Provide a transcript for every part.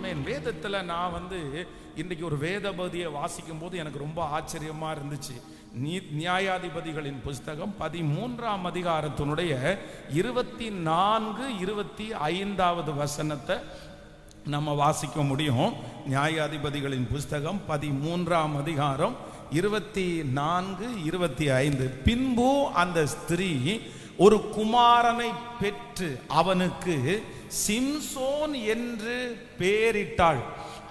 ஆமென். வேதத்தில் நான் இன்றைக்கு ஒரு வேத பகுதியை வாசிக்கும் போது எனக்கு ரொம்ப ஆச்சரியமாக இருந்துச்சு. நியாயாதிபதிகளின் புஸ்தகம் 13ஆம் அதிகாரத்தினுடைய 24, 25வது வசனத்தை நம்ம வாசிக்க முடியும். நியாயாதிபதிகளின் புஸ்தகம் 13ஆம் அதிகாரம் 24, 25. பின்பு அந்த ஸ்திரீ ஒரு குமாரனை பெற்று அவனுக்கு சிம்சோன் என்று பெயரிட்டாள்.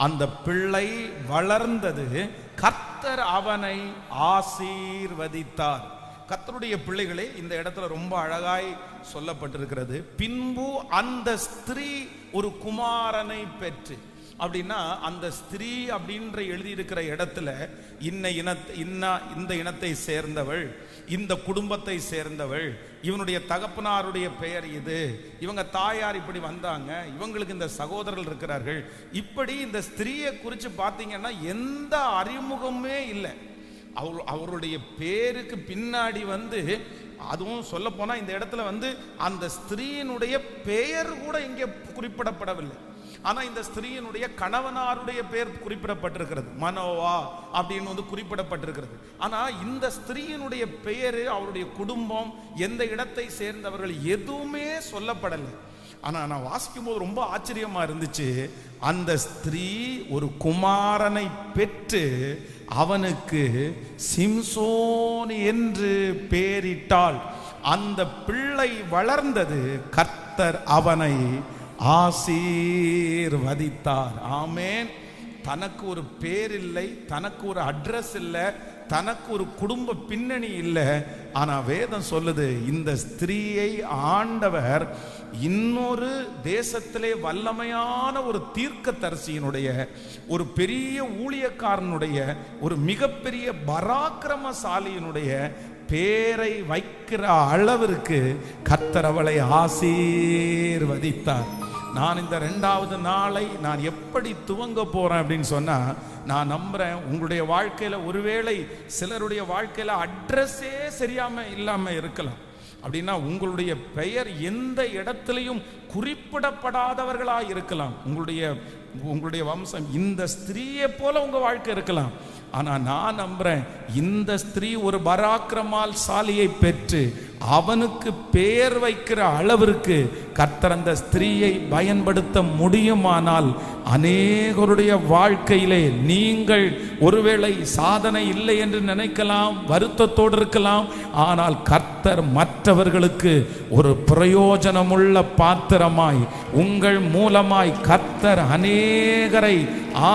அந்த பிள்ளை வளர்ந்தது, கர்த்தர் அவனை ஆசீர்வதித்தார். கர்த்தருடைய பிள்ளைகளே, இந்த இடத்துல ரொம்ப அழகாய் சொல்லப்பட்டிருக்கிறது. பின்பு அந்த ஸ்திரீ ஒரு குமாரனை பெற்று. அப்படின்னா அந்த ஸ்திரீ அப்படின்ற எழுதியிருக்கிற இடத்துல இந்த இனத்தை சேர்ந்தவள், இந்த குடும்பத்தை சேர்ந்தவள், இவனுடைய தகப்பனாருடைய பெயர் இது, இவங்க தாயார் இப்படி வந்தாங்க, இவங்களுக்கு இந்த சகோதரர்கள் இருக்கிறார்கள், இப்படி இந்த ஸ்திரீயை குறித்து பார்த்தீங்கன்னா எந்த அறிமுகமே இல்லை. அவருடைய பேருக்கு பின்னாடி அதுவும் சொல்ல போனா இந்த இடத்துல அந்த ஸ்திரீயினுடைய பெயர் கூட இங்கே குறிப்பிடப்படவில்லை. ஆனா இந்த ஸ்திரீயினுடைய கணவனாருடைய பெயர் குறிப்பிடப்பட்டிருக்கிறது, மனோவா அப்படின்னு குறிப்பிடப்பட்டிருக்கிறது. ஆனா இந்த ஸ்திரீயினுடைய பெயர், அவருடைய குடும்பம், எந்த இடத்தை சேர்ந்தவர்கள் எதுவுமே சொல்லப்படலை. ஆனா நான் வாசிக்கும் போது ரொம்ப ஆச்சரியமா இருந்துச்சு. அந்த ஸ்திரீ ஒரு குமாரனை பெற்று அவனுக்கு சிம்சோன் என்று பெயரிட்டாள். அந்த பிள்ளை வளர்ந்தது, கர்த்தர் அவனை ஆசீர்வதித்தார். ஆமென். தனக்கு ஒரு பேர் இல்லை, தனக்கு ஒரு அட்ரஸ் இல்லை, தனக்கு ஒரு குடும்ப பின்னணி இல்லை. ஆனா வேதம் சொல்லுது, இந்த ஸ்திரீயை ஆண்டவர் இன்னொரு தேசத்திலே வல்லமையான ஒரு தீர்க்கதரிசியினுடைய, ஒரு பெரிய ஊழியக்காரனுடைய, ஒரு மிகப்பெரிய பராக்கிரமசாலியினுடைய பேரை வைக்கிற அளவிற்கு கர்த்தர் அவளை ஆசீர்வதித்தார். நான் இந்த 2வது நாளை நான் எப்படி துவங்க போறேன் அப்படின்னு சொன்னா, நான் நம்புறேன் உங்களுடைய வாழ்க்கையில ஒருவேளை சிலருடைய வாழ்க்கையில அட்ரஸே இல்லாம இருக்கலாம். அப்படின்னா உங்களுடைய பெயர் எந்த இடத்திலையும் குறிப்பிடப்படாதவர்களா இருக்கலாம். உங்களுடைய வம்சம் இந்த ஸ்திரீயை போல உங்க வாழ்க்கை இருக்கலாம். ஆனா நான் நம்புறேன், இந்த ஸ்திரீ ஒரு பராக்கிரமசாலியை பெற்று அவனுக்கு பெயர் வைக்கிற அளவிற்கு கர்த்தர் அந்த ஸ்திரீயை பயன்படுத்த முடியுமானால், அநேகருடைய வாழ்க்கையிலே நீங்கள் ஒருவேளை சாதனை இல்லை என்று நினைக்கலாம், வருத்தத்தோடு இருக்கலாம். ஆனால் கர்த்தர் மற்றவர்களுக்கு ஒரு பிரயோஜனமுள்ள பாத்திரமாய் உங்கள் மூலமாய் கர்த்தர் அநேகரை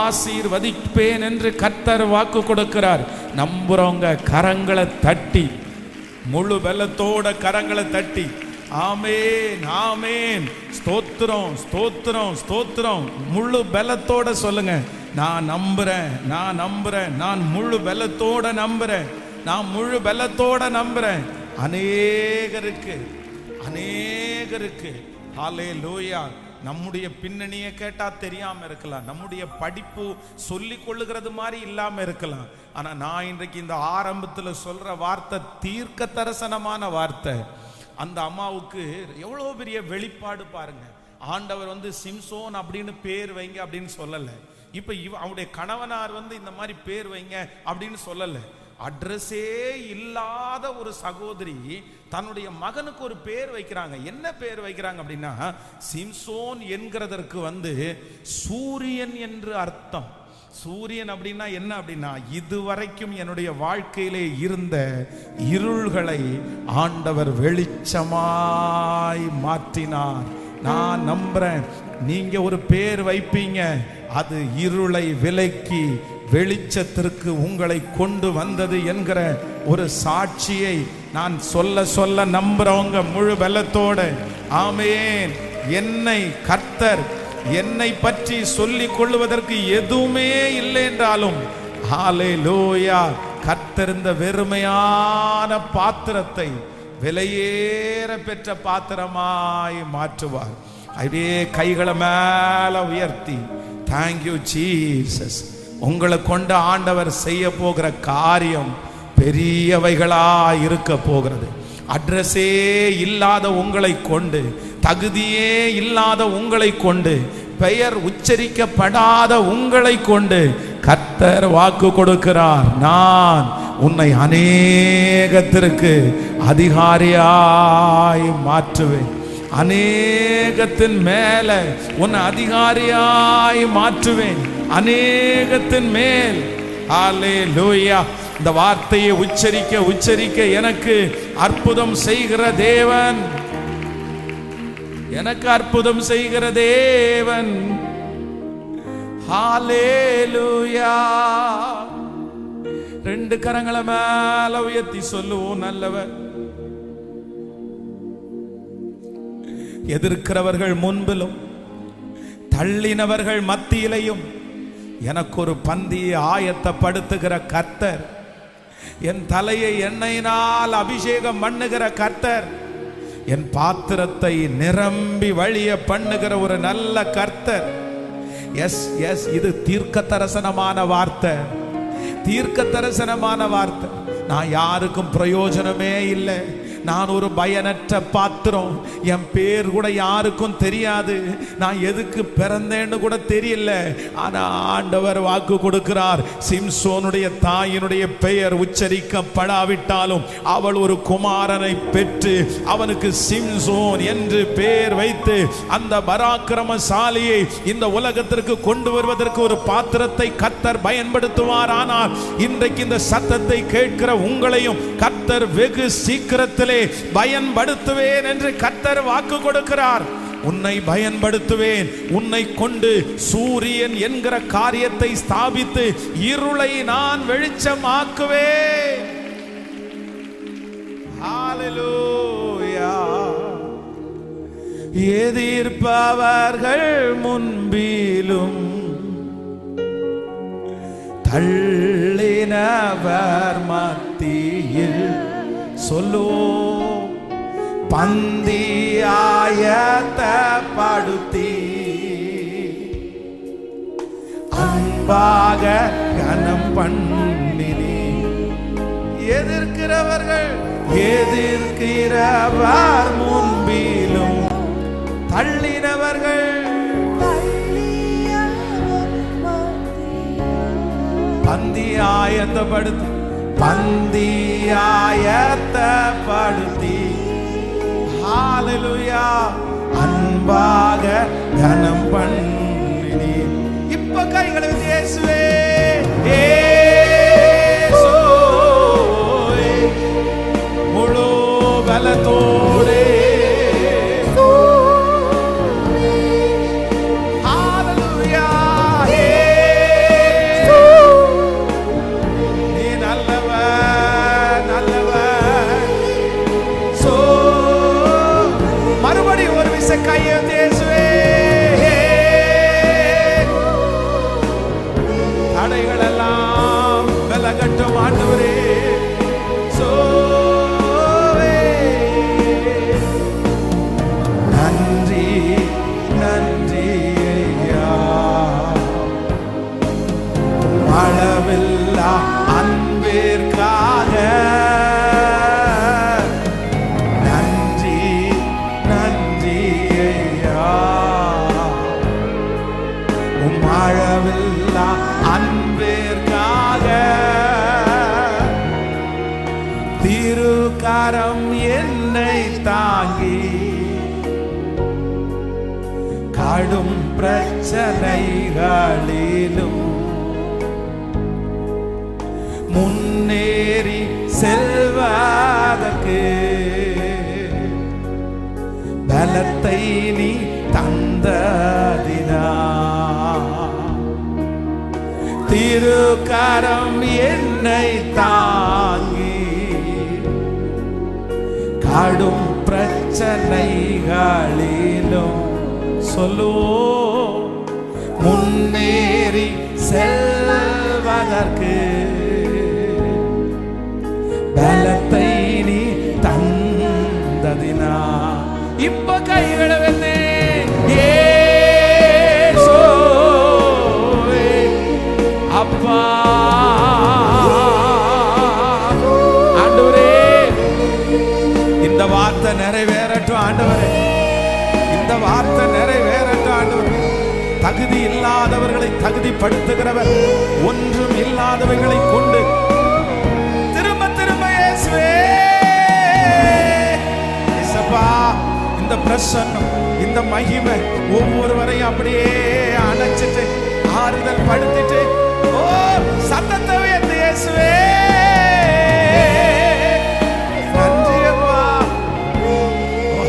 ஆசீர்வதிப்பேன் என்று கர்த்தர் வாக்கு கொடுக்கிறார். நம்புறவங்க கரங்களை தட்டி, முழு பலத்தோட கரங்களை தட்டி ஆமென் ஆமென், ஸ்தோத்திரம் ஸ்தோத்திரம் ஸ்தோத்திரம், முழு பலத்தோட சொல்லுங்க. நான் நம்புறேன், நான் நம்புறேன், நான் முழு பலத்தோட நம்புறேன், நான் முழு பலத்தோட நம்புறேன். அநேகருக்கு ஹல்லேலூயா. நம்முடைய பின்னணியை கேட்டா தெரியாம இருக்கலாம், நம்முடைய படிப்பு சொல்லி கொள்ளுகிறது மாதிரி இல்லாம இருக்கலாம். ஆனா நான் இன்றைக்கு இந்த ஆரம்பத்துல சொல்ற வார்த்தை தீர்க்க தரிசனமான வார்த்தை. அந்த அம்மாவுக்கு எவ்வளவு பெரிய வெளிப்பாடு பாருங்க. ஆண்டவர் சிம்சோன் அப்படின்னு பேர் வைங்க அப்படின்னு சொல்லல. இப்ப அவனுடைய கணவனார் இந்த மாதிரி பேர் வைங்க அப்படின்னு சொல்லல. அட்ரஸே இல்லாத ஒரு சகோதரி தன்னுடைய மகனுக்கு ஒரு பேர் வைக்கிறாங்க. என்ன பேர் வைக்கிறாங்க அப்படின்னா, சிம்சோன் என்கிறதற்கு சூரியன் என்று அர்த்தம். சூரியன் அப்படின்னா என்ன அப்படின்னா, இதுவரைக்கும் என்னுடைய வாழ்க்கையிலே இருந்த இருள்களை ஆண்டவர் வெளிச்சமாய் மாற்றினார். நான் நம்புறேன், நீங்க ஒரு பேர் வைப்பீங்க, அது இருளை விலக்கி வெளிச்சத்திற்கு உங்களை கொண்டு வந்தது என்கிற ஒரு சாட்சியை நான் சொல்ல நம்புறவங்க முழு பலத்தோட ஆமென். கர்த்தர் என்னை பற்றி சொல்லிக் கொள்வதற்கு எதுவுமே இல்லை என்றாலும் ஹல்லேலூயா, கர்த்தர் இந்த வெறுமையான பாத்திரத்தை விலையேற பெற்ற பாத்திரமாய் மாற்றுவார். அப்படியே கைகளை மேல உயர்த்தி, தேங்க்யூ ஜீசஸ். உங்களை கொண்டு ஆண்டவர் செய்ய போகிற காரியம் பெரியவைகளா இருக்க போகிறது. அட்ரஸே இல்லாத உங்களை கொண்டு, தகுதியே இல்லாத உங்களை கொண்டு பெயர் உச்சரிக்கப்படாத உங்களை கொண்டு கர்த்தர் வாக்கு கொடுக்கிறார், நான் உன்னை அநேகத்திற்கு அதிகாரியாய் மாற்றுவேன், அநேகத்தின் மேல உன்னை அதிகாரியாய் மாற்றுவேன், அநேகத்தின் மேல். ஹல்லேலூயா. இந்த வார்த்தையை உச்சரிக்க உச்சரிக்க எனக்கு அற்புதம் செய்கிற தேவன், எனக்கு அற்புதம் செய்கிற தேவன். ஹல்லேலூயா. ரெண்டு கரங்களை மேல உயர்த்தி சொல்லுவோம், நல்லவர். எதிர்க்கிறவர்கள் முன்பிலும் தள்ளினவர்கள் மத்தியிலையும் எனக்கு ஒரு பந்தியை ஆயத்தப்படுத்துகிற கர்த்தர், என் தலையை எண்ணெயினால் அபிஷேகம் பண்ணுகிற கர்த்தர், என் பாத்திரத்தை நிரம்பி வழிய பண்ணுகிற ஒரு நல்ல கர்த்தர். எஸ் எஸ், இது தீர்க்க தரிசனமான வார்த்தை, தீர்க்க தரிசனமான வார்த்தை. நான் யாருக்கும் பிரயோஜனமே இல்லை, நான் ஒரு பயனற்ற பாத்திரம், என் பேர் கூட யாருக்கும் தெரியாது, நான் எதுக்கு பிறந்தேன்னு கூட தெரியல. ஆனா ஆண்டவர் வாக்கு கொடுக்கிறார், சிம்சோனுடைய தாயினுடைய பெயர் உச்சரிக்கப்படாவிட்டாலும் அவள் ஒரு குமாரனை பெற்று அவனுக்கு சிம்சோன் என்று பெயர் வைத்து அந்த பராக்கிரமசாலியை இந்த உலகத்திற்கு கொண்டு வருவதற்கு ஒரு பாத்திரத்தை கர்த்தர் பயன்படுத்துவார். ஆனால் இன்றைக்கு இந்த சத்தத்தை கேட்கிற உங்களையும் கர்த்தர் வெகு சீக்கிரத்தில் பயன்படுத்துவேன் என்று கர்த்தர் வாக்கு கொடுக்கிறார். உன்னை பயன்படுத்துவேன், உன்னை கொண்டு சூரியன் என்கிற காரியத்தை ஸ்தாபித்து இருளை நான் வெளிச்சமாக்குவேன். ஹல்லேலூயா. எதிர்ப்பவர்கள் முன்பிலும் தள்ளினவர் மத்தியில் சொல்லுவோம், பந்தி ஆயத்தப்படுத்தி அன்பாக கனம் பண்ணினே. எதிர்க்கிறவர்கள் முன்பிலும் தள்ளினவர்கள் பந்தி ஆயத்தப்படுத்தி ஹல்லேலூயா, அன்பாக கனம் பண்ணினே. இப்ப கைகளை இயேசுவே, இயேசுவே, முழு பலத்தோடே தடைகளெல்லாம் விலகட்டும் ஆண்டவரே. நன்றி நன்றி ஐயா, அளவில்லா அன்பிற்காக நன்றி நன்றி ஐயா, அளவில்லா அன்பிற்காக. திருக்கரம் என்னை தாங்கி கடும் பிரச்சனைகளிலும் முன்னேறி செல்வதற்கு பலத்தை நீ தந்ததினா. திருக்கரம் என்னை தாங்கி கடும் பிரச்சனைகளிலும் சொல்லுவோம், முன்னேறி செல்வதற்கு பலத்தை நீ தந்ததினா. இப்ப கைகளை வெண்ணே அப்பா ஆண்டவரே, இந்த வார்த்தை நிறைவேறட்டும் ஆண்டவரே, இந்த வார்த்தை நிறைவேறட்டும் ஆண்டவரே. தகுதி இல்லாதவர்களை தகுதிப்படுத்துகிறவர், ஒன்றும் இல்லாதவைகளை கொண்டு திரும்ப திரும்ப இயேசுவே இயேசப்பா, இந்த பிரசன்னம், இந்த மகிமை ஒவ்வொருவரையும் அப்படியே அணைச்சிட்டு ஆறுதல் படுத்திட்டு, ஓ சத்தத்தை உயர்த்தி இயேசுவே நன்றி அப்பா. ஓ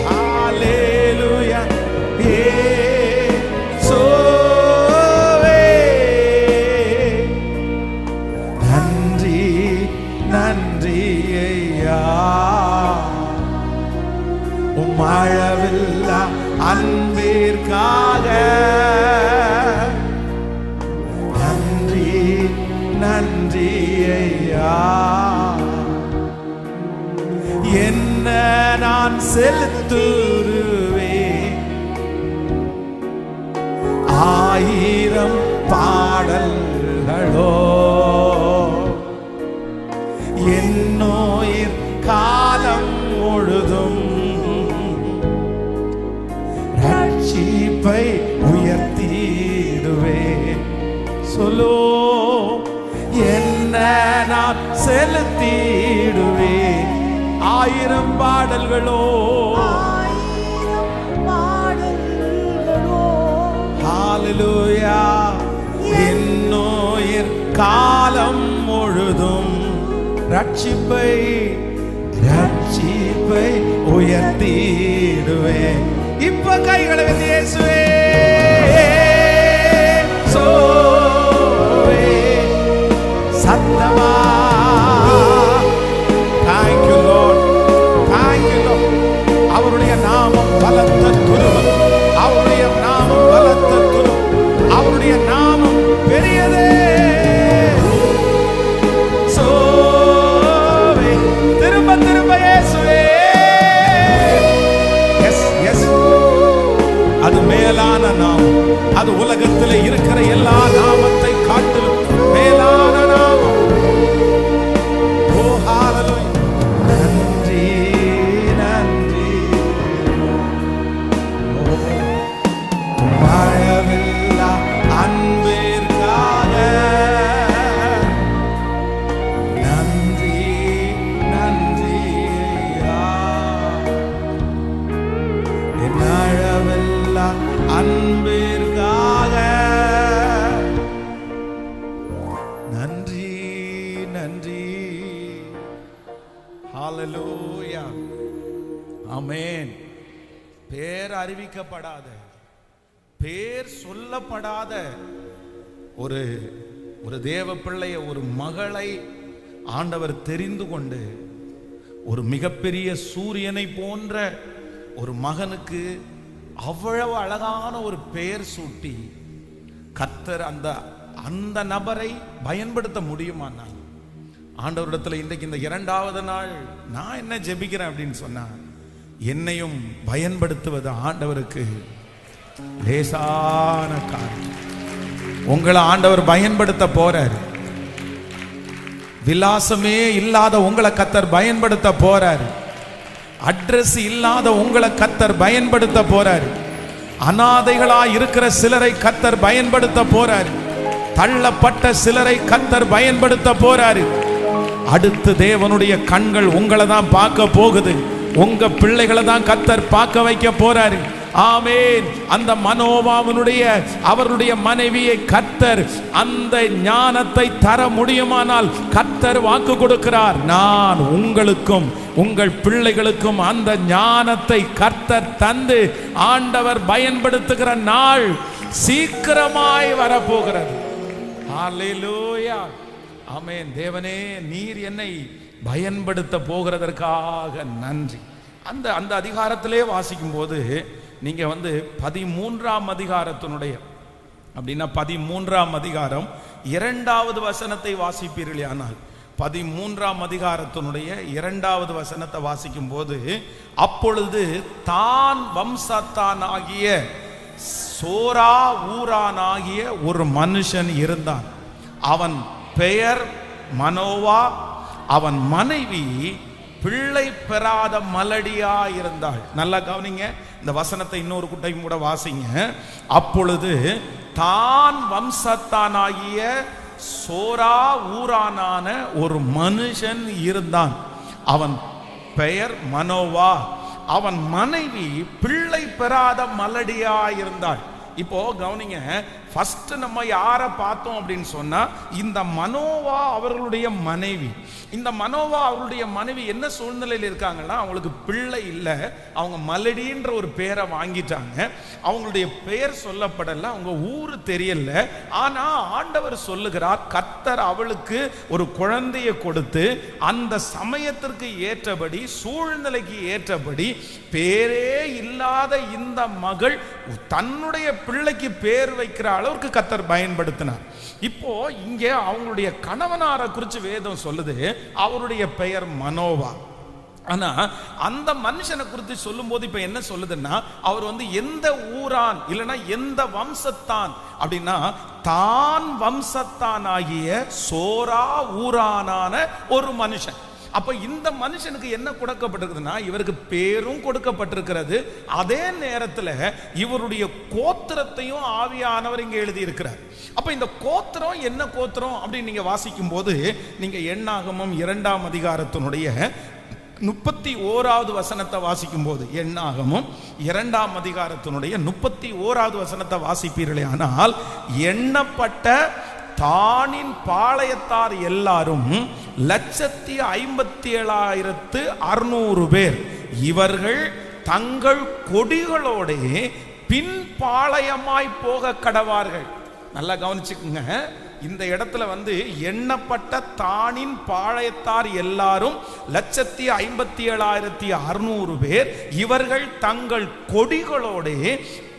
ஹalleluya இயேசுவே நன்றி நன்றி ஐயா, உம்மளவில்லா அன்பிற்காக நன்றி நன்றி ஐயா. என்ன நான் செலுத்துவேன், ஆயிரம் பாடல்களோ என்னோயிர் காலம் முழுதும் ரட்சிப்பை உயர்த்திடுவேன். சொல்லோ என்ன நான் செலுத்திடுவேன், ஆயிரம் பாடல்களோ ஹalleluya. என்னோயிர் காலம் முழுதும் ரட்சிப்பை உயர்த்திடுவேன். இப்ப கைகளை வைத்து இயேசுவே சோவே சத்தமா. Thank you Lord, thank you Lord. அவருடைய நாமம் பலத்த துருவம், அவருடைய நாமம் பலத்த துருவம், அவருடைய நாமம் பெரியதே. சோவே திரும்ப திரும்ப இயேசுவே. அது மேலான நாமம், அது உலகத்தில் இருக்கிற எல்லா நாமத்தை காட்டிலும் மேலான நாமம். ஓ ஹalleluya நன்றி நன்றி. மழவில்லா அன்பிற்காக நன்றி நன்றி ஐயா. என் அழவில்லா அன்பிற்காக நன்றி நன்றி. ஹalleluya ஆமென். பேர் அறிவிக்கப்படாத, பேர் சொல்லப்படாத ஒரு தேவ பிள்ளைய, ஒரு மகளை ஆண்டவர் தெரிந்து கொண்டு ஒரு மிகப்பெரிய சூரியனை போன்ற ஒரு மகனுக்கு அவ்வளவு அழகான ஒரு பெயர் சூட்டி கர்த்தர் அந்த நபரை பயன்படுத்த முடியுமானா, ஆண்டவரிடத்துல இன்றைக்கு இந்த 2வது நாள் நான் என்ன ஜெபிக்கிறேன் அப்படின்னு சொன்னா, என்னையும் பயன்படுத்துவது ஆண்டவருக்கு லேசான காரியம். உங்களை ஆண்டவர் பயன்படுத்த போறார். விலாசமே இல்லாத உங்களை கர்த்தர் பயன்படுத்த போறார். அட்ரஸ் இல்லாத உங்களை கர்த்தர் பயன்படுத்த போறார். அனாதைகளா இருக்கிற சிலரை கர்த்தர் பயன்படுத்த போறார். தள்ளப்பட்ட சிலரை கர்த்தர் பயன்படுத்த போறாரு. அடுத்து தேவனுடைய கண்கள் உங்களை தான் பார்க்க போகுது. உங்க பிள்ளைகளை தான் கர்த்தர் பார்க்க வைக்க போறாரு. ஆமென். அந்த அவருடைய மனைவியை கர்த்தர் அந்த ஞானத்தை தர முடியுமானால் கர்த்தர் வாக்கு கொடுக்கிறார், நான் உங்களுக்கும் உங்கள் பிள்ளைகளுக்கும் அந்த ஞானத்தை கர்த்தர் தந்து ஆண்டவர் பயன்படுத்துகிற நாள் சீக்கிரமாய் வரப்போகிறது. ஹல்லேலூயா ஆமென். தேவனே, நீர் என்னை பயன்படுத்த போகிறதற்காக நன்றி. அந்த அதிகாரத்திலே வாசிக்கும் போது நீங்க 13ஆம் அதிகாரத்தினுடைய அப்படின்னா 13ஆம் அதிகாரம் 2வது வசனத்தை வாசிப்பீர்கள். ஆனால் 13ஆம் அதிகாரத்தினுடைய 2வது வசனத்தை வாசிக்கும் போது, அப்பொழுது தான் வம்சத்தானாகிய சோரா ஊரானாகிய ஒரு மனுஷன் இருந்தான். அவன் பெயர் மனோவா. அவன் மனைவி பிள்ளை பெறாத மலடியா இருந்தாள். நல்லா கவனிங்க, இந்த வசனத்தை இன்னொரு குட்டையும் கூட வாசிங்க. அப்பொழுது தான் வம்சத்தானாகிய சோரா ஊரானான ஒரு மனுஷன் இருந்தான். அவன் பெயர் மனோவா. அவன் மனைவி பிள்ளை பெறாத மலடியா இருந்தாள். இப்போ கவனிங்க, ஃபர்ஸ்ட் நம்ம யாரை பார்த்தோம் அப்படின்னு சொன்னா இந்த மனோவா அவர்களுடைய மனைவி. இந்த மனோவா அவர்களுடைய மனைவி என்ன சூழ்நிலையில் இருக்காங்கன்னா, அவங்களுக்கு பிள்ளை இல்லை, அவங்க மலடின்ற ஒரு பேரை வாங்கிட்டாங்க. அவங்களுடைய பெயர் சொல்லப்படல, அவங்க ஊரு தெரியல. ஆனா ஆண்டவர் சொல்லுகிறார், கர்த்தர் அவளுக்கு ஒரு குழந்தையை கொடுத்து அந்த சமயத்திற்கு ஏற்றபடி சூழ்நிலைக்கு ஏற்றபடி பேரே இல்லாத இந்த மகள் தன்னுடைய பிள்ளைக்கு பேர் வைக்கிற அளவுக்கு கர்த்தர் பயன்படுத்தினார். இப்போ இங்கே அவங்களுடைய கணவனாரை குறித்து வேதம் சொல்லுது, அவருடைய பெயர் மனோவா. ஆனா அந்த மனுஷனை குறித்து சொல்லும் போது இப்ப என்ன சொல்லுதுன்னா, அவர் எந்த ஊரான் இல்லைன்னா எந்த வம்சத்தான் அப்படின்னா, தான் வம்சத்தான் ஆகிய சோரா ஊரானான ஒரு மனுஷன். அப்ப இந்த மனுஷனுக்கு என்ன கொடுக்கப்பட்டிருக்குதுன்னா, இவருக்கு பேரும் கொடுக்கப்பட்டிருக்கிறது. அதே நேரத்தில் இவருடைய கோத்திரத்தையும் ஆவியானவர் இங்கே எழுதி இருக்கிறார். அப்ப இந்த கோத்திரம் என்ன கோத்திரம் அப்படின்னு நீங்க வாசிக்கும் போது, நீங்க எண்ணாகமம் 2ஆம் அதிகாரத்தினுடைய 31வது வசனத்தை வாசிக்கும் போது, எண்ணாகமம் 2ஆம் அதிகாரத்தினுடைய 31வது வசனத்தை வாசிப்பீர்களே ஆனால், எண்ணப்பட்ட தானின் பாளையத்தார் எல்லாரும் 1,57,600 பேர். இவர்கள் தங்கள் கொடிகளோட பின் பாளையமாய் போக கடவார்கள். நல்லா கவனிச்சுக்குங்க, இந்த இடத்துல எண்ணப்பட்ட தானின் பாளையத்தார் எல்லாரும் 1,57,600 பேர். இவர்கள் தங்கள் கொடிகளோட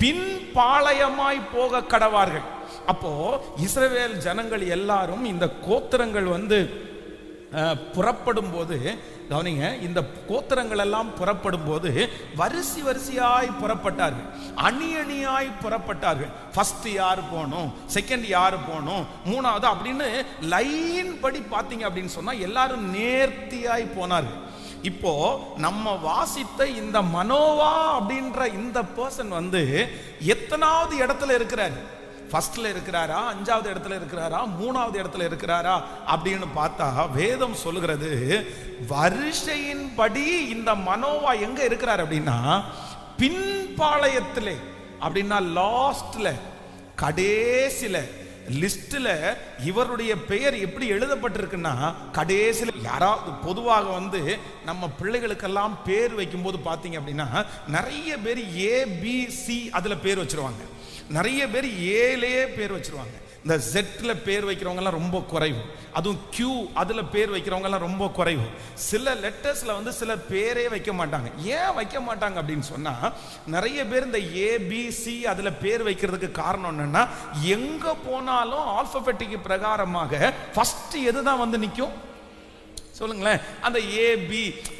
பின் பாளையமாய் போக கடவார்கள். அப்போ இஸ்ரவேல் ஜனங்கள் எல்லாரும் இந்த கோத்திரங்கள் புறப்படும் போது கவனிங்க, இந்த கோத்திரங்கள் எல்லாம் புறப்படும் போது வரிசையாய் புறப்பட்டார்கள், அணி அணியாய் புறப்பட்டார்கள். ஃபர்ஸ்ட் யார் போகணும், செகண்ட் யார் போகணும், மூணாவது அப்படின்னு லைன் படி பார்த்தீங்க அப்படின்னு சொன்னா எல்லாரும் நேர்த்தியாய் போனார்கள். இப்போ நம்ம வாசித்த இந்த மனோவா அப்படின்ற இந்த பர்சன் எத்தனாவது இடத்துல இருக்கிறார்? ஃபர்ஸ்ட்ல இருக்கிறாரா, 5வது இடத்துல இருக்கிறாரா, 3வது இடத்துல இருக்கிறாரா அப்படின்னு பார்த்தா வேதம் சொல்லுகிறது, வரிசையின்படி இந்த மனோவா எங்க இருக்கிறார் அப்படின்னா பின்பாளையத்திலே, அப்படின்னா லாஸ்ட்ல, கடைசில லிஸ்ட்ல இவருடைய பெயர் எப்படி எழுதப்பட்டிருக்குன்னா கடைசியில். யாராவது பொதுவாக நம்ம பிள்ளைகளுக்கெல்லாம் பேர் வைக்கும் போது பார்த்தீங்க அப்படின்னா நிறைய பேர் ABC அதுல பேர் வச்சிருவாங்க, நிறைய பேர் ஏலேயே பேர் வச்சிருவாங்க. இந்த Z பேர் வைக்கிறவங்க எல்லாம் ரொம்ப குறைவு, அதுவும் Q அதுல பேர் வைக்கிறவங்க எல்லாம் ரொம்ப குறைவு. சில லெட்டர்ஸ்ல சில பேரே வைக்க மாட்டாங்க. ஏன் வைக்க மாட்டாங்க அப்படின்னு சொன்னா, நிறைய பேர் இந்த ABC அதுல பேர் வைக்கிறதுக்கு காரணம் என்னன்னா, எங்க போனாலும் ஆல்பபெட்டிக் பிரகாரமாக ஃபர்ஸ்ட் எதுதான் நிற்கும் சொல்லுங்களேன்? அந்த AB.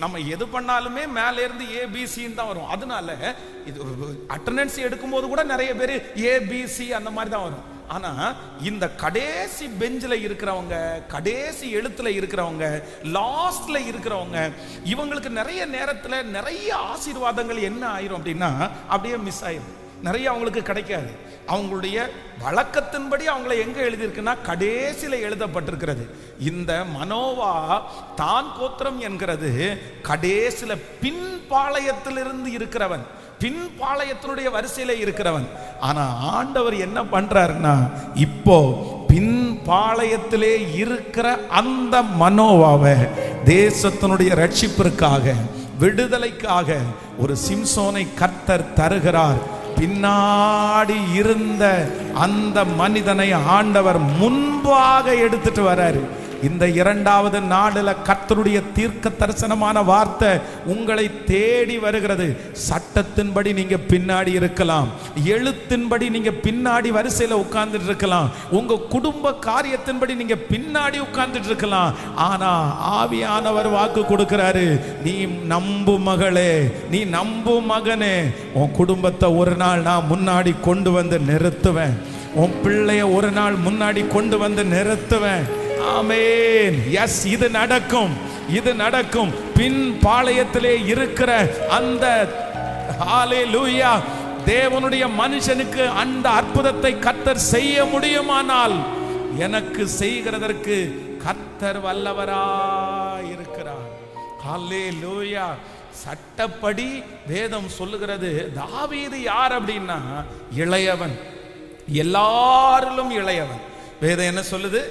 நம்ம எது பண்ணாலுமே மேல இருந்து ABC தான் வரும். அதனால இது அட்டெண்டன்ஸ் எடுக்கும்போது கூட நிறைய பேர் ABC அந்த மாதிரி தான் வரும். ஆனா இந்த கடைசி பெஞ்சில் இருக்கிறவங்க, கடைசி எழுத்துல இருக்கிறவங்க, லாஸ்ட்ல இருக்கிறவங்க, இவங்களுக்கு நிறைய நேரத்துல நிறைய ஆசீர்வாதங்கள் என்ன ஆயிரும் அப்படின்னா அப்படியே மிஸ் ஆயிரும், நிறைய அவங்களுக்கு கிடைக்காது. அவங்களுடைய வழக்கத்தின்படி அவங்களை எங்க எழுதியிருக்குன்னா கடைசியில எழுதப்பட்டிருக்கிறது. இந்த மனோவா தான் கோத்திரம் என்கிறது கடைசியில பின்பாளையத்திலிருந்து இருக்கிறவன், பின்பாளையத்தினுடைய வரிசையில இருக்கிறவன். ஆனா ஆண்டவர் என்ன பண்றாருன்னா, இப்போ பின்பாளையத்திலே இருக்கிற அந்த மனோவாவை தேசத்தினுடைய ரட்சிப்பிற்காக, விடுதலைக்காக ஒரு சிம்சோனை கர்த்தர் தருகிறார். பின்னாடி இருந்த அந்த மனிதனை ஆண்டவர் முன்பாக எடுத்துட்டு வராரு. இந்த 2வது நாடுல கர்த்தருடைய தீர்க்க தரிசனமான வார்த்தை உங்களை தேடி வருகிறது. சட்டத்தின்படி நீங்க பின்னாடி இருக்கலாம், எழுத்தின்படி நீங்க பின்னாடி வரிசையில உட்கார்ந்துட்டு இருக்கலாம், உங்க குடும்ப காரியத்தின்படி நீங்க பின்னாடி உட்கார்ந்துட்டு இருக்கலாம். ஆனா ஆவியானவர் வாக்கு கொடுக்கிறாரு, நீ நம்பு மகளே, நீ நம்பு மகனே, உன் குடும்பத்தை ஒரு நாள் நான் முன்னாடி கொண்டு வந்து நிறுத்துவேன், உன் பிள்ளைய ஒரு நாள் முன்னாடி கொண்டு வந்து நிறுத்துவேன். ஆமென். எஸ், இது நடக்கும், இது நடக்கும். பின் பாளையத்திலே இருக்கிற அந்த ஹalleluya தேவனுடைய மனுஷனுக்கு அந்த அற்புதத்தை கர்த்தர் செய்ய முடியுமானால் எனக்கு செய்கிறதற்கு கர்த்தர் வல்லவராய் இருக்கிறார். ஹல்லேலூயா. சட்டப்படி வேதம் சொல்லுகிறது, தாவீது யார் அப்படின்னா இளையவன், எல்லாரிலும் இளையவன். வேதம் என்ன சொல்லுது?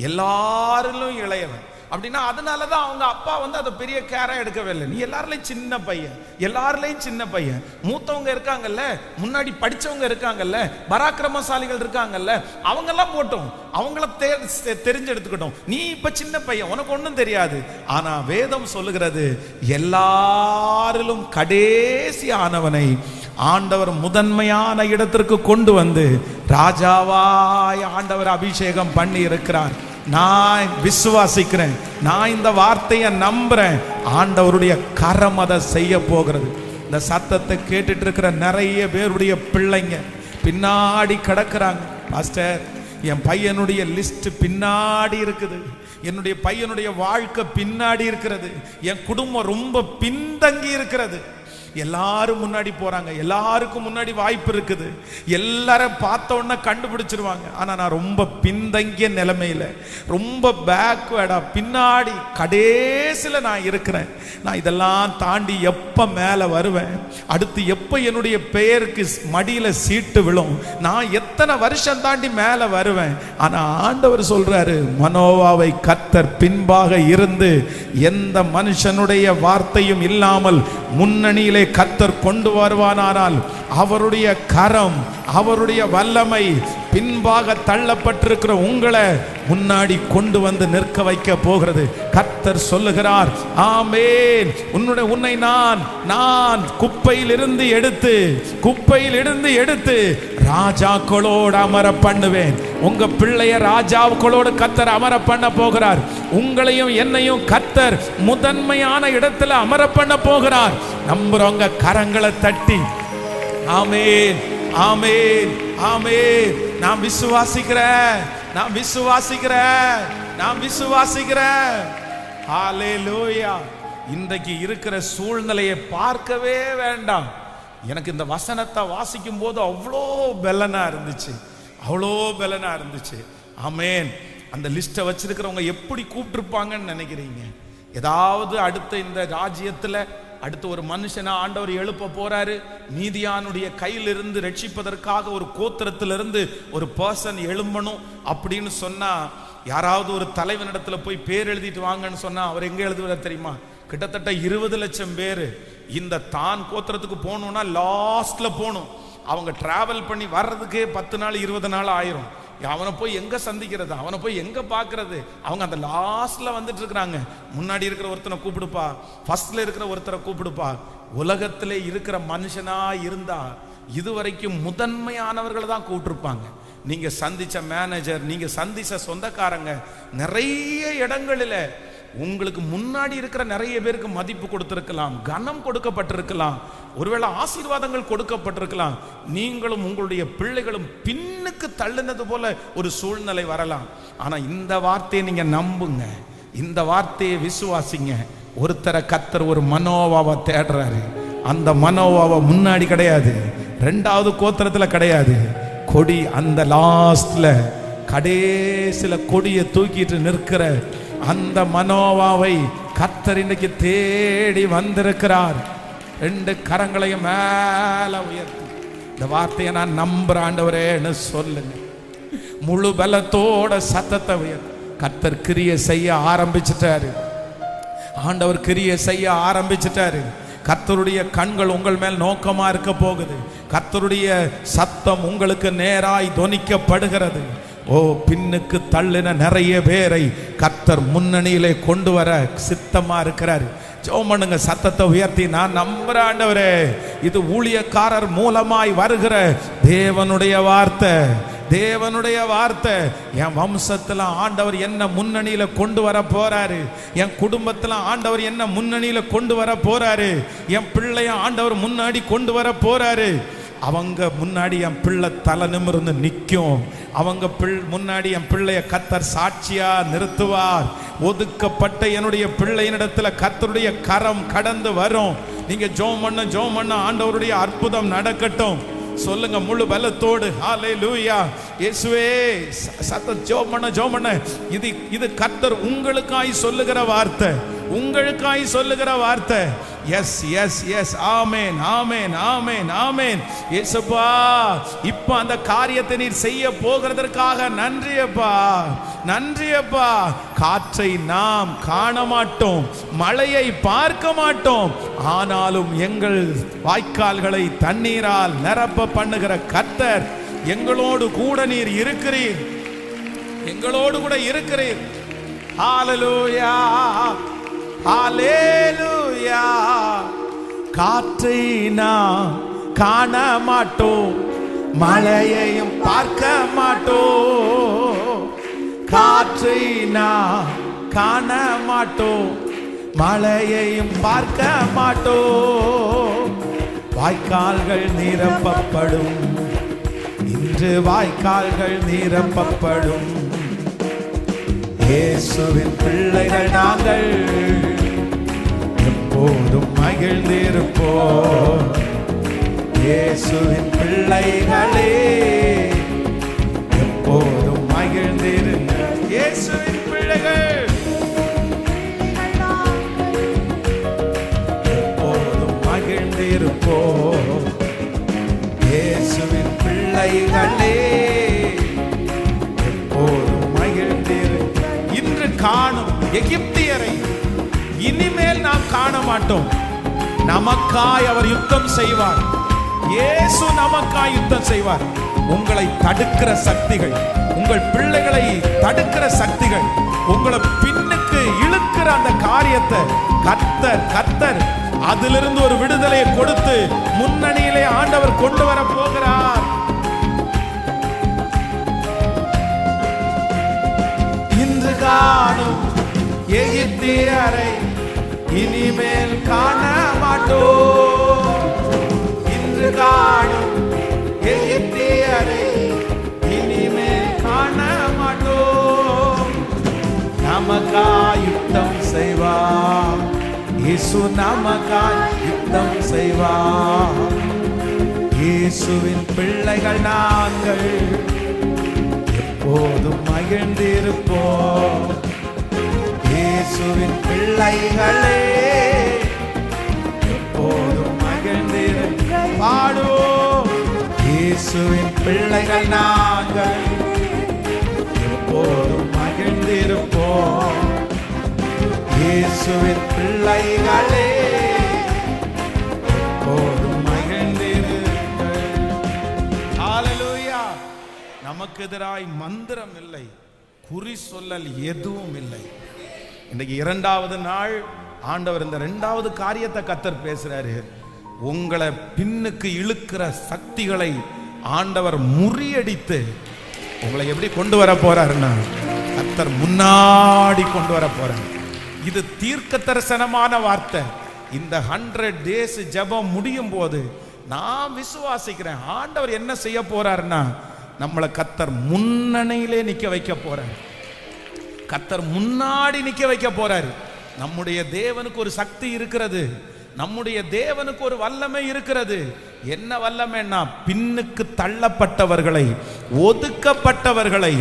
எல்லாரிலும் இளையவன். அப்படின்னா அதனாலதான் அவங்க அப்பா அதை பெரிய கேரா எடுக்கவே இல்லை. நீ எல்லாருலையும் சின்ன பையன், எல்லாருலையும் சின்ன பையன். மூத்தவங்க இருக்காங்கல்ல, முன்னாடி படிச்சவங்க இருக்காங்கல்ல, பராக்கிரமசாலிகள் இருக்காங்கல்ல, அவங்க எல்லாம் போட்டோம், அவங்கள தெரிஞ்சு எடுத்துக்கிட்டோம். நீ இப்ப சின்ன பையன், உனக்கு ஒண்ணும் தெரியாது. ஆனா வேதம் சொல்லுகிறது, எல்லாரிலும் கடைசி ஆனவனை ஆண்டவர் முதன்மையான இடத்திற்கு கொண்டு வந்து ராஜாவாய் ஆண்டவர் அபிஷேகம் பண்ணி இருக்கிறார். நான் விசுவாசிக்கிறேன், நான் இந்த வார்த்தையை நம்புறேன். ஆண்டவருடைய கரம் அதை செய்ய போகிறது. இந்த சத்தத்தை கேட்டுட்டு இருக்கிற நிறைய பேருடைய பிள்ளைங்க பின்னாடி கிடக்குறாங்க. பாஸ்டர், என் பையனுடைய லிஸ்ட் பின்னாடி இருக்குது, என்னுடைய பையனுடைய வாழ்க்கை பின்னாடி இருக்கிறது, என் குடும்பம் ரொம்ப பின்தங்கி இருக்கிறது. எல்லாரும் முன்னாடி போறாங்க, எல்லாருக்கும் முன்னாடி வாய்ப்பு இருக்குது, எல்லாரும் பார்த்த உடனே கண்டுபிடிச்சிருவாங்க. ஆனா நான் ரொம்ப பின்தங்கிய நிலைமையில, ரொம்ப பேக்வேர்டா, பின்னாடி கடைசில நான் இருக்கிறேன். நான் இதெல்லாம் தாண்டி எப்ப மேல வருவேன், அடுத்து எப்ப என்னுடைய பெயருக்கு மடியில சீட்டு விழும், நான் எத்தனை வருஷம் தாண்டி மேல வருவேன். ஆனா ஆண்டவர் சொல்றாரு, மனோவாவை கர்த்தர் பின்பாக இருந்து எந்த மனுஷனுடைய வார்த்தையும் இல்லாமல் முன்னணியிலே கர்த்தர் கொண்டு வருவானால் அவருடைய கரம், அவருடைய வல்லமை பின்பாக தள்ளப்பட்டிருக்கிற உங்களை முன்னாடி கொண்டு வந்து நிற்க வைக்க போகிறது. கர்த்தர் சொல்லுகிறார், ஆமென். உன்னை நான் குப்பையில் இருந்து எடுத்து ராஜாக்களோடு அமர பண்ணுவேன். உங்க பிள்ளைய ராஜாக்களோடு கர்த்தர் அமர பண்ண போகிறார். உங்களையும் என்னையும் கர்த்தர் முதன்மையான இடத்துல அமர பண்ண போகிறார். நம்புறவங்க கரங்களை தட்டி ஆமென், ஆமென், ஆமென். நான் விசுவாசிக்கிறேன், நான் விசுவாசிக்கிறேன், நான் விசுவாசிக்கிறேன். ஹல்லேலூயா. இன்றைக்கு இருக்கிற சூழ்நிலையை பார்க்கவே வேண்டாம். எனக்கு இந்த வசனத்தை வாசிக்கும் போது அவ்வளோ பெலனா இருந்துச்சு, அவ்வளோ பெலனா இருந்துச்சு. ஆமென். அந்த லிஸ்ட்டை வச்சிருக்கிறவங்க எப்படி கூப்பிட்டுருப்பாங்கன்னு நினைக்கிறீங்க? ஏதாவது அடுத்த இந்த ராஜ்யத்தில் அடுத்து ஒரு மனுஷனா ஆண்டவர் எழுப்ப போறாரு. மீதியானுடைய கையிலிருந்து ரட்சிப்பதற்காக ஒரு கோத்திரத்திலிருந்து ஒரு பர்சன் எழும்பணும் அப்படின்னு சொன்னா, யாராவது ஒரு தலைவனிடத்துல போய் பேர் எழுதிட்டு வாங்கன்னு சொன்னா அவர் எங்க எழுதுவார் தெரியுமா? கிட்டத்தட்ட 20 லட்சம் பேர் இந்த தான் கோத்திரத்துக்கு போகணும்னா லாஸ்ட்ல போகணும். அவங்க டிராவல் பண்ணி வர்றதுக்கே 10 நாள் 20 நாள் ஆயிரும். அவனை போய் எங்க சந்திக்கிறது, அவனை போய் எங்க பாக்குறது? அவங்க அந்த லாஸ்ட்ல வந்துட்டு இருக்கிறாங்க. முன்னாடி இருக்கிற ஒருத்தனை கூப்பிடுப்பா, ஃபர்ஸ்ட்ல இருக்கிற ஒருத்தரை கூப்பிடுப்பா. உலகத்திலே இருக்கிற மனுஷனா இருந்தா இதுவரைக்கும் முதன்மையானவர்களை தான் கூப்பிட்டுருப்பாங்க. நீங்க சந்திச்ச மேனேஜர், நீங்க சந்திச்ச சொந்தக்காரங்க, நிறைய இடங்களில உங்களுக்கு முன்னாடி இருக்கிற நிறைய பேருக்கு மதிப்பு கொடுத்திருக்கலாம், கனம் கொடுக்கப்பட்டிருக்கலாம், ஒருவேளை ஆசீர்வாதங்கள் கொடுக்கப்பட்டிருக்கலாம். நீங்களும் உங்களுடைய பிள்ளைகளும் பின்னுக்கு தள்ளினது போல ஒரு சூழ்நிலை வரலாம். ஆனா இந்த வார்த்தையை நீங்க நம்புங்க, இந்த வார்த்தையை விசுவாசிங்க. ஒருத்தரை கர்த்தர் ஒரு மனோவாவை தேடுறாரு. அந்த மனோவாவை முன்னாடி கிடையாது, 2வது கோத்திரத்துல கிடையாது, கொடி அந்த லாஸ்ட்ல கடைசில கொடியை தூக்கிட்டு நிற்கிற அந்த மனோவாவை கர்த்தர் இன்னைக்கு தேடி வந்திருக்கிறார். 2 கரங்களையும் மேல உயர்த்தி இந்த வார்த்தையை நான் நம்புறேன் ஆண்டவரேன்னு சொல்லுங்க. முழு பலத்தோட சத்தத்தை உயர்த்தி கர்த்தர் கிரியை செய்ய ஆரம்பிச்சிட்டாரு. ஆண்டவர் கிரியை செய்ய ஆரம்பிச்சிட்டாரு. கர்த்தருடைய கண்கள் உங்கள் மேல் நோக்கமா இருக்க போகுது. கர்த்தருடைய சத்தம் உங்களுக்கு நேராய் தொனிக்கப்படுகிறது. ஓ, பின்னுக்கு தள்ளின நிறைய பேரை கர்த்தர் முன்னணியிலே கொண்டு வர சித்தமா இருக்கிறார். ஜெபம் சத்தத்தை உயர்த்தி நான் நம்புறேன் ஆண்டவரே, இது ஊழியக்காரர் மூலமாய் வருகிற தேவனுடைய வார்த்தை, தேவனுடைய வார்த்தை. என் வம்சத்துல ஆண்டவர் என்ன முன்னணியில கொண்டு வர போறாரு, என் குடும்பத்துல ஆண்டவர் என்ன முன்னணியில கொண்டு வர போறாரு, என் பிள்ளைய ஆண்டவர் முன்னாடி கொண்டு வர போறாரு. அவங்க முன்னாடி என் பிள்ளை தலை நிமிர்ந்து நிற்கும். அவங்க முன்னாடி என் பிள்ளைய கர்த்தர் சாட்சியா நிறுத்துவார். ஒதுக்கப்பட்ட என்னுடைய பிள்ளையினிடத்துல கர்த்தருடைய கரம் கடந்து வரும். நீங்க ஜெபம் பண்ண ஆண்டவருடைய அற்புதம் நடக்கட்டும். சொல்லுங்க முழு பலத்தோடு ஹல்லேலூயா. இயேசுவே சத்தம் ஜெபம் பண்ண. இது கர்த்தர் உங்களுக்காய் சொல்லுகிற வார்த்தை, உங்களுக்காய் சொல்லுகிற வார்த்தை. எஸ் எஸ் எஸ் ஆமென் ஆமென் ஆமென் ஆமென். இயேசுப்பா இப்ப அந்த காரியத்தை நீர் செய்ய போகிறதற்காக நன்றியப்பா, நன்றியப்பா. காற்றை நாம் காண மாட்டோம், மழையை பார்க்க மாட்டோம், ஆனாலும் எங்கள் வாய்க்கால்களை தண்ணீரால் நிரப்ப பண்ணுகிற கர்த்தர் எங்களோடு கூட நீர் இருக்கிறீர், எங்களோடு கூட இருக்கிறீர். ஹல்லேலூயா ஹல்லேலூயா. காற்றை நாம் காண மாட்டோம், மழையையும் பார்க்க மாட்டோம். காற்றை நாம் காண மாட்டோம், மழையையும் பார்க்க மாட்டோம். வாய்க்கால்கள் நிரப்பப்படும், இன்று வாய்க்கால்கள் நிரப்பப்படும். இயேசுவின் பிள்ளைகள் நாங்கள் எப்போதும் மகிழ்ந்திருப்போம். இயேசுவின் பிள்ளைகளே எப்போதும் மகிழ்ந்திருங்க. இயேசுவின் பிள்ளைகள் எப்போதும் மகிழ்ந்திருப்போம். இயேசுவின் பிள்ளைகளே எப்போதும் மகிழ்ந்திருங்க. இன்று காணும் எகிப்தியரை இனிமேல் நாம் காண மாட்டோம். நமக்காய் அவர் யுத்தம் செய்வார். இயேசு நமக்காய் யுத்தம் செய்வார். உங்களை தடுக்கிற சக்திகள், உங்கள் பிள்ளைகளை தடுக்கிற சக்திகள், உங்களை பின்னுக்கு இழுக்கிற அந்த காரியத்தை கர்த்தர் அதிலிருந்து ஒரு விடுதலையை கொடுத்து முன்னணியிலே ஆண்டவர் கொண்டு வர போகிறார். இன்று காணும் எகிப்தியரை இனிமேல் காண மாட்டோம். இன்று காணும் எகிப்தியரை இனிமேல் காண மாட்டோம். நமக்காய் யுத்தம் செய்வார் இயேசு, நமக்காய் யுத்தம் செய்வார். இயேசுவின் பிள்ளைகள் நாங்கள் எப்போதும் மகிழ்ந்திருப்போம். இயேசுவின் பிள்ளைகளே எப்போதும் மகிழ்ந்திருப்போம். பாடுவோம். இயேசுவின் பிள்ளைகள் நாங்கள் எப்போதும் மகிழ்ந்திருப்போம். இயேசுவின் பிள்ளைகளே எப்போதும் மகிழ்ந்திருங்கள். ஹல்லேலூயா. நமக்கு எதிராய் மந்திரம் இல்லை, குறி சொல்லல் எதுவும் இல்லை. இன்னைக்கு இரண்டாவது நாள் ஆண்டவர் இந்த இரண்டாவது காரியத்தை கர்த்தர் பேசுறாரு. உங்களை பின்னுக்கு இழுக்கிற சக்திகளை ஆண்டவர் முறியடித்து உங்களை எப்படி கொண்டு வர போறாருன்னா கர்த்தர் முன்னாடி கொண்டு வர போறார். இது தீர்க்க தரிசனமான வார்த்தை. இந்த 100 days ஜெபம் முடியும் போது நான் விசுவாசிக்கிறேன் ஆண்டவர் என்ன செய்ய போறாருன்னா நம்மளை கர்த்தர் முன்னணியிலே நிக்க வைக்க போறார். கர்த்தர் முன்னாடி நிக்க வைக்க போறாரு. நம்முடைய தேவனுக்கு ஒரு சக்தி இருக்கிறது, நம்முடைய தேவனுக்கு ஒரு வல்லமை இருக்கிறது. என்ன வல்லமைன்னா பின்னுக்கு தள்ளப்பட்டவர்களை, ஒதுக்கப்பட்டவர்களை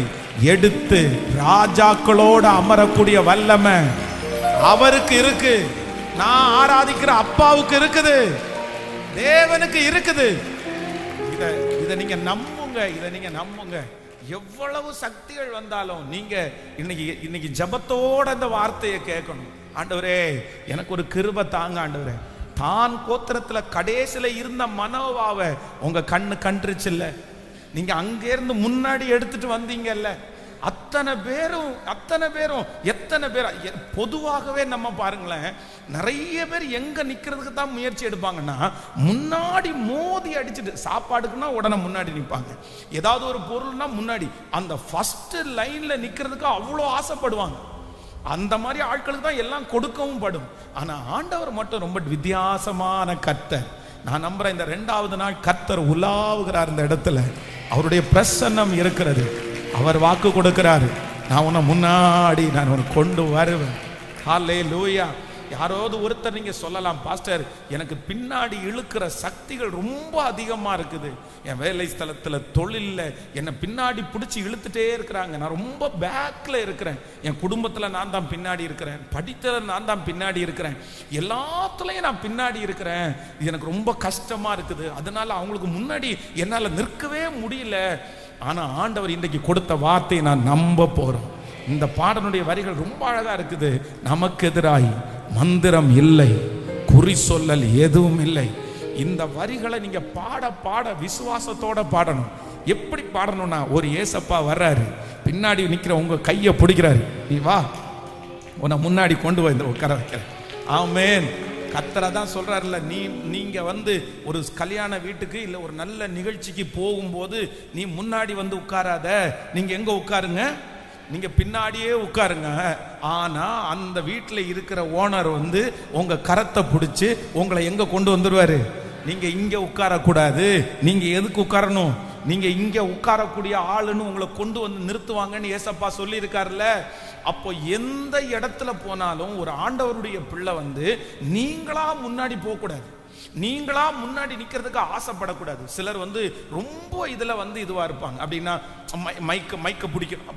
எடுத்து ராஜாக்களோடு அமரக்கூடிய வல்லமை அவருக்கு இருக்கு. நான் ஆராதிக்கிற அப்பாவுக்கு இருக்குது, தேவனுக்கு இருக்குது. இதை நீங்க நம்புங்க, இதை நீங்க நம்புங்க. எவ்வளவு சக்திகள் வந்தாலும் நீங்க இன்னைக்கு ஜபத்தோட அந்த வார்த்தையை கேட்கணும். ஆண்டவரே எனக்கு ஒரு கிருபை தாங்க ஆண்டவரே. தான் கோத்திரத்துல கடைசில இருந்த மனோவாவை உங்க கண்ணு கண்டுருச்சுல்ல, நீங்க அங்கே இருந்து முன்னாடி எடுத்துட்டு வந்தீங்கல்ல. அத்தனை பேரும் எத்தனை பேர் பொதுவாகவே நம்ம பாருங்களேன், நிறைய பேர் எங்க நிக்கிறதுக்கு தான் முயற்சி எடுப்பாங்கன்னா முன்னாடி மோதி அடிச்சுட்டு, சாப்பாடுக்குன்னா உடனே முன்னாடி நிற்பாங்க, ஏதாவது ஒரு பொருள்னா முன்னாடி அந்த ஃபர்ஸ்ட் லைன்ல நிக்கிறதுக்கு அவ்வளோ ஆசைப்படுவாங்க. அந்த மாதிரி ஆட்களுக்கு தான் எல்லாம் கொடுக்கவும் படும். ஆனா ஆண்டவர் மட்டும் ரொம்ப வித்தியாசமான கர்த்தர். நான் நம்புறேன் இந்த 2வது நாள் கர்த்தர் உலாவுகிறார். இந்த இடத்துல அவருடைய பிரசன்னம் இருக்கிறது. அவர் வாக்கு கொடுக்கிறாரு, நான் உன்னை முன்னாடி நான் உன்னை கொண்டு வருவேன். ஹல்லேலூயா. யாராவது ஒருத்தர் நீங்க சொல்லலாம், பாஸ்டர் எனக்கு பின்னாடி இழுக்கிற சக்திகள் ரொம்ப அதிகமா இருக்குது, என் வேலை ஸ்தலத்துல தொழில்ல என்னை பின்னாடி பிடிச்சி இழுத்துட்டே இருக்கிறாங்க, நான் ரொம்ப பேக்ல இருக்கிறேன், என் குடும்பத்துல நான் தான் பின்னாடி இருக்கிறேன், படித்தல நான் தான் பின்னாடி இருக்கிறேன், எல்லாத்துலயும் நான் பின்னாடி இருக்கிறேன், எனக்கு ரொம்ப கஷ்டமா இருக்குது, அதனால அவங்களுக்கு முன்னாடி என்னால நிற்கவே முடியல. ஆனா ஆண்டவர் இன்றைக்கு கொடுத்த வார்த்தையை நான் நம்ப போறோம். இந்த பாடனுடைய வரிகள் ரொம்ப அழகா இருக்குது. நமக்கு எதிராய் மந்திரம் இல்லை, குறி சொல்லல் எதுவும் இல்லை. இந்த வரிகளை நீங்க பாட பாட விசுவாசத்தோட பாடணும். எப்படி பாடணும்னா, ஒரு ஏசப்பா வர்றாரு, பின்னாடி நிக்கிற உங்க கையை பிடிக்கிறாரு, நீ வா, உன்னை முன்னாடி கொண்டு வந்து உட்கார வைக்கிறேன். ஆமென். கர்த்தர் தான் சொல்றாருல்ல, நீங்க வந்து ஒரு கல்யாண வீட்டுக்கு இல்ல ஒரு நல்ல நிகழ்ச்சிக்கு போகும்போது நீ முன்னாடி வந்து உட்காராத, நீங்க எங்க உட்காருங்க, நீங்க பின்னாடியே உட்காருங்க. ஆனா அந்த வீட்டுல இருக்கிற ஓனர் வந்து உங்க கரத்தை பிடிச்சு உங்களை எங்க கொண்டு வந்துருவாரு, நீங்க இங்க உட்காரக்கூடாது, நீங்க எதுக்கு உட்காரணும், நீங்க இங்க உட்காரக்கூடிய ஆளுன்னு உங்களை கொண்டு வந்து நிறுத்துவாங்கன்னு ஏசப்பா சொல்லி இருக்காருல்ல. அப்போ எந்த இடத்துல போனாலும் ஒரு ஆண்டவருடைய பிள்ளை வந்து நீங்களா முன்னாடி போக கூடாது, நீங்களா முன்னாடி நிக்கிறதுக்கு ஆசைப்படக்கூடாது. சிலர் வந்து ரொம்ப இதுல வந்து இதுவா இருப்பாங்க, அப்படின்னா மைக்க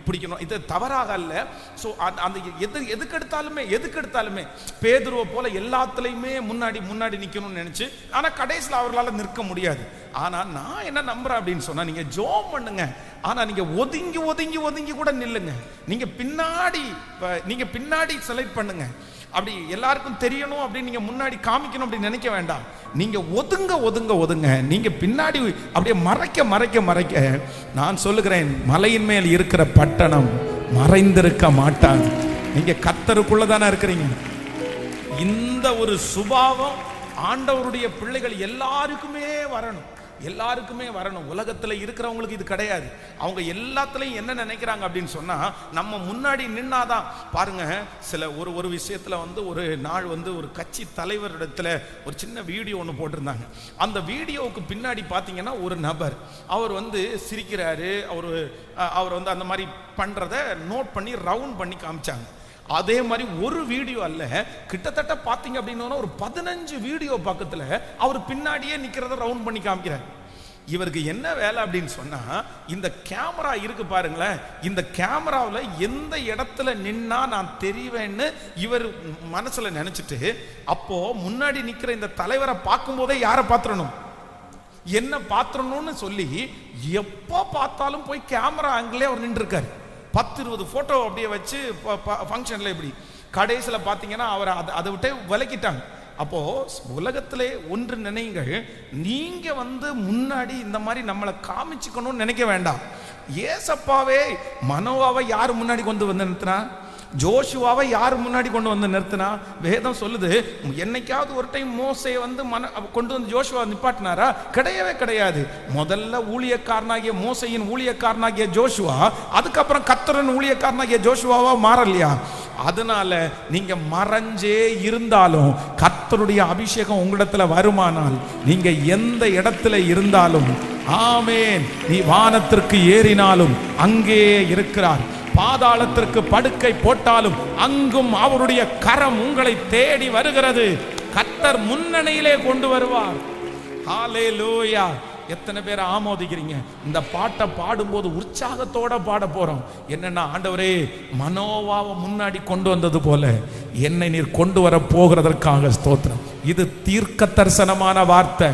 பிடிக்கணும், இது தவறாக அல்ல. ஸோ அந்த எதுக்கு எடுத்தாலுமே பேதுருவை போல எல்லாத்துலயுமே முன்னாடி நிக்கணும்னு நினைச்சு, ஆனா கடைசியில் அவர்களால் நிற்க முடியாது. ஆனா நான் என்ன நம்புறேன் அப்படின்னு சொன்னா, நீங்க ஜோம் பண்ணுங்க, ஆனா நீங்க ஒதுங்கி கூட நில்லுங்க. நீங்க பின்னாடி செலக்ட் பண்ணுங்க, அப்படி எல்லாருக்கும் தெரியணும் அப்படின்னு நீங்க முன்னாடி காமிக்கணும் அப்படின்னு நினைக்க வேண்டாம். நீங்க ஒதுங்க, நீங்க பின்னாடி அப்படியே மறைக்க நான் சொல்லுகிறேன், மலையின் மேல் இருக்கிற பட்டணம் மறைந்திருக்க மாட்டாங்க. நீங்க கர்த்தருக்குள்ளதானே இருக்கிறீங்க. இந்த ஒரு சுபாவம் ஆண்டவருடைய பிள்ளைகள் எல்லாருக்குமே வரணும். உலகத்துல இருக்கிறவங்களுக்கு இது கிடையாது. அவங்க எல்லாத்துலயும் என்ன நினைக்கிறாங்க அப்படின்னு சொன்னா, நம்ம முன்னாடி நின்னாதான். பாருங்க, சில ஒரு விஷயத்துல வந்து ஒரு நாள் வந்து ஒரு கட்சி தலைவரிடத்துல ஒரு சின்ன வீடியோ ஒன்று போட்டிருந்தாங்க. அந்த வீடியோவுக்கு பின்னாடி பாத்தீங்கன்னா ஒரு நபர், அவர் வந்து சிரிக்கிறாரு, அவர் வந்து அந்த மாதிரி பண்றத நோட் பண்ணி ரவுண்ட் பண்ணி காமிச்சாங்க. அதே மாதிரி ஒரு வீடியோ அல்ல, கிட்டத்தட்ட பாத்தீங்க அப்படின்னா ஒரு 15 வீடியோ பக்கத்துல அவர் பின்னாடியே நிக்கிறத ரவுண்ட் பண்ணி காமிக்கிறார். இவருக்கு என்ன வேலை அப்படின்னு சொன்னா, இந்த கேமரா இருக்கு பாருங்களேன், இந்த கேமராவில் எந்த இடத்துல நின்னா நான் தெரிவேன்னு இவர் மனசுல நினைச்சிட்டு, அப்போ முன்னாடி நிக்கிற இந்த தலைவரை பார்க்கும் போதே யாரை பாத்திரணும், என்ன பாத்திரணும்னு சொல்லி எப்போ பார்த்தாலும் போய் கேமரா ஆங்கிலே அவர் நின்று இருக்காரு. 10-20 போட்டோ அப்படியே வச்சு ஃபங்க்ஷன்ல இப்படி கடைசியில் பார்த்தீங்கன்னா அவர் அதை விட்டு விலக்கிட்டாங்க. அப்போ உலகத்திலே ஒன்று நினைங்கள், நீங்க வந்து முன்னாடி இந்த மாதிரி நம்மளை காமிச்சுக்கணும்னு நினைக்க வேண்டாம். ஏசப்பாவே மனோவாவை யார் முன்னாடி கொண்டு வந்து நிறுத்தினா, ஜோஷுவாவை யார் முன்னாடி கொண்டு வந்து நிறுத்தினா? வேதம் சொல்லுது, என்னைக்காவது ஒரு டைம் மோசே வந்து கொண்டு வந்து ஜோஷுவா நிப்பாட்டினாரா? கிடையவே கிடையாது. முதல்ல ஊழியக்காரனாகிய மோசையின் ஊழியக்காரனாகிய ஜோஷுவா, அதுக்கப்புறம் கர்த்தரின் ஊழியக்காரனாகிய ஜோஷுவாவா மாறலையா? அதனால நீங்க மறைஞ்சே இருந்தாலும் கர்த்தருடைய அபிஷேகம் உங்களிடத்துல வருமானால், நீங்க எந்த இடத்துல இருந்தாலும், ஆமென், நீ வானத்திற்கு ஏறினாலும் அங்கே இருக்கிறார், பாதாளத்திற்கு படுக்கை போட்டாலும் அங்கும் அவருடைய கரம் உங்களை தேடி வருகிறது. கர்த்தர் முன்னணியிலே கொண்டு வருவார். ஹல்லேலூயா. எத்தனை பேர் ஆமோதிக்கிறீங்க? இந்த பாட்டை பாடும்போது உற்சாகத்தோட பாட போறோம். என்னன்னா, ஆண்டவரே, மனோவாவை முன்னாடி கொண்டு வந்தது போல என்னை நீர் கொண்டு வர போகிறதற்காக ஸ்தோத்திரம். இது தீர்க்க தரிசனமான வார்த்தை.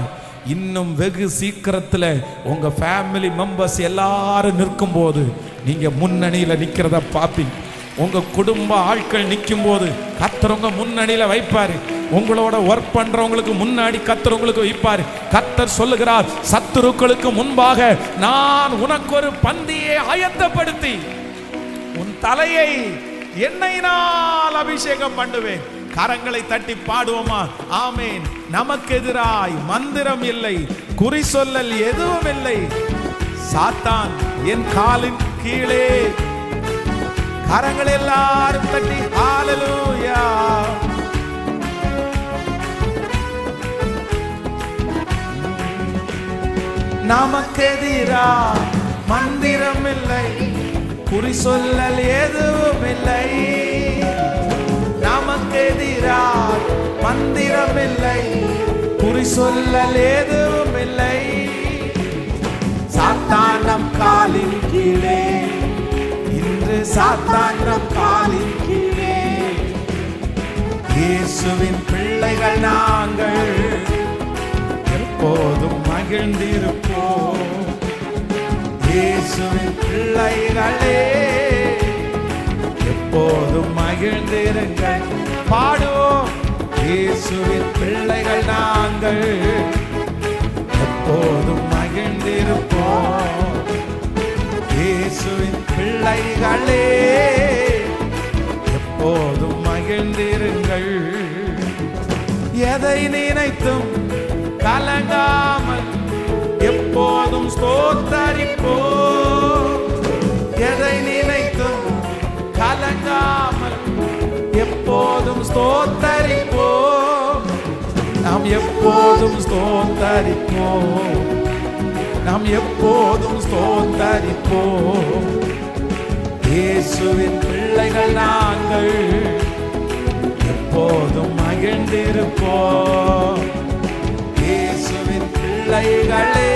இன்னும் வெகு சீக்கிரத்துல உங்க ஃபேமிலி மெம்பர்ஸ் எல்லாரும் நிற்கும் போது நீங்க முன்னணியில நிக்கிறத பாப்பீங்க. உங்க குடும்ப ஆட்கள் நிற்கும் போது கர்த்தர் உங்க முன்னணியில வைப்பாரு. உங்களோட ஒர்க் பண்றவங்களுக்கு முன்னாடி கர்த்தர் உங்களுக்கு வைப்பாரு. கர்த்தர் சொல்லுகிறார், சத்துருக்களுக்கு முன்பாக நான் உனக்கு ஒரு பந்தியை ஆயத்தப்படுத்தி உன் தலையை எண்ணெயினால் அபிஷேகம் பண்ணுவேன். கரங்களை தட்டி பாடுவோமா? ஆமேன். நமக்கு எதிராய் மந்திரம் இல்லை, குறி சொல்லல் எதுவும் இல்லை. சாத்தான் என் காலின் கீழே. கரங்கள் எல்லாரும் தட்டி ஹல்லேலூயா. நமக்கு எதிராய் மந்திரம் இல்லை, குறி சொல்லல் எதுவும் இல்லை. நமக்கு நமக்கெதிராய் மந்திரமில்லை, குறி சொல்லல் எதுவும் இல்லை. சாத்தான் நம் காலின் கீழே, இன்று சாத்தான் நம் காலின் கீழே. இயேசுவின் பிள்ளைகள் நாங்கள் எப்போதும் மகிழ்ந்திருப்போம். இயேசுவின் பிள்ளைகளே எப்போதும் மகிழ்ந்திருங்கள். பாடுவோம். இயேசுவின் பிள்ளைகள் நாங்கள் எப்போதும் மகிழ்ந்திருப்போம். இயேசுவின் பிள்ளைகளே எப்போதும் மகிழ்ந்திருங்கள். எதை நினைத்தும் கலங்காமல் எப்போதும் ஸ்தோத்தரிப்போம். எதை நினைத்தும் கலங்காமல் எப்போதும் ஸ்தோத்தரிப்போம். நாம் எப்போதும் ஸ்தோத்தரிப்போம். நாம் எப்போதும் ஸ்தோத்தரிப்போம். இயேசுவின் பிள்ளைகள் நாங்கள் எப்போதும் மகிழ்ந்திருப்போம். இயேசுவின் பிள்ளைகளே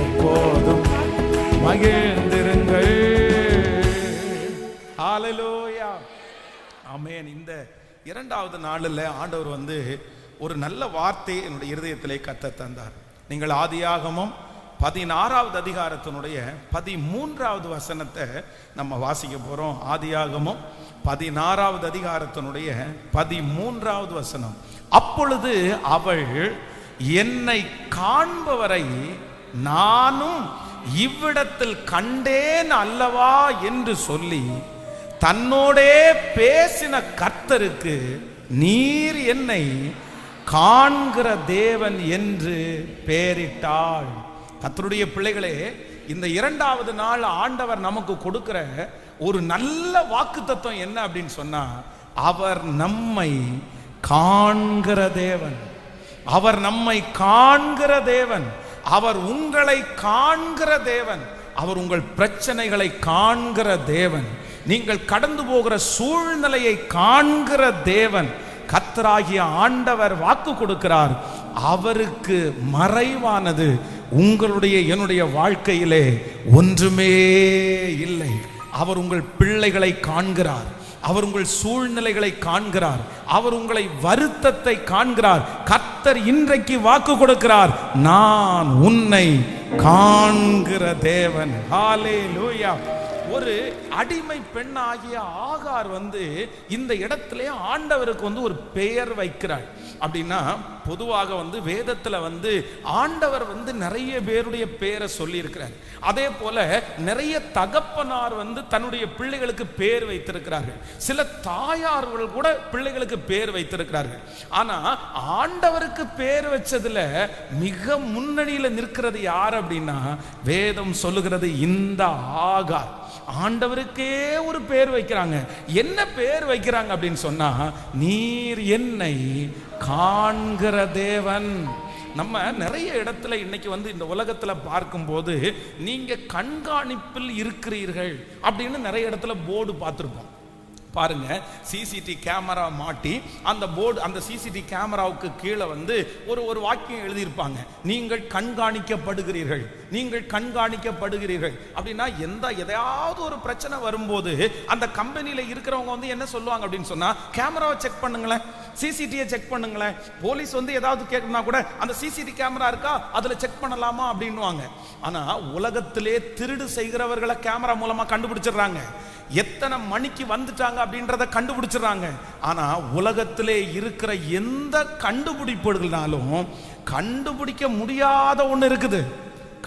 எப்போதும் மகிழ்ந்திருங்கள். ஹல்லேலூயா, ஆமென். இந்த இரண்டாவது நாளில் ஆண்டவர் ஒரு நல்ல வார்த்தை என்னுடைய இருதயத்திலே கத்த தந்தார். நீங்கள் ஆதியாகமம் 16வது அதிகாரத்தினுடைய 13வது வசனத்தை நம்ம வாசிக்க போறோம். ஆதியாகமம் 16வது அதிகாரத்தினுடைய 13வது வசனம். அப்பொழுது அவள் என்னை காண்பவரை நானும் இவ்விடத்தில் கண்டேன் அல்லவா என்று சொல்லி தன்னோடே பேசின கர்த்தருக்கு நீர் என்னை காண்கிற தேவன் என்று பெயரிட்டாள். கர்த்தருடைய பிள்ளைகளே, இந்த இரண்டாவது நாள் ஆண்டவர் நமக்கு கொடுக்கிற ஒரு நல்ல வாக்குத்தத்தம் என்ன அப்படின்னு சொன்னா, அவர் நம்மை காண்கிற தேவன். அவர் நம்மை காண்கிற தேவன். அவர் உங்களை காண்கிற தேவன். அவர் உங்கள் பிரச்சனைகளை காண்கிற தேவன். நீங்கள் கடந்து போகிற சூழ்நிலையை காண்கிற தேவன். கர்த்தராகிய ஆண்டவர் வாக்கு கொடுக்கிறார். அவருக்கு மறைவானது உங்களுடைய என்னுடைய வாழ்க்கையிலே ஒன்றுமே இல்லை. அவர் உங்கள் பிள்ளைகளை காண்கிறார். அவர் உங்கள் சூழ்நிலைகளை காண்கிறார். அவர் உங்களை வருத்தத்தை காண்கிறார். கர்த்தர் இன்றைக்கு வாக்கு கொடுக்கிறார், நான் உன்னை காண்கிற தேவன். ஹல்லேலூயா. ஒரு அடிமை பெண்ணாகிய ஆகார் இந்த இடத்துல ஆண்டவருக்கு ஒரு பெயர் வைக்கிறார். அப்படின்னா பொதுவாக வேதத்துல ஆண்டவர் நிறைய பேருடைய பெயரை சொல்லி இருக்கிறார். அதே போல நிறைய தகப்பனார் தன்னுடைய பிள்ளைகளுக்கு பெயர் வைத்திருக்கிறார்கள். சில தாயார்கள் கூட பிள்ளைகளுக்கு பெயர் வைத்திருக்கிறார்கள். ஆனா ஆண்டவருக்கு பெயர் வச்சதுல மிக முன்னணியில நிற்கிறது யார் அப்படின்னா, வேதம் சொல்லுகிறது இந்த ஆகார். ஆண்டவருக்கே ஒரு பெயர் வைக்கிறாங்க. என்ன பெயர் வைக்கிறாங்க அப்படின்னு சொன்னா, நீர் என்னை காண்கிற தேவன். நம்ம நிறைய இடத்துல இன்னைக்கு இந்த உலகத்துல பார்க்கும்போது நீங்க கண்காணிப்பில் இருக்கிறீர்கள் அப்படின்னு நிறைய இடத்துல போர்டு பார்த்திருப்போம். பாருங்க, சிசிடி கேமரா மாட்டி அந்த போர்டு, அந்த சிசிடி கேமராவுக்கு கீழே ஒரு வாக்கியம் எழுதியிருப்பாங்க, நீங்கள் கண்காணிக்கப்படுகிறீர்கள், நீங்கள் கண்காணிக்கப்படுகிறீர்கள். அப்படின்னா எதையாவது ஒரு பிரச்சனை வரும்போது அந்த கம்பெனியில இருக்கிறவங்க என்ன சொல்லுவாங்க அப்படின்னு சொன்னா, கேமராவை செக் பண்ணுங்களேன், சிசிடியை செக் பண்ணுங்களேன். போலீஸ் ஏதாவது கேட்கணும்னா கூட அந்த சிசிடி கேமரா இருக்கா, அதுல செக் பண்ணலாமா அப்படின்னுவாங்க. ஆனா உலகத்திலே திருடு செய்கிறவர்களை கேமரா மூலமா கண்டுபிடிச்சிடுறாங்க. எத்தனை மணிக்கு வந்துட்டாங்க அப்படின்றத கண்டுபிடிச்சிடறாங்க. ஆனா உலகத்திலே இருக்கிற எந்த கண்டுபிடிப்புகளாலும் கண்டுபிடிக்க முடியாத ஒண்ணு இருக்குது.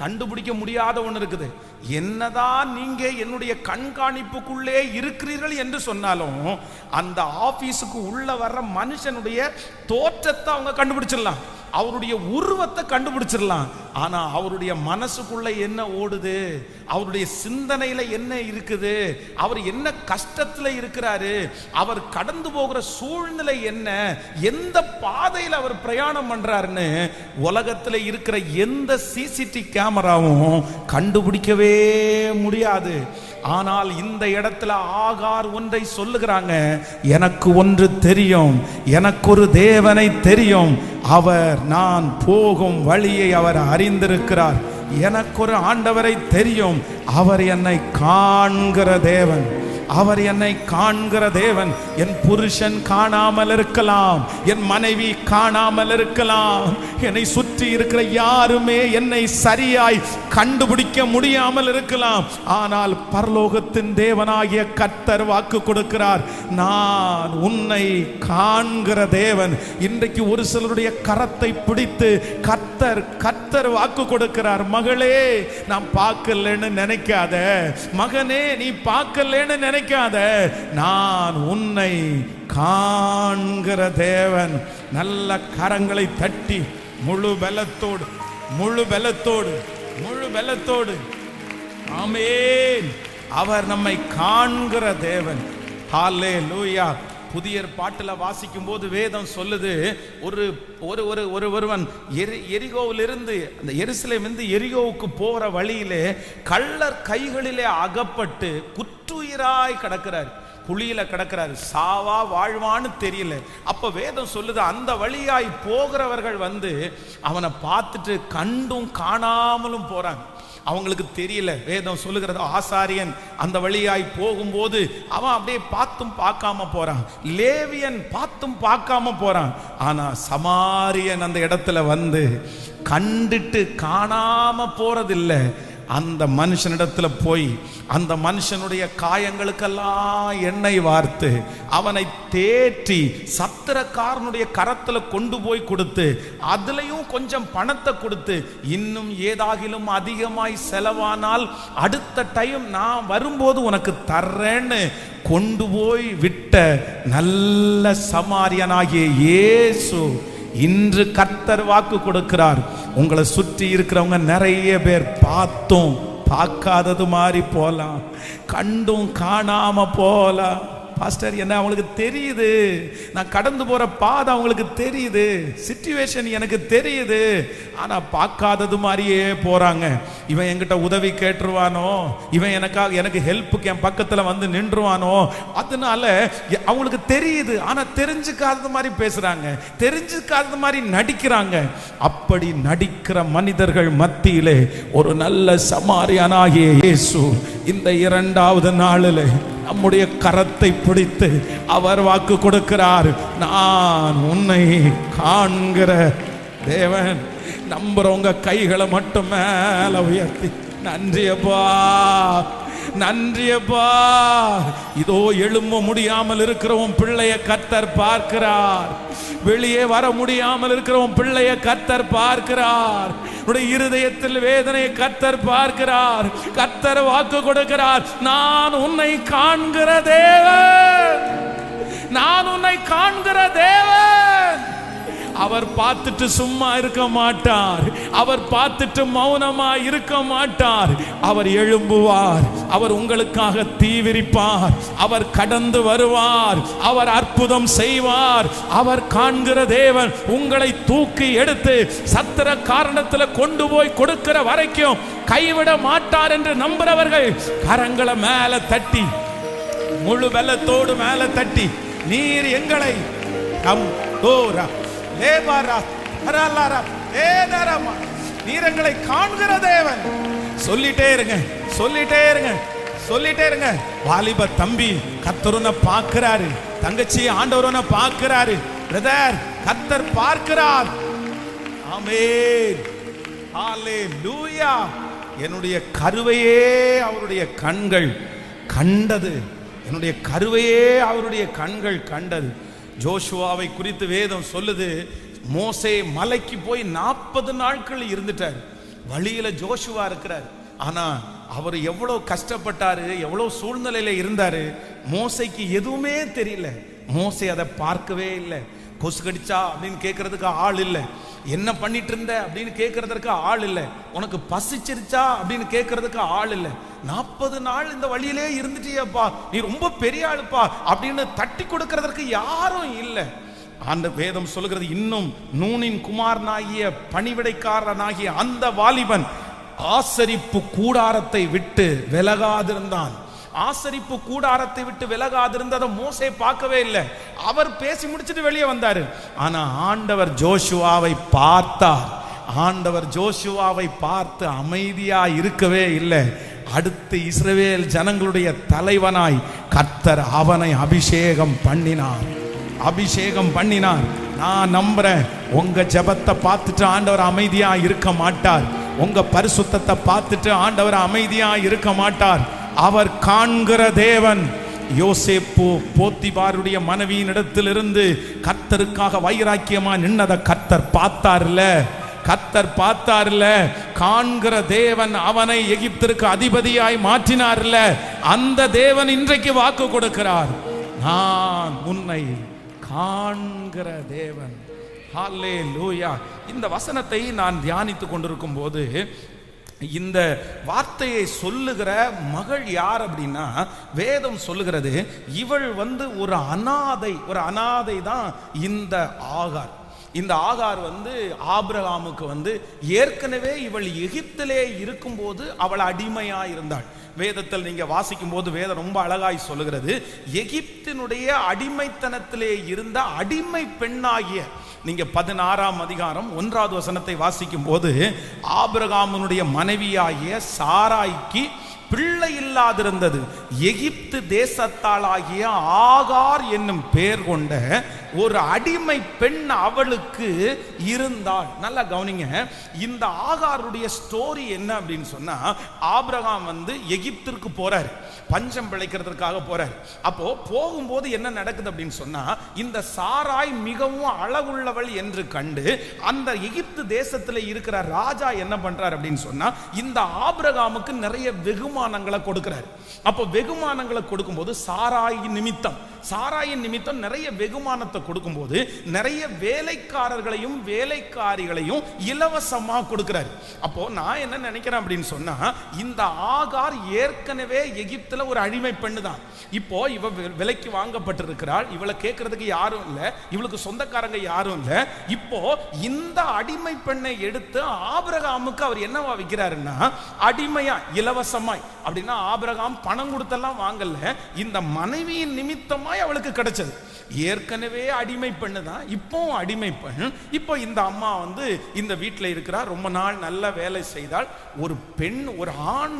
கண்டுபிடிக்க முடியாத ஒண்ணு இருக்குது. என்னதான் நீங்க என்னுடைய கண்காணிப்புக்குள்ளே இருக்கிறீர்கள் என்று சொன்னாலும் அந்த ஆபீஸுக்கு உள்ள வர்ற மனுஷனுடைய தோற்றத்தை அவங்க கண்டுபிடிச்சிடலாம், அவருடைய உருவத்தை கண்டுபிடிச்சிடலாம். ஆனா அவருடைய மனசுக்குள்ள என்ன ஓடுது, அவருடைய சிந்தனையில என்ன இருக்குது, அவர் என்ன கஷ்டத்துல இருக்கிறாரு, அவர் கடந்து போகிற சூழ்நிலை என்ன, எந்த பாதையில் அவர் பிரயாணம் பண்றாருன்னு உலகத்துல இருக்கிற எந்த சிசிடி கேமராவும் கண்டுபிடிக்கவே முடியாது. ஆனால் இந்த இடத்துல ஆகார் ஒன்றை சொல்லுகிறாங்க, எனக்கு ஒன்று தெரியும், எனக்கு ஒரு தேவனை தெரியும், அவர் நான் போகும் வழியை அவர் அறிந்திருக்கிறார், எனக்கு ஒரு ஆண்டவரை தெரியும், அவர் என்னை காண்கிற தேவன், அவர் என்னை காண்கிற தேவன். என் புருஷன் காணாமல் இருக்கலாம், என் மனைவி காணாமல் இருக்கலாம், என்னை சுற்றி இருக்கிற யாருமே என்னை சரியாய் கண்டுபிடிக்க முடியாமல் இருக்கலாம், ஆனால் பரலோகத்தின் தேவனாகிய கர்த்தர் வாக்கு கொடுக்கிறார், நான் உன்னை காண்கிற தேவன். இன்றைக்கு ஒரு சிலருடைய கரத்தை பிடித்து கர்த்தர் வாக்கு கொடுக்கிறார், மகளே நான் பார்க்கலன்னு நினைக்காத, மகனே நீ பார்க்கலன்னு நினைக்காத, நான் உன்னை காண்கிற தேவன். நல்ல கரங்களை தட்டி முழு பலத்தோடு முழு பலத்தோடு முழு பலத்தோடு ஆமென். அவர் நம்மை காண்கிற தேவன். ஹல்லேலூயா. புதிய பாட்டில் வாசிக்கும் போது வேதம் சொல்லுது, ஒருவன் எரிகோவிலிருந்து அந்த எருசலேமிலிருந்து எரிகோவுக்கு போற வழியிலே கள்ளர் கைகளிலே அகப்பட்டு குற்றுயிராய் கிடக்கிறார், குழியில கிடக்கிறாரு, சாவா வாழ்வான்னு தெரியல. அப்ப வேதம் சொல்லுது, அந்த வழியாய் போகிறவர்கள் வந்து அவனை பார்த்துட்டு கண்டும் காணாமலும் போறாங்க, அவங்களுக்கு தெரியல. வேதம் சொல்லுகிறது, ஆசாரியன் அந்த வழியாய் போகும்போது அவன் அப்படியே பார்த்தும் பார்க்காம போறான், லேவியன் பார்த்தும் பார்க்காம போறான், ஆனா சமாரியன் அந்த இடத்துல வந்து கண்டுட்டு காணாம போறதில்லை. அந்த மனுஷனிடத்துல போய் அந்த மனுஷனுடைய காயங்களுக்கெல்லாம் எண்ணெய் வார்த்து அவனை தேற்றி சத்திரக்காரனுடைய கரத்துல கொண்டு போய் கொடுத்து அதுலயும் கொஞ்சம் பணத்தை கொடுத்து, இன்னும் ஏதாகிலும் அதிகமாய் செலவானால் அடுத்த டைம் நான் வரும்போது உனக்கு தர்றேன்னு கொண்டு போய் விட்ட நல்ல சமாரியனாகிய இயேசு இன்று கர்த்தர் வாக்கு கொடுக்கிறார். உங்களை சுற்றி இருக்கிறவங்க நிறைய பேர் பார்த்தும் பார்க்காதது மாதிரி போலாம், கண்டும் காணாம போலாம். பாஸ்டர் என்ன அவங்களுக்கு தெரியுது, நான் கடந்து போற பாதை அவங்களுக்கு தெரியுது, சிச்சுவேஷன் எனக்கு தெரியுது, ஆனா பார்க்காதது மாதிரியே போறாங்க. இவன் என்கிட்ட உதவி கேட்டுருவானோ, இவன் எனக்கு ஹெல்ப்புக்கு என் பக்கத்துல வந்து நின்றுவானோ, அதனால அவங்களுக்கு தெரியுது, ஆனா தெரிஞ்சுக்காதது மாதிரி பேசுறாங்க, தெரிஞ்சுக்காதது மாதிரி நடிக்கிறாங்க. அப்படி நடிக்கிற மனிதர்கள் மத்தியிலே ஒரு நல்ல சமாரியனாகிய இயேசு இந்த 2வது நாளில் நம்முடைய கரத்தை பிடித்து அவர் வாக்கு கொடுக்கிறார், நான் உன்னை காண்கிற தேவன். நம்புறவங்க கைகளை மட்டும் மேல உயர்த்தி நன்றியப்பா நன்றியப்பா. இதோ எழும்ப முடியாமல் இருக்கிறவன் பிள்ளைய கர்த்தர் பார்க்கிறார், வெளியே வர முடியாமல் இருக்கிறவன் பிள்ளைய கர்த்தர் பார்க்கிறார், இருதயத்தில் வேதனையை கர்த்தர் பார்க்கிறார். கர்த்தர் வாக்கு கொடுக்கிறார், நான் உன்னை காண்கிற தேவன், நான் உன்னை காண்கிற தேவன். அவர் பார்த்துட்டு சும்மா இருக்க மாட்டார், அவர் பார்த்துட்டு மௌனமா இருக்க மாட்டார், அவர் எழும்புவார், அவர் உங்களுக்காக தீவிரிப்பார், அவர் கடந்து வருவார், அவர் அற்புதம் செய்வார். அவர் காண்கிற தேவன் உங்களை தூக்கி எடுத்து சத்திர காரணத்தில் கொண்டு போய் கொடுக்கிற வரைக்கும் கைவிட மாட்டார் என்று நம்புறவர்கள் கரங்களை மேல தட்டி முழு பலத்தோடு மேல தட்டி, நீர் எங்களை நீரங்களை காண்கிற தேவன் சொல்லிட்டே இருங்க, சொல்லிட்டே இருங்க, சொல்லிட்டே இருங்க. வாலிப தம்பி கர்த்தர் பார்க்கிறாரு, தங்கச்சி ஆண்டவர் பார்க்கிறாரு, பிரதர் கர்த்தர் பார்க்கிறார். ஆமென், ஹல்லேலூயா. என்னுடைய கருவையே அவருடைய கண்கள் கண்டது, என்னுடைய கருவையே அவருடைய கண்கள் கண்டது. ஜோஷுவாவை குறித்து வேதம் சொல்லுது, மோசே மலைக்கு போய் 40 நாட்கள் இருந்துட்டார், வழியில ஜோஷுவா இருக்கிறார். ஆனா அவர் எவ்வளவு கஷ்டப்பட்டாரு, எவ்வளவு சூழ்நிலையில இருந்தாரு, மோசைக்கு எதுவுமே தெரியல. மோசே அதை பார்க்கவே இல்லை. கொசு கடிச்சா அப்படின்னு கேட்கறதுக்கு ஆள் இல்லை, என்ன பண்ணிட்டு இருந்த அப்படின்னு கேட்கறதுக்கு ஆள் இல்லை, உனக்கு பசிச்சிருச்சா அப்படின்னு கேட்கறதுக்கு ஆள் இல்லை. 40 நாள் இந்த வழியிலே இருந்துட்டியப்பா, நீ ரொம்ப பெரிய ஆளுப்பா அப்படின்னு தட்டி கொடுக்கறதற்கு யாரும் இல்லை. அந்த வேதம் சொல்லுகிறது, இன்னும் நூனின் குமாரனாகிய பணிவிடைக்காரனாகிய அந்த வாலிபன் ஆசரிப்பு கூடாரத்தை விட்டு விலகாதிருந்தான். ஆசரிப்பு கூடாரத்தை விட்டு விலகாதிருந்ததை மோசே பார்க்கவே இல்லை. அவர் பேசி முடிச்சுட்டு வெளியே வந்தாரு. ஆனா ஆண்டவர் ஜோஷுவாவை பார்த்தார். ஆண்டவர் ஜோஷுவாவை பார்த்து அமைதியா இருக்கவே இல்லை. அடுத்து இஸ்ரவேல் ஜனங்களுடைய தலைவனாய் கர்த்தர் அவனை அபிஷேகம் பண்ணினார். நான் நம்புறேன், உங்க ஜெபத்தை பார்த்துட்டு ஆண்டவர் அமைதியா இருக்க மாட்டார். உங்க பரிசுத்தத்தை பார்த்துட்டு ஆண்டவர் அமைதியா இருக்க மாட்டார். அவர் காண்கிற தேவன். யோசேப்பு போத்திபாருடைய மனைவியின் இடத்திலிருந்து கர்த்தருக்காக வைராக்கியமா நின்னதை கர்த்தர் பார்த்தார்ல. காண்கிற தேவன் அவனை எகிப்திற்கு அதிபதியாய் மாற்றினார்ல. அந்த தேவன் இன்றைக்கு வாக்கு கொடுக்கிறார், நான் உன்னை காண்கிற தேவன். ஹல்லேலூயா. இந்த வசனத்தை நான் தியானித்துக் கொண்டிருக்கும் போது இந்த வார்த்தையை சொல்லுகிற மகள் யார் அப்படின்னா, வேதம் சொல்லுகிறது இவள் ஒரு அனாதை தான் இந்த ஆகார். இந்த ஆகார் ஆபிரகாமுக்கு ஏற்கனவே இவள் எகிப்திலே இருக்கும்போது அவள் அடிமையா இருந்தாள். வேதத்தில் நீங்க வாசிக்கும் போது வேதம் ரொம்ப அழகாய் சொல்லுகிறது, எகிப்தினுடைய அடிமைத்தனத்திலே இருந்த அடிமை பெண்ணாகிய, நீங்க 16ஆம் அதிகாரம் 1வது வசனத்தை வாசிக்கும் போது, ஆபிரகாமுடைய மனைவியாகிய சாராய்க்கு பிள்ளை இல்லாதிருந்தது. எகிப்து தேசத்தாளாகிய ஆகார் என்னும் பெயர் கொண்ட ஒரு அடிமை பெண் அவளுக்கு இருந்தாள். நல்லா கவனிங்க, இந்த ஆகாருடைய ஸ்டோரி என்ன அப்படின்னு சொன்னா, ஆபிரகாம் எகிப்திற்கு போறாரு, பஞ்சம் பிழைக்கிறதுக்காக போறாரு. அப்போ போகும்போது என்ன நடக்குது அப்படின்னு சொன்னா, இந்த சாராய் மிகவும் அழகுள்ளவள் என்று கண்டு அந்த எகிப்து தேசத்துல இருக்கிற ராஜா என்ன பண்றார் அப்படின்னு சொன்னா, இந்த ஆபிரகாமுக்கு நிறைய வெகுமானங்களை கொடுக்கிறார். அப்போ வெகுமானங்களை கொடுக்கும்போது சாராயின் நிமித்தம் நிறைய வெகுமானத்தை கொடுக்கும்போது நிறைய வேலைக்காரர்களையும் வேலைக்காரிகளையும் இலவசமா கொடுக்கிறார். அப்போ நான் என்ன நினைக்கிறேன் அப்படின்னு சொன்னா, இந்த ஆகார் ஏற்கனவே எகிப்துல ஒரு அடிமை பெண்ணு தான். இப்போ இவ விலைக்கு வாங்கப்பட்டிருக்கிறாள். இவளை கேட்கறதுக்கு யாரும் இல்லை, இவளுக்கு சொந்தக்காரங்க யாரும் இல்லை. இப்போ இந்த அடிமை பெண்ணை எடுத்து ஆபிரகாமுக்கு அவர் என்னவா விற்கிறாருன்னா, அடிமையா இலவசமாய். அப்படின்னா ஆபிரகாம் பணம் கொடுத்தெல்லாம் வாங்கல, இந்த மனைவியின் நிமித்தமாய் அவளுக்கு கிடைச்சது. ஏற்கனவே அடிமை பெண்ணு தான், இப்போ அடிமை பெண். இப்போ இந்த அம்மா இந்த வீட்டில் இருக்கிறார், ரொம்ப நாள் நல்ல வேலை செய்தால். ஒரு பெண், ஒரு ஆண்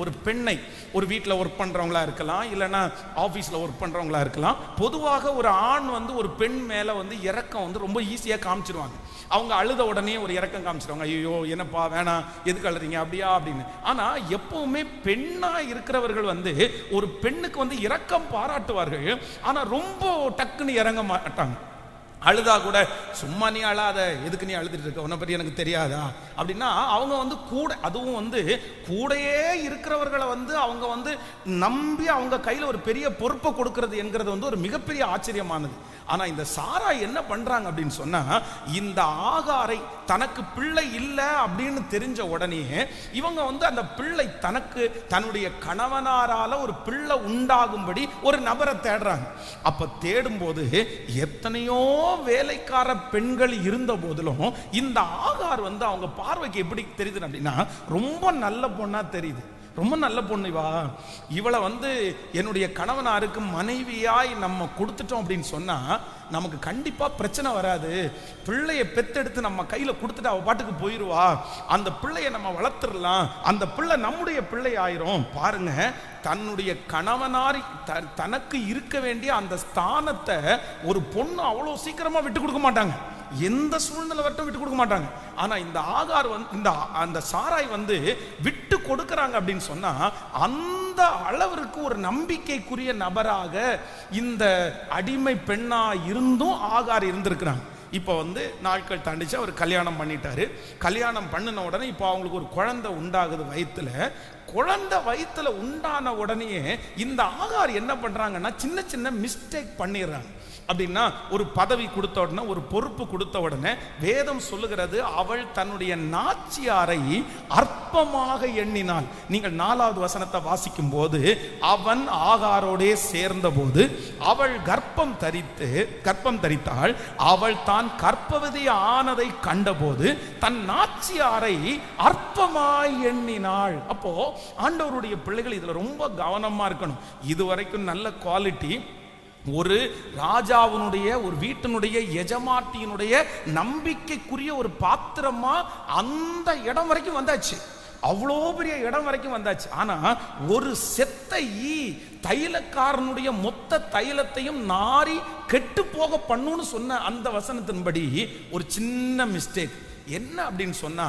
ஒரு பெண்ணை, ஒரு வீட்டில் ஒர்க் பண்றவங்களா இருக்கலாம், இல்லைன்னா ஆபீஸ்ல ஒர்க் பண்றவங்களா இருக்கலாம். பொதுவாக ஒரு ஆண் ஒரு பெண் மேல இறக்கம் ரொம்ப ஈஸியா காமிச்சிருவாங்க. அவங்க அழுத உடனே ஒரு இறக்கம் காமிச்சிருவாங்க, ஐயோ என்னப்பா வேணாம், எதுக்கு அழுறீங்க அப்படியா அப்படின்னு. ஆனா எப்பவுமே பெண்ணா இருக்கிறவர்கள் ஒரு பெண்ணுக்கு இரக்கம் பாராட்டுவார்கள். ஆனா ரொம்ப டக்குன்னு இறங்க மாட்டாங்க. அழுதா கூட, சும்மா நீ அழாத, எதுக்கு நீ அழுதுட்டு இருக்க, உன்னை பற்றி எனக்கு தெரியாதா அப்படின்னா, அவங்க கூட, அதுவும் கூடையே இருக்கிறவர்களை அவங்க நம்பி அவங்க கையில் ஒரு பெரிய பொறுப்பை கொடுக்கறது என்கிறது ஒரு மிகப்பெரிய ஆச்சரியமானது. ஆனா இந்த சாரா என்ன பண்றாங்க அப்படின்னு சொன்னா, இந்த ஆகாரை தனக்கு பிள்ளை இல்லை அப்படின்னு தெரிஞ்ச உடனே இவங்க அந்த பிள்ளை தனக்கு தன்னுடைய கணவனாரால ஒரு பிள்ளை உண்டாகும்படி ஒரு நபரை தேடுறாங்க. அப்ப தேடும்போது எத்தனையோ வேலைக்கார பெண்கள் இருந்த போதிலும் இந்த ஆகார் அவங்க பார்வைக்கு எப்படி தெரியுது அப்படின்னா, ரொம்ப நல்ல பொண்ணா தெரியுது. ரொம்ப நல்ல பொண்ணு இவளை என்னுடைய கணவனாருக்கு மனைவியாய் நம்ம கொடுத்துட்டோம் அப்படின்னு சொன்னா நமக்கு கண்டிப்பா பிரச்சனை வராது. பிள்ளையை பெத்தெடுத்து நம்ம கையில கொடுத்துட்டு அவ பாட்டுக்கு போயிருவா, அந்த பிள்ளையை நம்ம வளர்த்துடலாம், அந்த பிள்ளை நம்முடைய பிள்ளை ஆயிரும். பாருங்க, தன்னுடைய கணவனாரி தனக்கு இருக்க வேண்டிய அந்த ஸ்தானத்தை ஒரு பொண்ணு அவ்வளவு சீக்கிரமா விட்டு கொடுக்க மாட்டாங்க. எந்த சூழ்நிலை வரட்டும் விட்டு கொடுக்க மாட்டாங்க. ஆனா இந்த ஆகார் அந்த சாராய் விட்டு கொடுக்கறாங்க அப்படின்னு சொன்னா, அந்த அளவிற்கு ஒரு நம்பிக்கைக்குரிய நபராக இந்த அடிமை பெண்ணா இருந்தும் ஆகார் இருந்திருக்கிறாங்க. இப்போ நாட்கள் தாண்டிச்சு, அவர் கல்யாணம் பண்ணிட்டாரு. கல்யாணம் பண்ணின உடனே இப்போ அவங்களுக்கு ஒரு குழந்தை உண்டாகுது வயிற்றுல. குழந்தை வயிற்றுல உண்டான உடனே இந்த ஆகார் என்ன பண்றாங்கன்னா, சின்ன சின்ன மிஸ்டேக் பண்ணிடுறாங்க. அப்படின்னா ஒரு பதவி கொடுத்த உடனே, ஒரு பொறுப்பு கொடுத்த உடனே வேதம் சொல்லுகிறது, அவள் தன்னுடைய நாச்சியாரை அற்பமாக எண்ணினாள். நீங்கள் 4வது வசனத்தை வாசிக்கும் போது, அவன் ஆகாரோடே சேர்ந்த போது அவள் கர்ப்பம் தரித்தாள். அவள் தான் கர்ப்பவதி ஆனதை கண்டபோது தன் நாச்சியாரை அற்பமாய் எண்ணினாள். அப்போ ஆண்டவருடைய பிள்ளைகள் இதுல ரொம்ப கவனமா இருக்கணும். இதுவரைக்கும் நல்ல குவாலிட்டி, ஒரு ராஜாவினுடைய ஒரு வீட்டினுடைய எஜமாட்டியினுடைய நம்பிக்கைக்குரிய ஒரு பாத்திரமா அந்த இடம் வரைக்கும் வந்தாச்சு, அவ்வளோ பெரிய இடம் வரைக்கும் வந்தாச்சு. ஆனா ஒரு செத்த ஈ தைலக்காரனுடைய மொத்த தைலத்தையும் நாரி கெட்டு போக பண்ணுன்னு சொன்ன அந்த வசனத்தின்படி ஒரு சின்ன மிஸ்டேக் என்ன அப்படின்னு சொன்னா,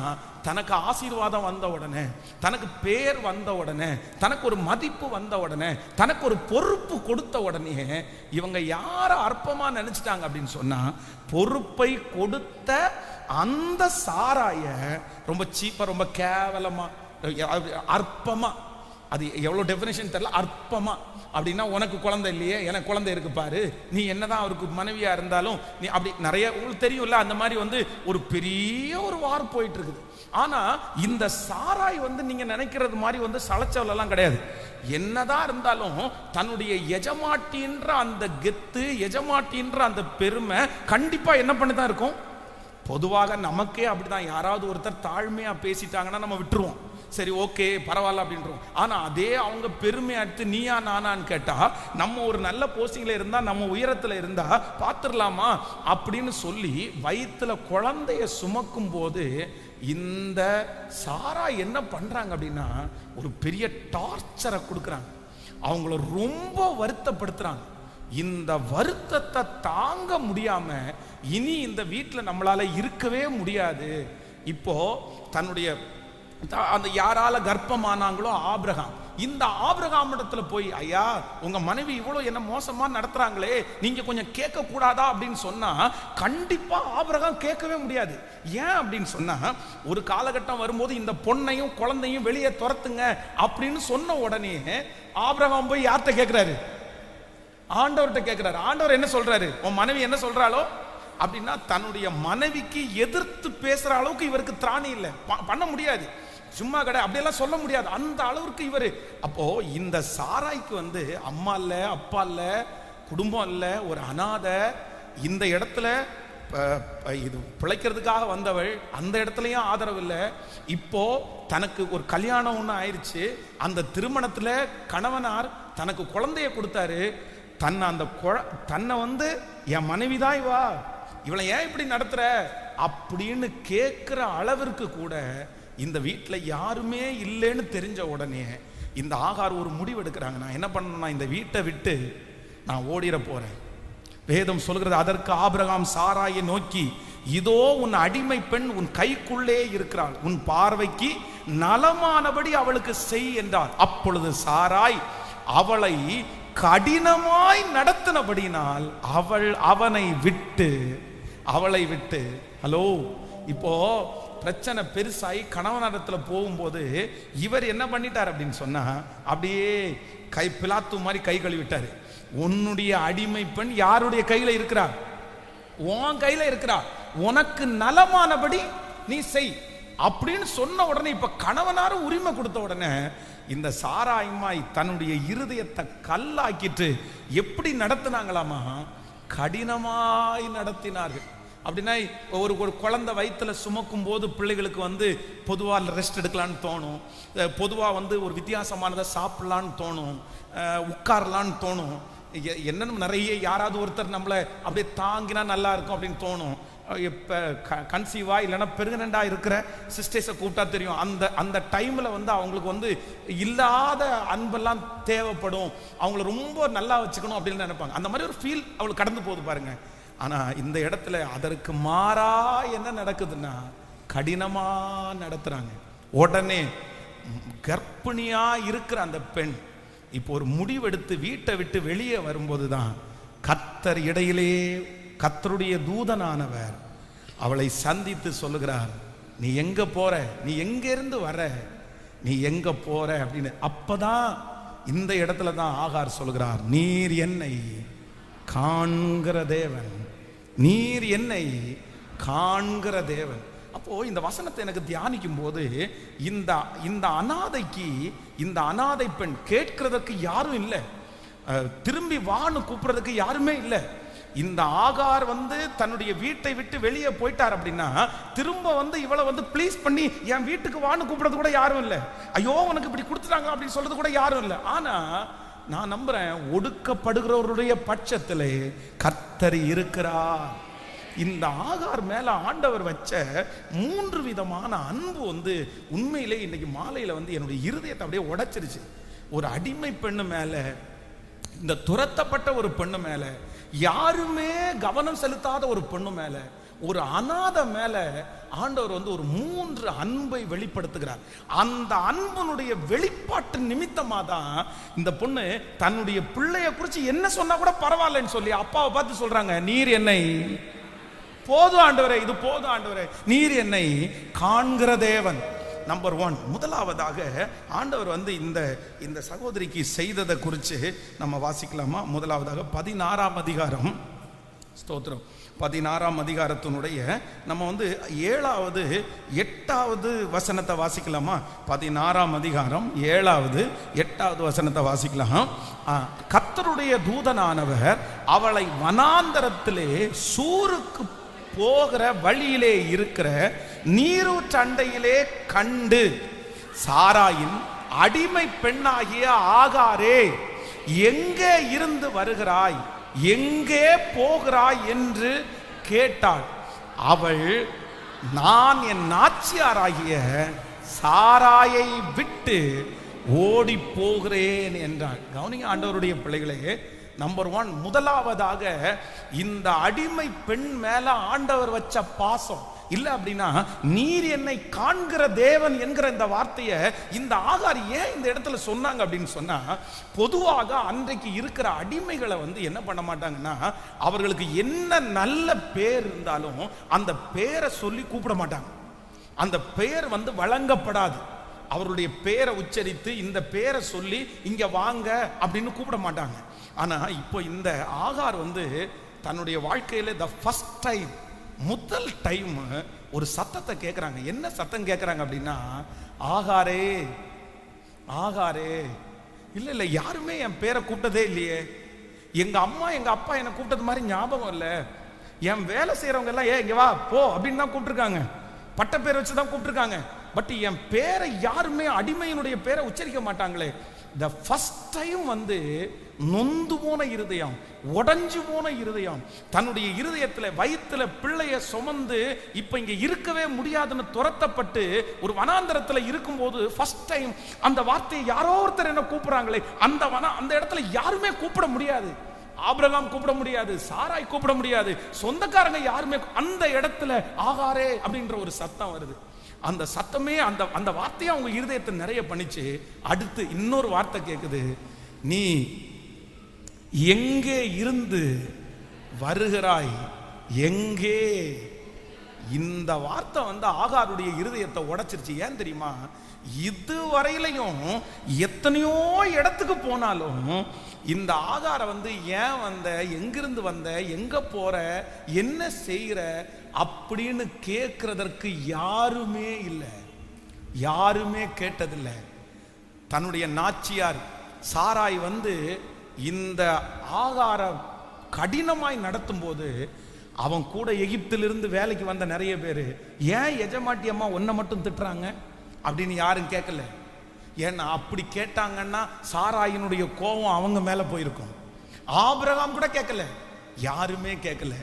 தனக்கு ஆசீர்வாதம் வந்த உடனே, தனக்கு பேர் வந்த உடனே, தனக்கு ஒரு மதிப்பு வந்த உடனே, தனக்கு ஒரு பொறுப்பு கொடுத்த உடனே இவங்க யார அற்பமா நினைச்சிட்டாங்க அப்படின்னு சொன்னா, பொறுப்பை கொடுத்த அந்த சாராய ரொம்ப சீப்பா, ரொம்ப கேவலமா, அற்பமா, அது எவ்வளவு டெஃபினேஷன் தெரியல, அற்பமா அப்படின்னா உனக்கு குழந்தை இல்லையே, எனக்கு குழந்தை இருக்கு பாரு, நீ என்னதான் அவருக்கு மனைவியா இருந்தாலும் நீ அப்படி நிறைய உங்களுக்கு தெரியும்ல, அந்த மாதிரி வந்து ஒரு பெரிய ஒரு வார் போயிட்டு இருக்குது. ஆனா இந்த சாராய் வந்து நீங்க நினைக்கிறது மாதிரி வந்து சளைச்சவெல்லாம் கிடையாது. என்னதான் இருந்தாலும் தன்னுடைய எஜமாட்டின்ற அந்த கெத்து, எஜமாட்டின்ற அந்த பெருமை கண்டிப்பா என்ன பண்ணிதான் இருக்கும். பொதுவாக நமக்கே அப்படிதான், யாராவது ஒருத்தர் தாழ்மையா பேசிட்டாங்கன்னா நம்ம விட்டுருவோம், சரி ஓகே பரவாயில்ல அப்படின்றோம். ஆனா அதே அவங்க பெருமை எடுத்து நீயா நானான்னு கேட்டா, நம்ம ஒரு நல்ல போஸ்டிங்ல இருந்தா, நம்ம உயரத்துல இருந்தா பார்த்துடலாமா அப்படின்னு சொல்லி வயிற்றுல குழந்தைய சுமக்கும் போது இந்த சாரா என்ன பண்றாங்க அப்படின்னா, ஒரு பெரிய டார்ச்சரை கொடுக்குறாங்க, அவங்கள ரொம்ப வருத்தப்படுத்துறாங்க. இந்த வருத்தத்தை தாங்க முடியாம இனி இந்த வீட்டில் நம்மளால இருக்கவே முடியாது. இப்போ தன்னுடைய அந்த யாரால கர்ப்பமானாங்களோ ஆபிரகாம், இந்த ஆபிரகாம் இடத்துல போய், ஐயா உங்க மனைவி இவ்வளவு என்ன மோசமா நடத்துறாங்களே, நீங்க கொஞ்சம் கேட்க கூடாதா அப்படின்னு சொன்னா கண்டிப்பா ஆபிரகாம் கேட்கவே முடியாது. ஏன் அப்படின்னு சொன்னா, ஒரு காலகட்டம் வரும்போது இந்த பொண்ணையும் குழந்தையும் வெளியே துரத்துங்க அப்படின்னு சொன்ன உடனே ஆபிரகாம் போய் யார்கிட்ட கேட்கிறாரு, ஆண்டவர்கிட்ட கேட்கிறாரு. ஆண்டவர் என்ன சொல்றாரு, உன் மனைவி என்ன சொல்றாளோ அப்படின்னா, தன்னுடைய மனைவிக்கு எதிர்த்து பேசுற அளவுக்கு இவருக்கு திராணி இல்லை, பண்ண முடியாது, சும்மா கடை அப்படியெல்லாம் சொல்ல முடியாது, அந்த அளவுக்கு இவரு. அப்போ இந்த சாராய்க்கு வந்து அம்மா இல்ல, அப்பா இல்ல, குடும்பம் இல்ல, ஒரு அனாதை. இந்த இடத்துல இது பிழைக்கிறதுக்காக வந்தவள், அந்த இடத்துலயும் ஆதரவு இல்லை. இப்போ தனக்கு ஒரு கல்யாணம் ஒன்று ஆயிடுச்சு, அந்த திருமணத்துல கணவனார் தனக்கு குழந்தைய கொடுத்தாரு, தன்னை வந்து என் மனைவிதான் இவா, இவளை ஏன் இப்படி நடத்துற அப்படின்னு கேட்கிற அளவிற்கு கூட இந்த வீட்டில் யாருமே இல்லைன்னு தெரிஞ்ச உடனே இந்த ஆகார் ஒரு முடிவு எடுக்கிறாங்க, நான் என்ன பண்ணணும்னா இந்த வீட்டை விட்டு நான் ஓடிட போறேன். வேதம் சொல்கிறது, அதற்கு ஆபிரகாம் சாராயை நோக்கி, இதோ உன் அடிமை பெண் உன் கைக்குள்ளே இருக்கிறாள், உன் பார்வைக்கு நலமானபடி அவளுக்கு செய் என்றார். அப்பொழுது சாராய் அவளை கடினமாய் நடத்தினபடினால் அவளை விட்டு ஹலோ, இப்போ பிரச்சனை பெருசாகி கணவனிடத்துல போகும்போது இவர் என்ன பண்ணிட்டார் அப்படின்னு சொன்னா, அப்படியே பிலாத்து மாதிரி கை கழுவிட்டாரு. உன்னுடைய அடிமை பெண் யாருடைய கையில இருக்கிறார், உன் கையில இருக்கிறார், உனக்கு நலமானபடி நீ செய் அப்படின்னு சொன்ன உடனே, இப்ப கணவனாரும் உரிமை கொடுத்த உடனே இந்த சாராய்மாய் தன்னுடைய இருதயத்தை கல்லாக்கிட்டு எப்படி நடத்தினாங்களாமா, கடினமாய் நடத்தினார்கள். அப்படின்னா ஒரு குழந்தை வயிற்றுல சுமக்கும் போது பிள்ளைகளுக்கு வந்து பொதுவாக ரெஸ்ட் எடுக்கலான்னு தோணும், பொதுவாக வந்து ஒரு வித்தியாசமானதை சாப்பிடலான்னு தோணும், உட்காரலான்னு தோணும், என்னன்னு நிறைய யாராவது ஒருத்தர் நம்மளை அப்படியே தாங்கினா நல்லா இருக்கும் அப்படின்னு தோணும். இப்போ கன்சீவா இல்லைன்னா பெருகனண்டா இருக்கிற சிஸ்டர்ஸை கூப்பிட்டா தெரியும், அந்த டைமில் வந்து அவங்களுக்கு வந்து இல்லாத அன்பெல்லாம் தேவைப்படும், அவங்கள ரொம்ப நல்லா வச்சுக்கணும் அப்படின்னு நினைப்பாங்க. அந்த மாதிரி ஒரு ஃபீல் அவங்களுக்கு கடந்து போகுது பாருங்க. ஆனால் இந்த இடத்துல அதற்கு மாறா என்ன நடக்குதுன்னா, கடினமா நடத்துறாங்க. உடனே கர்ப்பிணியா இருக்கிற அந்த பெண் இப்போ ஒரு முடிவெடுத்து வீட்டை விட்டு வெளியே வரும்போது தான் கர்த்தர் இடையிலே, கர்த்தருடைய தூதனானவர் அவளை சந்தித்து சொல்லுகிறார், நீ எங்க போற, நீ எங்க இருந்து வர, நீ எங்க போற அப்படின்னு. அப்பதான் இந்த இடத்துல தான் ஆகார் சொல்லுகிறார், நீர் என்னை காண்கிற தேவன், நீர் என்னை காண்கிற தேவன். அப்போ இந்த வசனத்தை எனக்கு தியானிக்கும் போது இந்த அனாதைக்கு, இந்த அனாதை பெண் கேட்கிறதுக்கு யாரும் இல்லை, திரும்பி வான்னு கூப்பிடுறதுக்கு யாருமே இல்லை. இந்த ஆகார் வந்து தன்னுடைய வீட்டை விட்டு வெளியே போயிட்டார் அப்படின்னா திரும்ப வந்து இவளை வந்து ப்ளீஸ் பண்ணி என் வீட்டுக்கு வான்னு கூப்பிடுறது கூட யாரும் இல்லை. ஐயோ உனக்கு இப்படி கொடுத்துட்டாங்க அப்படின்னு சொல்றது கூட யாரும் இல்லை. ஆனா நான் நம்புறேன், ஒடுக்கப்படுகிறவருடைய பட்சத்திலே கர்த்தர் இருக்கிறார். இந்த ஆகார் மேல ஆண்டவர் வச்ச 3 விதமான அன்பு வந்து உண்மையிலே இன்னைக்கு மாலையில வந்து என்னுடைய இருதயத்தை அப்படியே உடைச்சிருச்சு. ஒரு அடிமை பெண்ணு மேல, இந்த துரத்தப்பட்ட ஒரு பெண்ணு மேல, யாருமே கவனம் செலுத்தாத ஒரு பெண்ணு மேல, ஒரு அநாத மேல ஆண்டவர் வந்து ஒரு 3 அன்பை வெளிப்படுத்துகிறார். அந்த அன்பனுடைய வெளிப்பாட்டு நிமித்தமா தான் இந்த பொண்ணு தன்னுடைய பிள்ளைய குறிச்சு என்ன சொன்னா கூட பரவாயில்லன்னு சொல்லி அப்பாவை பார்த்து சொல்றாங்க, நீர் என்னை போதும் ஆண்டவரே, இது போதும் ஆண்டவரே, நீர் என்னை காண்கிற தேவன். நம்பர் 1, முதலாவதாக ஆண்டவர் வந்து இந்த சகோதரிக்கு செய்ததை குறித்து நம்ம வாசிக்கலாமா? முதலாவதாக 16ஆம் அதிகாரம், ஸ்தோத்திரம், 16ஆம் அதிகாரத்தினுடைய நம்ம வந்து 7வது 8வது வசனத்தை வாசிக்கலாமா? 16ஆம் அதிகாரம் 7வது 8வது வசனத்தை வாசிக்கலாம். கர்த்தருடைய தூதனானவர் அவளை வனாந்தரத்திலே சூருக்கு போகிற வழியிலே இருக்கிற நீரூற்றண்டையிலே கண்டு, சாராயின் அடிமை பெண்ணாகிய ஆகாரே, எங்கே இருந்து வருகிறாய், எங்கே போகிறாய் என்று கேட்டாள். அவள், நான் என் நாச்சியாராகிய சாராயை விட்டு ஓடி போகிறேன் என்றாள். கவனிங்க ஆண்டவருடைய பிள்ளைகளே, நம்பர் 1, முதலாவதாக இந்த அடிமை பெண் மேல ஆண்டவர் வச்ச பாசம் இல்ல அப்படின்னா, நீர் என்னை காண்கிற தேவன் என்கிற இந்த வார்த்தையை இந்த ஆகார் ஏன் இந்த இடத்துல சொன்னாங்க அப்படின்னு சொன்னா, பொதுவாக அன்றைக்கு இருக்கிற அடிமைகளை வந்து என்ன பண்ண மாட்டாங்கன்னா, அவர்களுக்கு என்ன நல்ல பேர் இருந்தாலும் அந்த பேரை சொல்லி கூப்பிட மாட்டாங்க. அந்த பெயர் வந்து வழங்கப்படாது. அவருடைய பேரை உச்சரித்து இந்த பேரை சொல்லி இங்க வாங்க அப்படின்னு கூப்பிட மாட்டாங்க. ஆனா இப்போ இந்த ஆகார் வந்து தன்னுடைய வாழ்க்கையில த ஃபர்ஸ்ட் டைம், முதல் டைம் ஒரு சத்தத்தை கேட்குறாங்க. என்ன சத்தம் கேட்குறாங்க அப்படின்னா, ஆகாரே ஆகாரே. இல்லை இல்லை, யாருமே என் பேரை கூப்பிட்டதே இல்லையே, எங்க அம்மா எங்க அப்பா என்னை கூப்பிட்டது மாதிரி ஞாபகம் இல்லை, என் வேலை செய்யறவங்க எல்லாம் இங்க வா போ அப்படின்னு தான் கூப்பிட்டுருக்காங்க, பட்ட பேர் வச்சு தான் கூப்பிட்டுருக்காங்க. பட் என் பேரை யாருமே, அடிமையினுடைய பேரை உச்சரிக்க மாட்டாங்களே. த ஃபர்ஸ்ட் டைம் வந்து நொந்து போன இருதயம், உடஞ்சு போன இருதயம், தன்னுடைய இருதயத்தில் வயிற்றுல பிள்ளைய சுமந்து இப்ப இங்க இருக்கவே முடியாதுன்னு துரத்தப்பட்டு ஒரு வனாந்தரத்தில் இருக்கும்போது ஃபர்ஸ்ட் டைம் அந்த வார்த்தையை யாரோ ஒருத்தர் என்ன கூப்பிடுறாங்களே, அந்த இடத்துல யாருமே கூப்பிட முடியாது. ஆபிரகாம் கூப்பிட முடியாது, சாராய் கூப்பிட முடியாது, சொந்தக்காரங்க யாருமே. அந்த இடத்துல ஆகாரே அப்படின்ற ஒரு சத்தம் வருது. அந்த சத்தமே அந்த வார்த்தையை அவங்க இருதயத்தை நிறைய பண்ணிச்சு. அடுத்து இன்னொரு வார்த்தை கேட்குது, நீ எங்கே இருந்து வருகிறாய், எங்கே. இந்த வார்த்தை வந்து ஆகாருடைய இருதயத்தை உடைச்சிருச்சு. ஏன் தெரியுமா? இதுவரையிலையும் எத்தனையோ இடத்துக்கு போனாலும் இந்த ஆகாரை வந்து ஏன் வந்த, எங்கிருந்து வந்த, எங்க போற, என்ன செய்யற அப்படின்னு கேட்கறதற்கு யாருமே இல்லை, யாருமே கேட்டதில்லை. தன்னுடைய நாச்சியார் சாராய் வந்து இந்த ஆகார கடினமாய் நடத்தும் போது அவன் கூட எகிப்திலிருந்து வேலைக்கு வந்த நிறைய பேர், ஏன் எஜமாட்டி அம்மா ஒன்றை மட்டும் திட்டுறாங்க அப்படின்னு யாரும் கேட்கல. ஏன்னா அப்படி கேட்டாங்கன்னா சாராயினுடைய கோபம் அவங்க மேல போயிருக்கும். ஆபிரகாம் கூட கேட்கல, யாருமே கேட்கல.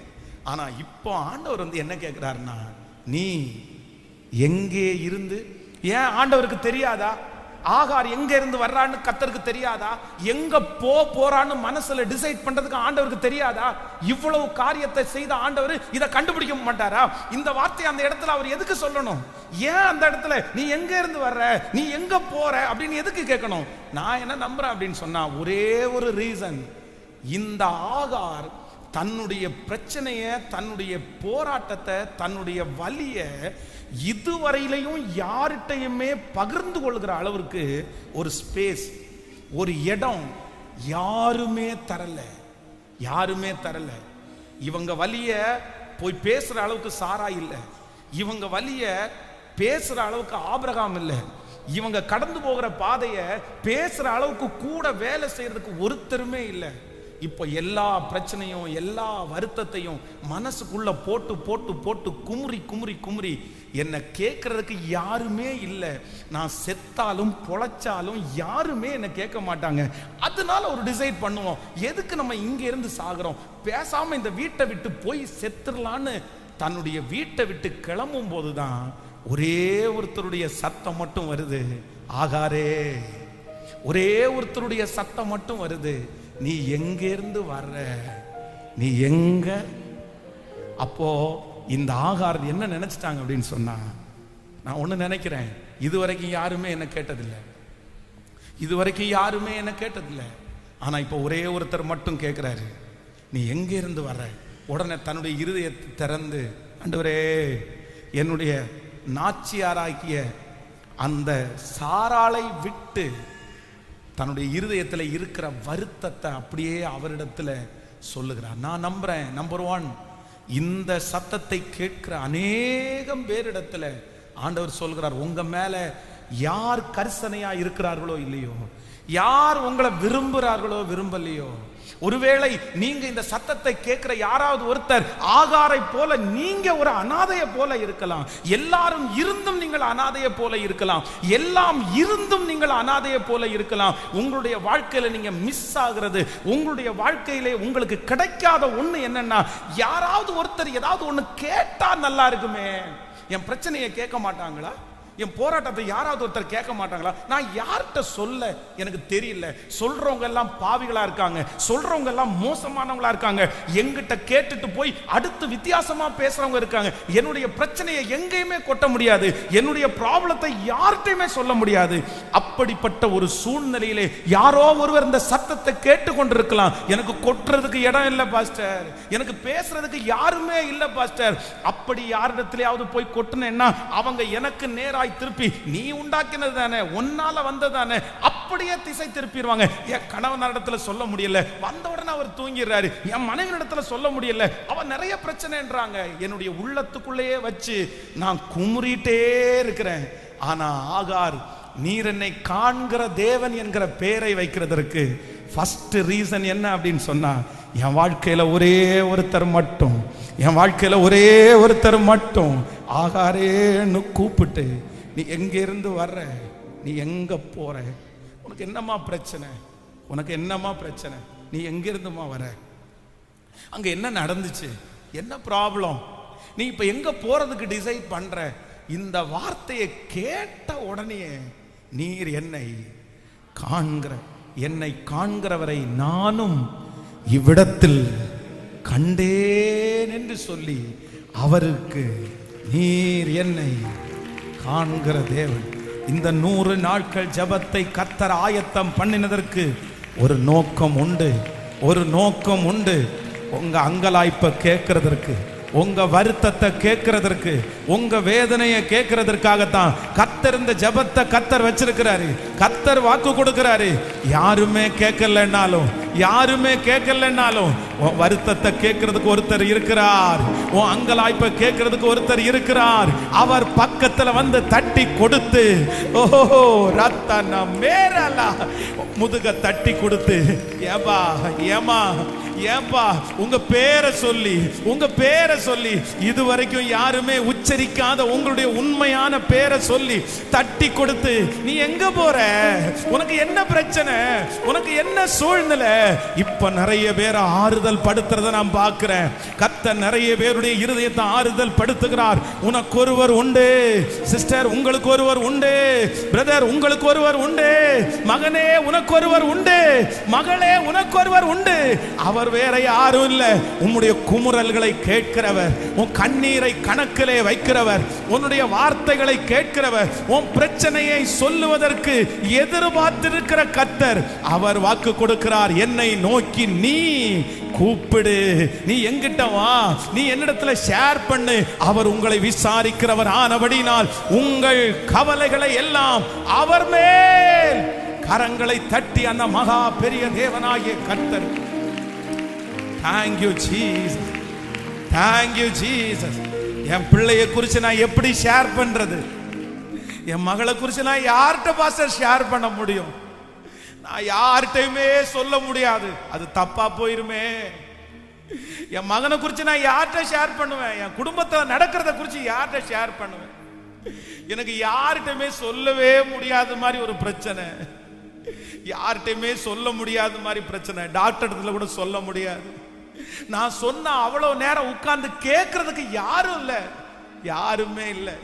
ஆனா இப்போ ஆண்டவர் வந்து என்ன கேட்கிறாருன்னா, நீ எங்கே இருந்து. ஏன் ஆண்டவருக்கு தெரியாதா ஆகார் எங்க இருந்து வர்றான்னு? கர்த்தருக்கு தெரியாதா? எங்க போறான்னு மனசுல டிசைட் பண்றதுக்கு ஆண்டவருக்கு தெரியாதா? இவ்வளவு காரியத்தை செய்த ஆண்டவர் இதை கண்டுபிடிக்க மாட்டாரா? இந்த வார்த்தை அந்த இடத்துல அவர் எதுக்கு சொல்லணும்? ஏன் அந்த இடத்துல நீ எங்க இருந்து வர்ற, நீ எங்க போற அப்படின்னு எதுக்கு கேட்கணும்? நான் என்ன நம்புறேன் அப்படின்னு சொன்னா, ஒரே ஒரு ரீசன். இந்த ஆகார் தன்னுடைய பிரச்சனைய, தன்னுடைய போராட்டத்தை, தன்னுடைய வலிய இதுவரையிலையும் யார்கிட்டையுமே பகிர்ந்து கொள்கிற அளவிற்கு ஒரு ஸ்பேஸ், ஒரு இடம் யாருமே தரல, யாருமே தரல. இவங்க வலிய போய் பேசுற அளவுக்கு சாரா இல்லை, இவங்க வலிய பேசுற அளவுக்கு ஆபிரகாம் இல்லை, இவங்க கடந்து போகிற பாதைய பேசுற அளவுக்கு கூட வேலை செய்யறதுக்கு ஒருத்தருமே இல்லை. இப்போ எல்லா பிரச்சனையும் எல்லா வருத்தத்தையும் மனசுக்குள்ள போட்டு போட்டு போட்டு குமுறி குமுறி குமுறி என்னை கேட்கறதுக்கு யாருமே இல்லை. நான் செத்தாலும் பொழைச்சாலும் யாருமே என்னை கேட்க மாட்டாங்க. அதனால ஒரு டிசைட் பண்ணுவோம், எதுக்கு நம்ம இங்க இருந்து சாகுறோம், பேசாம இந்த வீட்டை விட்டு போய் செத்துடலான்னு தன்னுடைய வீட்டை விட்டு கிளம்பும் போதுதான் ஒரே ஒருத்தருடைய சத்தம் மட்டும் வருது. ஆகாரே, ஒரே ஒருத்தருடைய சத்தம் மட்டும் வருது, நீ எங்க இருந்து வர்ற, நீ எங்க. அப்போ இந்த ஆகார் என்ன நினைச்சிட்டாங்க அப்படின்னு சொன்னா, நான் ஒண்ணு நினைக்கிறேன், இதுவரைக்கும் யாருமே என்ன கேட்டதில்லை, இதுவரைக்கும் யாருமே என்ன கேட்டதில்லை. ஆனா இப்ப ஒரே ஒருத்தர் மட்டும் கேட்கிறாரு, நீ எங்க இருந்து வர்ற. உடனே தன்னுடைய இருதயத்தை திறந்து, ஆண்டவரே, என்னுடைய நாச்சியாராக்கிய அந்த சாராளை விட்டு தன்னுடைய இருதயத்தில் இருக்கிற வருத்தத்தை அப்படியே அவரிடத்துல சொல்லுகிறார். நான் நம்புறேன், நம்பர் 1, இந்த சத்தத்தை கேட்கிற அநேகம் பேரிடத்துல ஆண்டவர் சொல்கிறார், உங்க மேல யார் கரிசனையா இருக்கிறார்களோ இல்லையோ, யார் உங்களை விரும்புகிறார்களோ விரும்பலையோ, ஒருவேளை நீங்க இந்த சத்தத்தை கேட்கிற யாராவது ஒருத்தர் ஆகாரை போல நீங்க ஒரு அனாதையை போல இருக்கலாம். எல்லாரும் இருந்தும் நீங்கள் அனாதையை போல இருக்கலாம், எல்லாம் இருந்தும் நீங்கள் அனாதையை போல இருக்கலாம். உங்களுடைய வாழ்க்கையில நீங்க மிஸ் ஆகிறது, உங்களுடைய வாழ்க்கையிலே உங்களுக்கு கிடைக்காத ஒண்ணு என்னன்னா, யாராவது ஒருத்தர் ஏதாவது ஒண்ணு கேட்டா நல்லா இருக்குமே. என் பிரச்சனையை கேட்க மாட்டாங்களா, என் போராட்டத்தை யாராவது ஒருத்தர் கேட்க மாட்டாங்களா, நான் யார்கிட்ட சொல்ல எனக்கு தெரியல. சொல்றவங்க எல்லாம் பாவிகளா இருக்காங்க, சொல்றவங்க எல்லாம் மோசமானவங்களா இருக்காங்க, எங்கிட்ட கேட்டுட்டு போய் அடுத்து வித்தியாசமா பேசுறவங்க இருக்காங்க. என்னுடைய பிரச்சனையை எங்கேயுமே கொட்ட முடியாது, என்னுடைய ப்ராப்ளத்தை யார்கிட்டயுமே சொல்ல முடியாது. அப்படிப்பட்ட ஒரு சூழ்நிலையிலே யாரோ ஒருவர் இந்த சத்தத்தை கேட்டு கொண்டிருக்கலாம், எனக்கு கொட்டுறதுக்கு இடம் இல்லை பாஸ்டர், எனக்கு பேசுறதுக்கு யாருமே இல்லை பாஸ்டர். அப்படி யாரிடத்திலேயாவது போய் கொட்டுனேன்னா அவங்க எனக்கு நேரா திருப்பி, நீ உண்டாக்கினது தானே, உன்னால வந்ததானே, அப்படியே திசை திருப்பிடுவாங்க. என் கணவன் இடத்துல சொல்ல முடியல, வந்த உடனே அவர் தூங்கிடுறாரு. என் மனைவி இடத்துல சொல்ல முடியல, அவ நிறைய பிரச்சனைன்றாங்க. என்னுடைய உள்ளத்துக்குள்ளேயே வச்சு நான் குமுறிட்டே இருக்கிறேன். ஆனா ஆகார், நீர் என்னை காண்கிற தேவன் என்கிற பெயரை வைக்கிறதற்கு ஃபர்ஸ்ட் ரீசன் என்ன அப்படின்னு சொன்னா, என் வாழ்க்கையில ஒரே ஒருத்தர் மட்டும், என் வாழ்க்கையில ஒரே ஒருத்தர் மட்டும் ஆகாரேன்னு கூப்பிட்டு, நீ எங்க இருந்து வர்ற, நீ எங்க போற, உனக்கு என்னமா பிரச்சனை, உனக்கு என்னமா பிரச்சனை, நீ எங்க இருந்துமா வர, அங்க என்ன நடந்துச்சு, என்ன ப்ராப்ளம், நீ இப்ப எங்க போறதுக்கு டிசைட் பண்ற. இந்த வார்த்தையை கேட்ட உடனே, நீர் என்னை காண்கிற, என்னை காண்கிறவரை நானும் இவ்விடத்தில் கண்டேன் என்று சொல்லி அவருக்கு, நீர் என்னை காண்கிற தேவன். இந்த 100 நாட்கள் ஜெபத்தை கர்த்தர் ஆயத்தம் பண்ணினதற்கு ஒரு நோக்கம் உண்டு, ஒரு நோக்கம் உண்டு. உங்க அங்கலாய்ப்பை கேட்கிறதற்கு, உங்க வருத்தத்தை கேட்கிறதற்கு, உங்க வேதனையை கேட்கிறதற்காகத்தான் கர்த்தர் இந்த ஜெபத்தை கர்த்தர் வச்சிருக்கிறாரு. கர்த்தர் வாக்கு கொடுக்கிறாரு, யாருமே கேட்கலன்னாலும், யாருமே கேட்கலன்னாலும் உன் வருத்தத்தை கேட்கிறதுக்கு ஒருத்தர் இருக்கிறார், உன் அங்கலாய்ப்பை கேட்கிறதுக்கு ஒருத்தர் இருக்கிறார். அவர் பக்கத்துல வந்து தட்டி கொடுத்து, ஓஹோ ரத்தன மேரலா, முதுக தட்டி கொடுத்து, ஏபா ஏமா ஏப்பா, உங்க பேரை சொல்லி, உங்க பேரை சொல்லி, இதுவரைக்கும் யாருமே உச்சரிக்காத உங்களுடைய உண்மையான பேரை சொல்லி தட்டி கொடுத்து, நீ எங்க போற, உனக்கு என்ன பிரச்சனை, உனக்கு என்ன சூழ்நிலை. இப்ப நிறைய பேரை ஆறுதல் படுத்துறத நான் பார்க்கிறேன். கர்த்தர் நிறைய பேருடைய இருதயத்தை ஆறுதல் படுத்துகிறார். உனக்கு ஒருவர் உண்டு சிஸ்டர், உங்களுக்கு ஒருவர் உண்டு பிரதர், உங்களுக்கு ஒருவர் உண்டு மகனே, உனக்கு ஒருவர் உண்டு மகளே, உனக்கு ஒருவர் உண்டு. அவர் வேற யாரும் இல்ல, உன்னுடைய குமுறல்களை கேட்கிறவர், உன் கண்ணீரை கணக்கிலே வைக்கிறவர், உன்னுடைய வார்த்தைகளை கேட்கிறவர், உன் பிரச்சனையை சொல்லுவதற்கு எதிர்பார்த்திருக்கிற கர்த்தர். அவர் வாக்கு கொடுக்கிறார், என்னை நோக்கி நீ கூப்பிடு, நீ எங்கிட்ட வா, நீ என்னிடத்துல ஷேர் பண்ணு. அவர் உங்களை விசாரிக்கிறவர் ஆனபடினால் உங்கள் கவலைகளை எல்லாம் அவர் மேல் கரங்களை தட்டி அந்த மகா பெரிய தேவனாகிய கர்த்தர். Thank you Jesus, thank you Jesus. என் பிள்ளையை குறித்து நான் எப்படி ஷேர் பண்றது, என் மகளை குறித்து நான் யார்கிட்ட பாஸ்டர் ஷேர் பண்ண முடியும். நான் யார்கிட்டயுமே சொல்ல முடியாது, அது தப்பா போயிருமே. என் மகனை குறித்து நான் யார்கிட்ட ஷேர் பண்ணுவேன்? என் குடும்பத்தில் நடக்கிறத குறித்து யார்கிட்ட ஷேர் பண்ணுவேன்? எனக்கு யார்கிட்டயுமே சொல்லவே முடியாத மாதிரி ஒரு பிரச்சனை, யார்கிட்டயுமே சொல்ல முடியாத மாதிரி பிரச்சனை. டாக்டர் இடத்துல கூட சொல்ல முடியாது. நான் சொன்ன அவ்வளவு நேரம் உட்கார்ந்து கேட்கறதுக்கு யாரும் இல்லை, யாருமே இல்லை.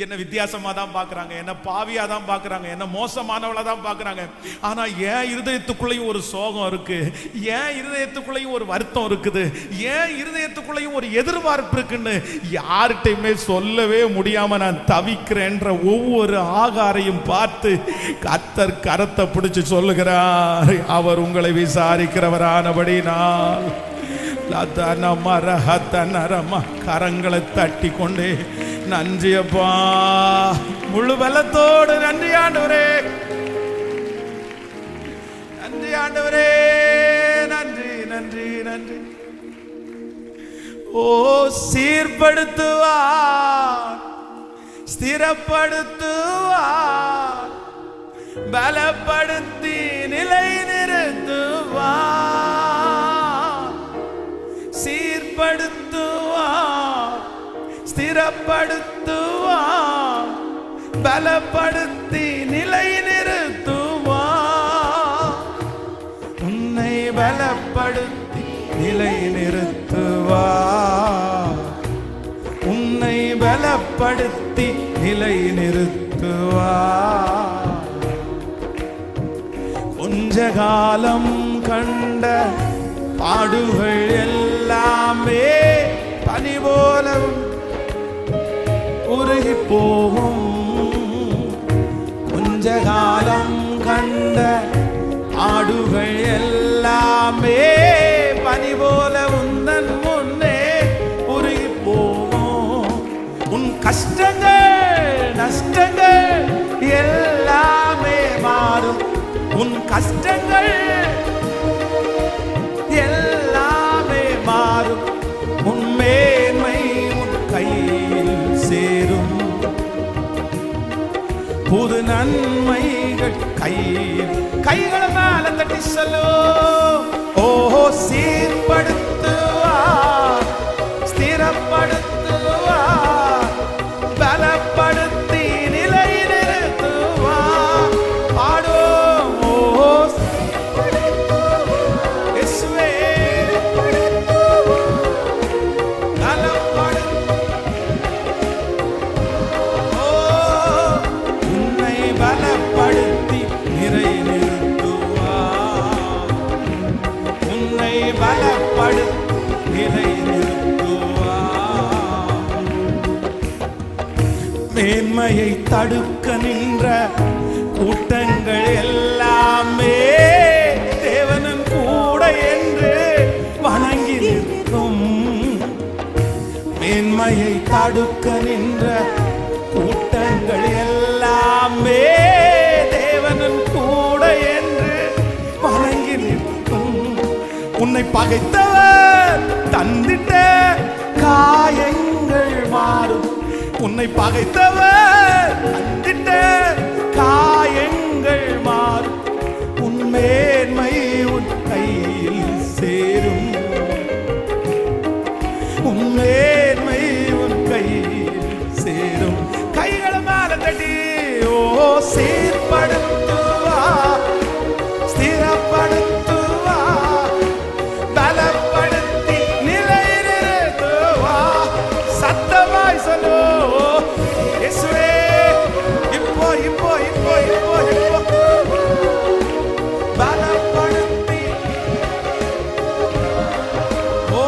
என்ன வித்தியாசமா தான் பார்க்கறாங்க, என்ன பாவியா தான் பார்க்கறாங்க, என்ன மோசமானவளா தான் பார்க்கறாங்க. ஆனா என் இருதயத்துக்குள்ளேயும் ஒரு சோகம் இருக்கு, என் இருதயத்துக்குள்ளேயும் ஒரு வருத்தம் இருக்குது, என் இருதயத்துக்குள்ளேயும் ஒரு எதிர்பார்ப்பு இருக்குன்னு யார்கிட்டயுமே சொல்லவே முடியாம நான் தவிக்கிறேன்ற ஒவ்வொரு ஆகாரையும் பார்த்து கர்த்தர் கரத்தை பிடிச்சு சொல்லுகிறார், அவர் உங்களை விசாரிக்கிறவரானபடி நான் கரங்களை தட்டி கொண்டே நன்றியப்பா, முழு பலத்தோடு நன்றி ஆண்டவரே, நன்றி ஆண்டவரே, நன்றி நன்றி நன்றி. ஓ சீர்படுத்துவார், ஸ்திரப்படுத்துவார், பலப்படுத்தி நிலை நிறுத்துவார். சீர்படுத்துவார், ஸ்திரப்படுத்துவார், பலப்படுத்தி நிலை நிறுத்துவார். உன்னை பலப்படுத்தி நிலை நிறுத்துவார், உன்னை பலப்படுத்தி நிலை நிறுத்துவார். கொஞ்ச காலம் கண்ட பாடுகள் எல்லாமே பனி போல உருகி போகும். கொஞ்ச காலம் கண்ட பாடுகள் எல்லாமே பனி போல உந்தன் முன்னே உருகி போகும். உன் கஷ்டங்கள் நஷ்டங்கள் எல்லாமே மாறும், உன் கஷ்டங்கள் எல்லாமே மாறும். உன் மேன்மை உன் கையில் சேரும், புது நன்மைகள் கையில். கைகளை மேல தட்டி சொல்லு, ஓஹோ சீர்படுத்துவார், ஸ்திரப்படுத்துவார், பலப்படுத்தி நிலை நிறுத்துவார். பாடும் ஓஹோ இயேசுவே, உன்னை பலப்படுத்தி நிலை நிறுத்துவார், உன்னை பலப்படுத்தி நிலை நிறுத்துவார். மேன்மையை தடுக்க நின்ற கூட்டங்கள் எல்லாமே தேவனும் கூட என்று வணங்கி நிற்கும். மேன்மையை தடுக்க நின்ற கூட்டங்கள் எல்லாமே தேவனும் கூட என்று வணங்கி நிற்கும். உன்னை பகைத்தவர் தந்திட்ட காயங்கள் மாறும், உன்னை பகைத்தவர் தந்திட்ட காயங்கள் மாறும். உன் மேன்மை உன் கையில் சேரும், உன் மேன்மை உன் கையில் சேரும். கைகளை மேல தட்டி ஓ சீர்படுத்துவார், ஸ்திரப்படுத்துவார், பலப்படுத்தி நிலை நிறுத்துவார். சத்தமாய் சொல்லு இயேசுவே, இப்போ இப்போ இப்போ இப்போ இப்போ பலப்படுத்தி, ஓ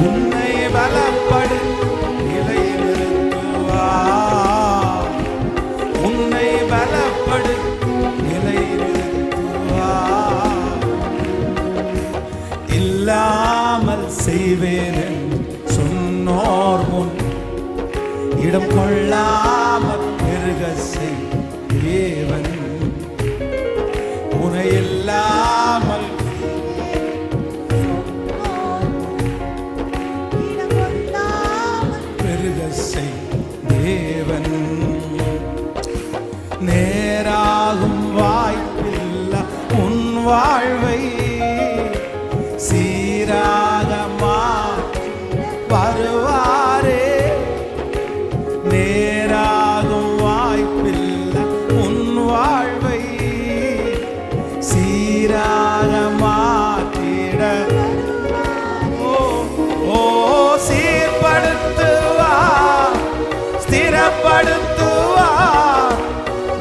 உன்னை பலப்படுத்தி நிலை நிறுத்துவார், உன்னை பலப்படுத்தி நிலை நிறுத்துவார். வாழ்வை சீராக வருவாரே. நேராகும் வாய்ப்பில்லை உன் வாழ்வை சீராக மாற்றிட. ஓ சீர்படுத்துவா, ஸ்திரப்படுத்துவா,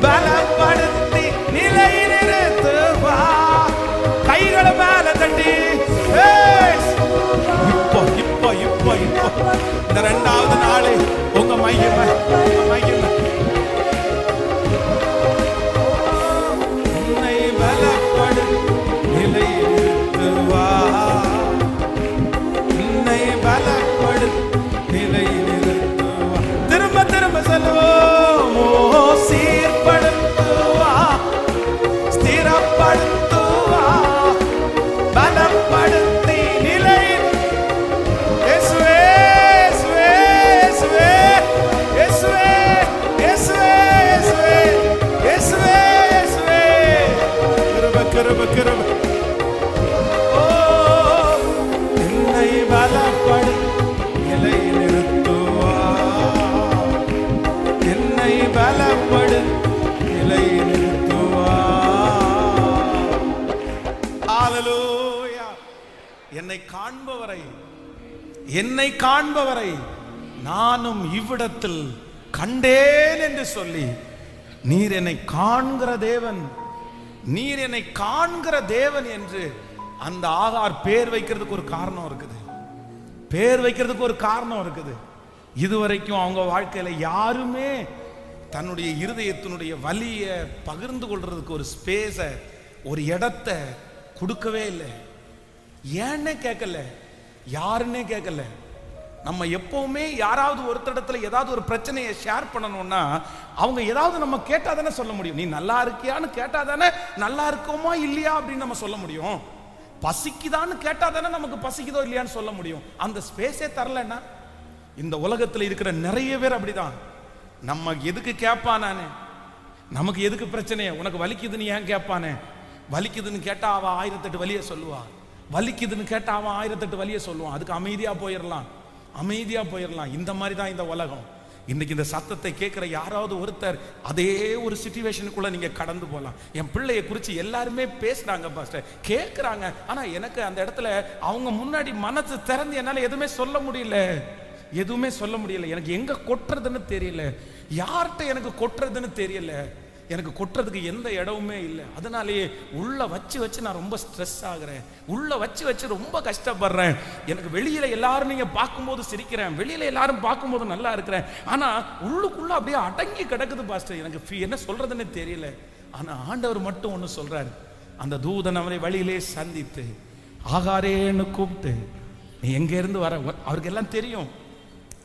பலப்படுத்தி நிலை நிறுத்துவா. கைகளை மேல தட்டி இப்போ இப்போ இப்போ இப்போ இந்த 2வது நாளே உங்க மகிமை மகிமை உன்னை பலப்படுத்தி நிலை நிறுத்துவா. உன்னை பலப்படுத்தி நிலை நிறுத்துவா. திரும்ப திரும்ப சொல்லுவோம். ஓ சீர்படுத்துவா, ஸ்திரப்படுத்துவா, பலப்படுத்தி நிலை. இயேசுவே இயேசுவே இயேசுவே இயேசுவே இயேசுவே இயேசுவே இயேசுவே. கிருபை கிருபை கிருபை. ஓ என்னை பலப்படுத்தி நிலை நிறுத்துவா. என்னை பலப்படுத்தி நிலை நிறுத்துவா. ஹல்லேலூயா. என்னை காண்பவரை, என்னை காண்பவரை நானும் இவ்விடத்தில் கண்டேன் என்று சொல்லி, நீர் என்னை காண்கிற தேவன், நீர் என்னை காண்கிற தேவன் என்று அந்த ஆகார் பேர் வைக்கிறதுக்கு ஒரு காரணம் இருக்குது. பேர் வைக்கிறதுக்கு ஒரு காரணம் இருக்குது. இதுவரைக்கும் அவங்க வாழ்க்கையில யாருமே தன்னுடைய இருதயத்தினுடைய வலியை பகிர்ந்து கொள்றதுக்கு ஒரு ஸ்பேஸ, ஒரு இடத்தை கொடுக்கவே இல்லை. ஏன்னே கேட்கல, யாருன்னே கேட்கல. நம்ம எப்பவுமே யாராவது ஒருத்தடத்துல ஏதாவது ஒரு பிரச்சனையை ஷேர் பண்ணணும்னா அவங்க ஏதாவது நம்ம கேட்டா தானே சொல்ல முடியும். நீ நல்லா இருக்கியான்னு கேட்டா தானே நல்லா இருக்கோமா இல்லையா அப்படின்னு நம்ம சொல்ல முடியும். பசிக்குதான்னு கேட்டா தானே நமக்கு பசிக்குதோ இல்லையான்னு சொல்ல முடியும். அந்த ஸ்பேஸே தரலன்னா இந்த உலகத்துல இருக்கிற நிறைய பேர் அப்படிதான். நம்ம எதுக்கு கேட்பானே, நமக்கு எதுக்கு பிரச்சனையே, உனக்கு வலிக்குதுன்னு ஏன் கேட்பானே. வலிக்குதுன்னு கேட்டா அவ 1008 வலியை சொல்லுவா. வலிக்குதுன்னு கேட்டா அவன் 1008 வலியை சொல்லுவான். அதுக்கு அமைதியா போயிடலாம், அமைதியா போயிடலாம். இந்த மாதிரி தான் இந்த உலகம். இன்னைக்கு இந்த சத்தத்தை கேட்கிற யாராவது ஒருத்தர் அதே ஒரு சிச்சுவேஷனுக்குள்ள நீங்க கடந்து போகலாம். என் பிள்ளைய குறித்து எல்லாருமே பேசுறாங்க பாஸ்டர், கேட்குறாங்க. ஆனா எனக்கு அந்த இடத்துல அவங்க முன்னாடி மனசு திறந்து என்னால எதுவுமே சொல்ல முடியல, எதுவுமே சொல்ல முடியல. எனக்கு எங்க கொட்டுறதுன்னு தெரியல, யார்கிட்ட எனக்கு கொட்டுறதுன்னு தெரியல. எனக்கு கொட்டுறதுக்கு எந்த இடமுமே இல்லை. அதனாலேயே உள்ள வச்சு வச்சு நான் ரொம்ப ஸ்ட்ரெஸ் ஆகுறேன், உள்ள வச்சு வச்சு ரொம்ப கஷ்டப்படுறேன். எனக்கு வெளியில எல்லாரும் நீங்க பார்க்கும்போது சிரிக்கிறேன், வெளியில எல்லாரும் பார்க்கும்போது நல்லா இருக்கிறேன். ஆனா உள்ளுக்குள்ள அப்படியே அடங்கி கிடக்குது பாஸ்டர். எனக்கு என்ன சொல்றதுன்னு தெரியல. ஆனா ஆண்டவர் மட்டும் ஒன்று சொல்றாரு. அந்த தூதன் அவரை வழியிலே சந்தித்து ஆகாரேன்னு கூப்பிட்டு, நீ எங்க இருந்து வர? அவருக்கு எல்லாம் தெரியும்,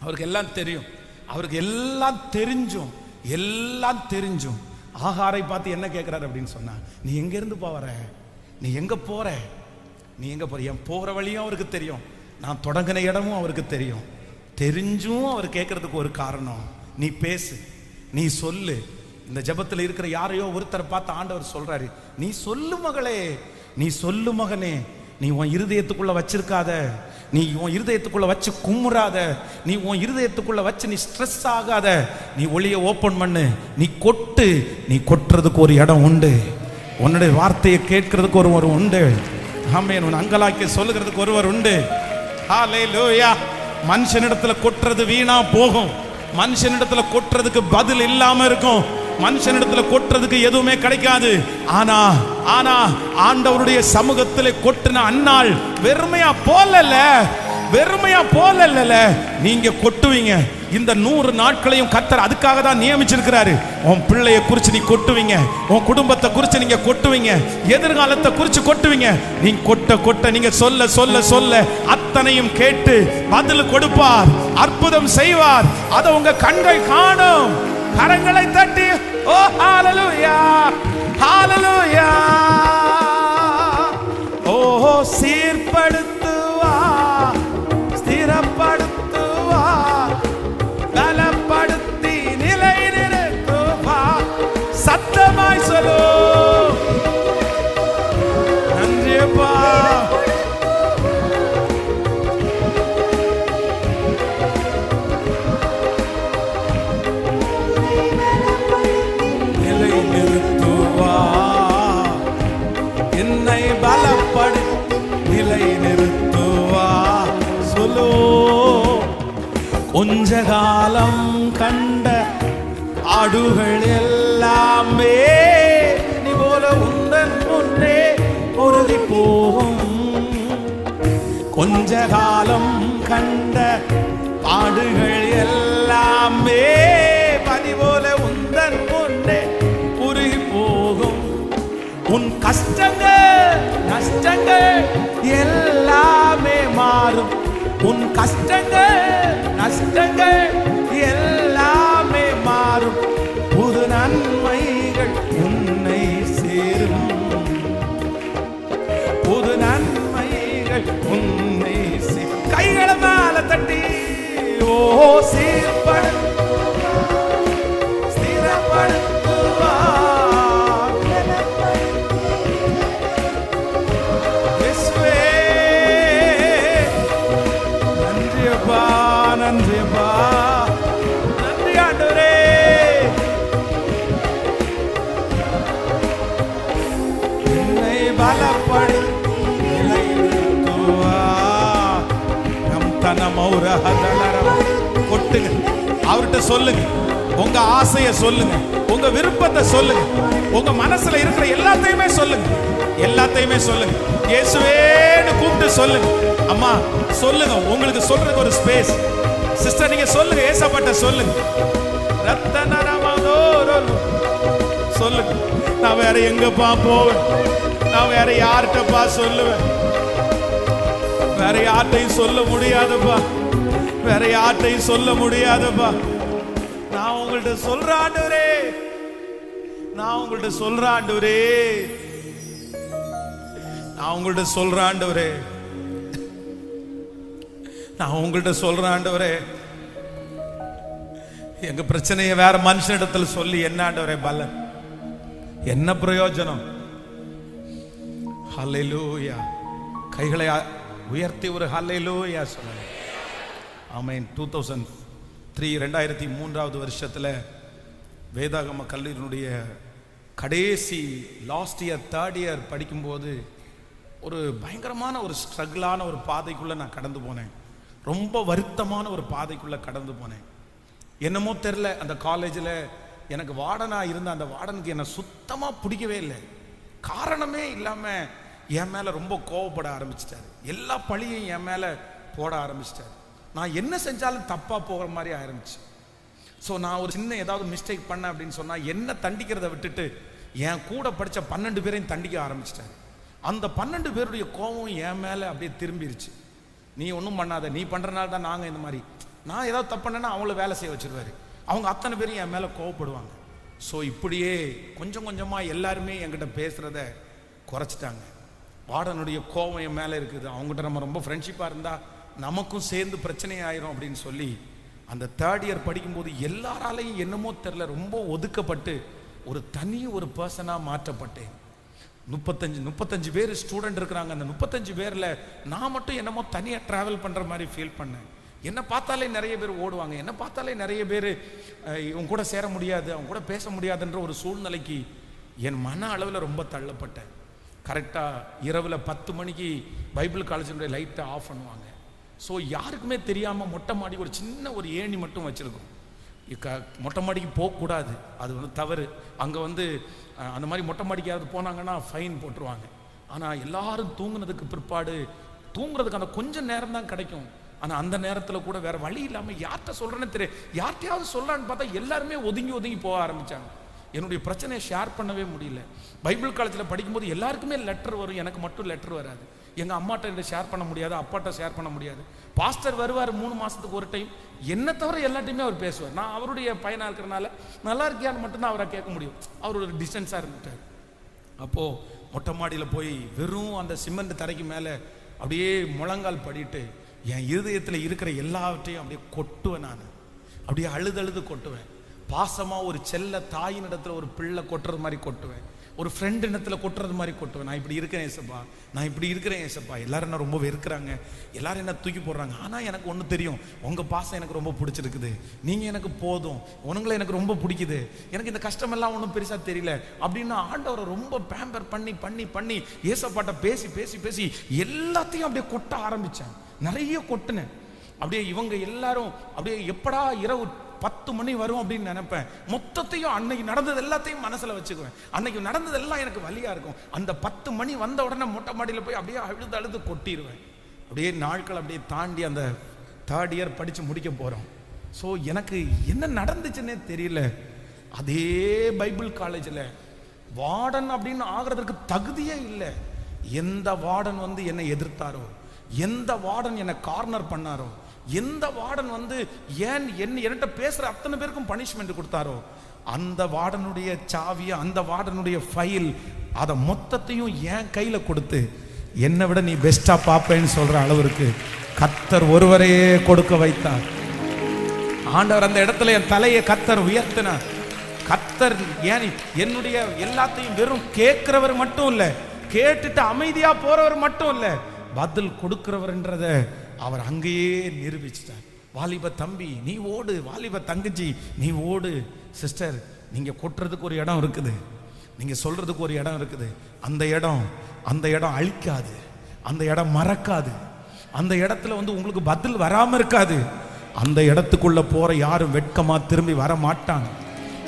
அவருக்கு எல்லாம் தெரியும், அவருக்கு எல்லாம் தெரிஞ்சும் எல்லாம் தெரிஞ்சும் ஆகாரை பார்த்து என்ன கேட்கிறாரு அப்படின்னு சொன்னா, நீ எங்க இருந்து போற, நீ எங்க போற, நீ எங்க போற? என் போற வழியும் அவருக்கு தெரியும், நான் தொடங்கின இடமும் அவருக்கு தெரியும். தெரிஞ்சும் அவர் கேட்கறதுக்கு ஒரு காரணம். நீ பேசு, நீ சொல்லு. இந்த ஜெபத்தில் இருக்கிற யாரையோ ஒருத்தரை பார்த்து ஆண்டவர் சொல்றாரு, நீ சொல்லு மகளே, நீ சொல்லு மகனே. நீ உன் இருதயத்துக்குள்ள வச்சிருக்காத, நீ உன் இருதயத்துக்குள்ள வச்சு கும்முறாத, நீ உன் இருதயத்துக்குள்ள வச்சு நீ ஸ்ட்ரெஸ் ஆகாத. நீ ஒளியை ஓப்பன் பண்ணு, நீ கொட்டு. நீ கொட்டுறதுக்கு ஒரு இடம் உண்டு, உன்னுடைய வார்த்தையை கேட்கறதுக்கு ஒருவர் உண்டு. ஆமென். உன் அங்கலாக்கி சொல்லுகிறதுக்கு ஒருவர் உண்டு. ஹல்லேலூயா. மனுஷனிடத்துல கொட்டுறது வீணா போகும், மனுஷனிடத்துல கொட்டுறதுக்கு பதில் இல்லாம இருக்கும், மனுஷனிடத்துல கொட்டுறதுக்கு எதுவுமே கிடைக்காது. ஆனா ஆனா ஆண்டவருடைய சமூகத்திலே கொட்டின அன்னாள் வெறுமையா போலல, வெறுமையா போலல. நீங்க கொட்டுவீங்க. இந்த 100 நாட்களையும் கர்த்தர் அதுக்காக தான் நியமிச்சிருக்கிறாரு. உன் பிள்ளைய குறிச்சு நீ கொட்டுவீங்க, உன் குடும்பத்தை குறிச்சு நீங்க கொட்டுவீங்க, எதிர்காலத்தை குறிச்சு கொட்டுவீங்க. நீங்க கொட்ட கொட்ட, நீங்க சொல்ல சொல்ல சொல்ல அத்தனையும் கேட்டு பதில் கொடுப்பார், அற்புதம் செய்வார். அதை உங்க கண்கள் காணும். கரங்களை தட்டி ஓ ஹல்லேலூயா, ஹல்லேலூயா. ஓ சீர்படுத்துவா, ஸ்திரப்படுத்துவா, பலப்படுத்தி நிலை நிறுத்துவா. சத்தமாய் சொல்லு. நன்றியப்பா. நிலை நிறுத்துவா, என்னை பலப்படுத்தி நிலை நிறுத்துவா. சொல்லு. கொஞ்ச காலம் கண்ட ஆடுகள் எல்லாமே நீ போல உந்தன் முன்னே உறுதி போகும். கொஞ்ச காலம் கண்ட ஆடுகள் எல்லாமே பனி போல உந்தன் முன்னே உருகி போகும். உன் கஷ்டங்கள் நஷ்டங்கள் எல்லாமே மாறும். உன் கஷ்டங்கள் நஷ்டங்கள் எல்லாமே மாறும். புது நன்மைகள் உன்னை சேரும். புது நன்மைகள் உன்னை சேரும். கைகளை மேல தட்டி ஓ சீர்படு ஸ்திரப்படுத்துவா. நன்றியப்பா, நன்றியப்பா, நன்றி ஆண்டவரே. என்னை பலப்படுத்தி நிலை நிறுத்துவா. நம் தனமௌரஹதலரம் கொட்டுங்க. அவர்கிட்ட சொல்லுங்க, உங்க ஆசைய சொல்லுங்க, உங்க விருப்பத்தை சொல்லுங்க, உங்க மனசுல இருக்கிற எல்லாத்தையுமே சொல்லுங்க, எல்லாத்தையுமே சொல்லுங்க. இயேசுவேன்னு கூப்பிட்டு சொல்லுங்க. அம்மா சொல்லுங்க, உங்களுக்கு சொல்றதுக்கு ஒரு ஸ்பேஸ். சிஸ்டர் நீங்க சொல்லுங்க, ஏசப்பட்ட சொல்லுங்க. சொல்லுங்க. நான் வேற எங்கப்பா போவேன்? நான் வேற யார்கிட்டப்பா சொல்லுவேன்? வேற யார்கிட்டையும் சொல்ல முடியாதப்பா, வேற யார்கிட்டையும் சொல்ல முடியாதப்பா. நான் உங்கள்ட்ட சொல்ற ஆண்டவரே, நான் உங்கள்ட்ட சொல்ற ஆண்டவரே, நான் உங்கள்ட்ட சொல்ற ஆண்டவரே, நான் உங்கள்ட்ட சொல்ற ஆண்டவரே. எங்க பிரச்சனையை வேற மனுஷனிடத்துல சொல்லி என்ன ஆண்டவரே பலன், என்ன பிரயோஜனம்? ஹல்லேலூயா. கைகளை உயர்த்தி ஒரு ஹல்லேலூயா சொல்லுங்க. ஆமென். 2003 வருஷத்துல வேதாகம கல்லூரியினுடைய கடைசி லாஸ்ட் இயர் 3rd இயர் படிக்கும்போது ஒரு பயங்கரமான ஒரு ஸ்ட்ரகிளான ஒரு பாதைக்குள்ள நான் கடந்து போனேன். ரொம்ப வருத்தமான ஒரு பாதைக்குள்ள கடந்து போனேன். என்னமோ தெரியல, அந்த காலேஜில் எனக்கு வார்டனாக இருந்த அந்த வார்டனுக்கு என்னை சுத்தமாக பிடிக்கவே இல்லை. காரணமே இல்லாமல் என் மேலே ரொம்ப கோவப்பட ஆரம்பிச்சிட்டாரு. எல்லா பழியும் என் மேலே போட ஆரம்பிச்சிட்டாரு. நான் என்ன செஞ்சாலும் தப்பாக போகிற மாதிரி ஆரம்பிச்சு. ஸோ நான் ஒரு சின்ன ஏதாவது மிஸ்டேக் பண்ணேன் அப்படின்னு சொன்னால் என்ன தண்டிக்கிறத விட்டுட்டு என் கூட படித்த 12 பேரையும் தண்டிக்க ஆரம்பிச்சிட்டாரு. அந்த 12 பேருடைய கோபம் என் மேலே அப்படியே திரும்பிடுச்சு. நீ ஒன்றும் பண்ணாத, நீ பண்ணுறனால தான் நாங்கள் இந்த மாதிரி. நான் ஏதாவது தப்பு பண்ணேன்னா அவங்கள வேலை செய்ய வச்சிருவாரு. அவங்க அத்தனை பேரும் என் மேலே கோவப்படுவாங்க. ஸோ இப்படியே கொஞ்சம் கொஞ்சமாக எல்லாருமே என்கிட்ட பேசுகிறத குறைச்சிட்டாங்க. வார்டனுடைய கோபம் என் மேலே இருக்குது. அவங்ககிட்ட நம்ம ரொம்ப ஃப்ரெண்ட்ஷிப்பாக இருந்தால் நமக்கும் சேர்ந்து பிரச்சனை ஆயிரும் அப்படின்னு சொல்லி அந்த 3rd இயர் படிக்கும்போது எல்லாராலையும் என்னமோ தெரில ரொம்ப ஒதுக்கப்பட்டு ஒரு தனி ஒரு பர்சனாக மாற்றப்பட்டேன். 35 பேர் ஸ்டூடெண்ட் இருக்கிறாங்க. அந்த 35 பேரில் நான் மட்டும் என்னமோ தனியாக ட்ராவல் பண்ணுற மாதிரி ஃபீல் பண்ணேன். என்னை பார்த்தாலே நிறைய பேர் ஓடுவாங்க, என்னை பார்த்தாலே நிறைய பேர் இவங்க கூட சேர முடியாது, அவங்க கூட பேச முடியாதுன்ற ஒரு சூழ்நிலைக்கு என் மன அளவில் ரொம்ப தள்ளப்பட்டேன். கரெக்டாக இரவில் 10 மணிக்கு பைபிள் காலேஜினுடைய லைட்டை ஆஃப் பண்ணுவாங்க. ஸோ யாருக்குமே தெரியாமல் மொட்டை மாடி ஒரு சின்ன ஒரு ஏணி மட்டும் வச்சுருக்கோம். மொட்டை மாடிக்கு போகக்கூடாது, அது வந்து தவறு. அங்கே வந்து அந்த மாதிரி மொட்டை மாடிக்காவது போனாங்கன்னா ஃபைன் போட்டுருவாங்க. ஆனால் எல்லாரும் தூங்குனதுக்கு பிற்பாடு தூங்குறதுக்கு அந்த கொஞ்சம் நேரம் தான் கிடைக்கும். ஆனால் அந்த நேரத்தில் கூட வேறு வழி இல்லாமல் யார்கிட்ட சொல்கிறேன்னு தெரியும், யார்கிட்டையாவது சொல்லலான்னு பார்த்தா எல்லாருமே ஒதுங்கி ஒதுங்கி போக ஆரம்பித்தாங்க. என்னுடைய பிரச்சனையை ஷேர் பண்ணவே முடியல. பைபிள் காலேஜில் படிக்கும்போது எல்லாருக்குமே லெட்டர் வரும், எனக்கு மட்டும் லெட்டர் வராது. எங்கள் அம்மாட்ட ஷேர் பண்ண முடியாது, அப்பாட்ட ஷேர் பண்ண முடியாது. பாஸ்டர் வருவார் 3 மாதத்துக்கு ஒரு டைம், என்னை தவிர எல்லாத்தையுமே அவர் பேசுவார். நான் அவருடைய பையனாக இருக்கிறனால நல்லா இருக்கியான்னு மட்டும்தான் அவரை கேட்க முடியும். அவர் ஒரு டிஸ்டன்ஸாக இருந்துட்டார். அப்போது மொட்டை மாடியில் போய் வெறும் அந்த சிமெண்ட் தரைக்கு மேலே அப்படியே முழங்கால் படிட்டு என் இருதயத்தில் இருக்கிற எல்லாவற்றையும் அப்படியே கொட்டுவேன். நான் அப்படியே அழுது கொட்டுவேன். பாசமாக ஒரு செல்ல தாயின் இடத்துல ஒரு பிள்ளை கொட்டுறது மாதிரி கொட்டுவேன். ஒரு ஃப்ரெண்ட் இடத்துல கொட்டுறது மாதிரி கொட்டுவேன். நான் இப்படி இருக்கிறேன் ஏசப்பா, நான் இப்படி இருக்கிறேன் ஏசப்பா, எல்லாரும் என்ன ரொம்ப வெறுக்கிறாங்க, எல்லாரும் என்ன தூக்கி போடுறாங்க. ஆனால் எனக்கு ஒன்று தெரியும், உங்கள் பாசம் எனக்கு ரொம்ப பிடிச்சிருக்குது, நீங்கள் எனக்கு போதும், உனங்களை எனக்கு ரொம்ப பிடிக்குது, எனக்கு இந்த கஷ்டமெல்லாம் ஒன்றும் பெருசாக தெரியல அப்படின்னு ஆண்டவரை ரொம்ப பேம்பர் பண்ணி பண்ணி பண்ணி ஏசப்பாட்ட பேசி பேசி பேசி எல்லாத்தையும் அப்படியே கொட்ட ஆரம்பித்தேன். நிறைய கொட்டினேன். அப்படியே இவங்க எல்லாரும் அப்படியே எப்படா இரவு 10 மணி வரும் அப்படின்னு நினைப்பேன். மொத்தத்தையும் அன்னைக்கு நடந்தது எல்லாத்தையும் மனசுல வச்சுக்குவேன். அன்னைக்கு நடந்ததெல்லாம் எனக்கு வலியா இருக்கும். அந்த 10 மணி வந்த உடனே மொட்டை மாடியில் போய் அப்படியே அழுது அழுது கொட்டிடுவேன். அப்படியே நாட்கள் அப்படியே தாண்டி அந்த 3rd இயர் படிச்சு முடிக்க போறோம். ஸோ எனக்கு என்ன நடந்துச்சுன்னே தெரியல. அதே பைபிள் காலேஜில் வார்டன் அப்படின்னு ஆகிறதுக்கு தகுதியே இல்லை. எந்த வார்டன் வந்து என்னை எதிர்த்தாரோ, எந்த வார்டன் என்னை கார்னர் பண்ணாரோ, எந்த வார்டன் வந்து என்கிட்ட பேசுற அத்தனை பேருக்கும் பனிஷ்மெண்ட் கொடுத்தாரோ, அந்த வார்டனுடைய சாவியை, அந்த வார்டனுடைய ஃபைல், அதை மொத்தத்தையும் என் கையில கொடுத்து என்னை விட நீ பெஸ்டா பாப்பேன்னு சொல்ற அளவிற்கு கர்த்தர் ஒருவரையே கொடுக்க வைத்தார். ஆண்டவர் அந்த இடத்துல என் தலையை கர்த்தர் உயர்த்தினார். கர்த்தர் ஏன் என்னுடைய எல்லாத்தையும் வெறும் கேட்கிறவர் மட்டும் இல்ல, கேட்டுட்டு அமைதியா போறவர் மட்டும் இல்ல, பதில் கொடுக்கிறவர்ன்றத அவர் அங்கேயே நிரூபிச்சிட்டார். வாலிப தம்பி நீ ஓடு, வாலிப தங்கச்சி நீ ஓடு. சிஸ்டர், நீங்க கொட்டுறதுக்கு ஒரு இடம் இருக்குது, நீங்க சொல்றதுக்கு ஒரு இடம் இருக்குது. அந்த இடம் அழிக்காது, அந்த இடம் மறக்காது, அந்த இடத்துல வந்து உங்களுக்கு பதில் வராம இருக்காது. அந்த இடத்துக்குள்ள போற யாரும் வெட்கமா திரும்பி வர மாட்டாங்க.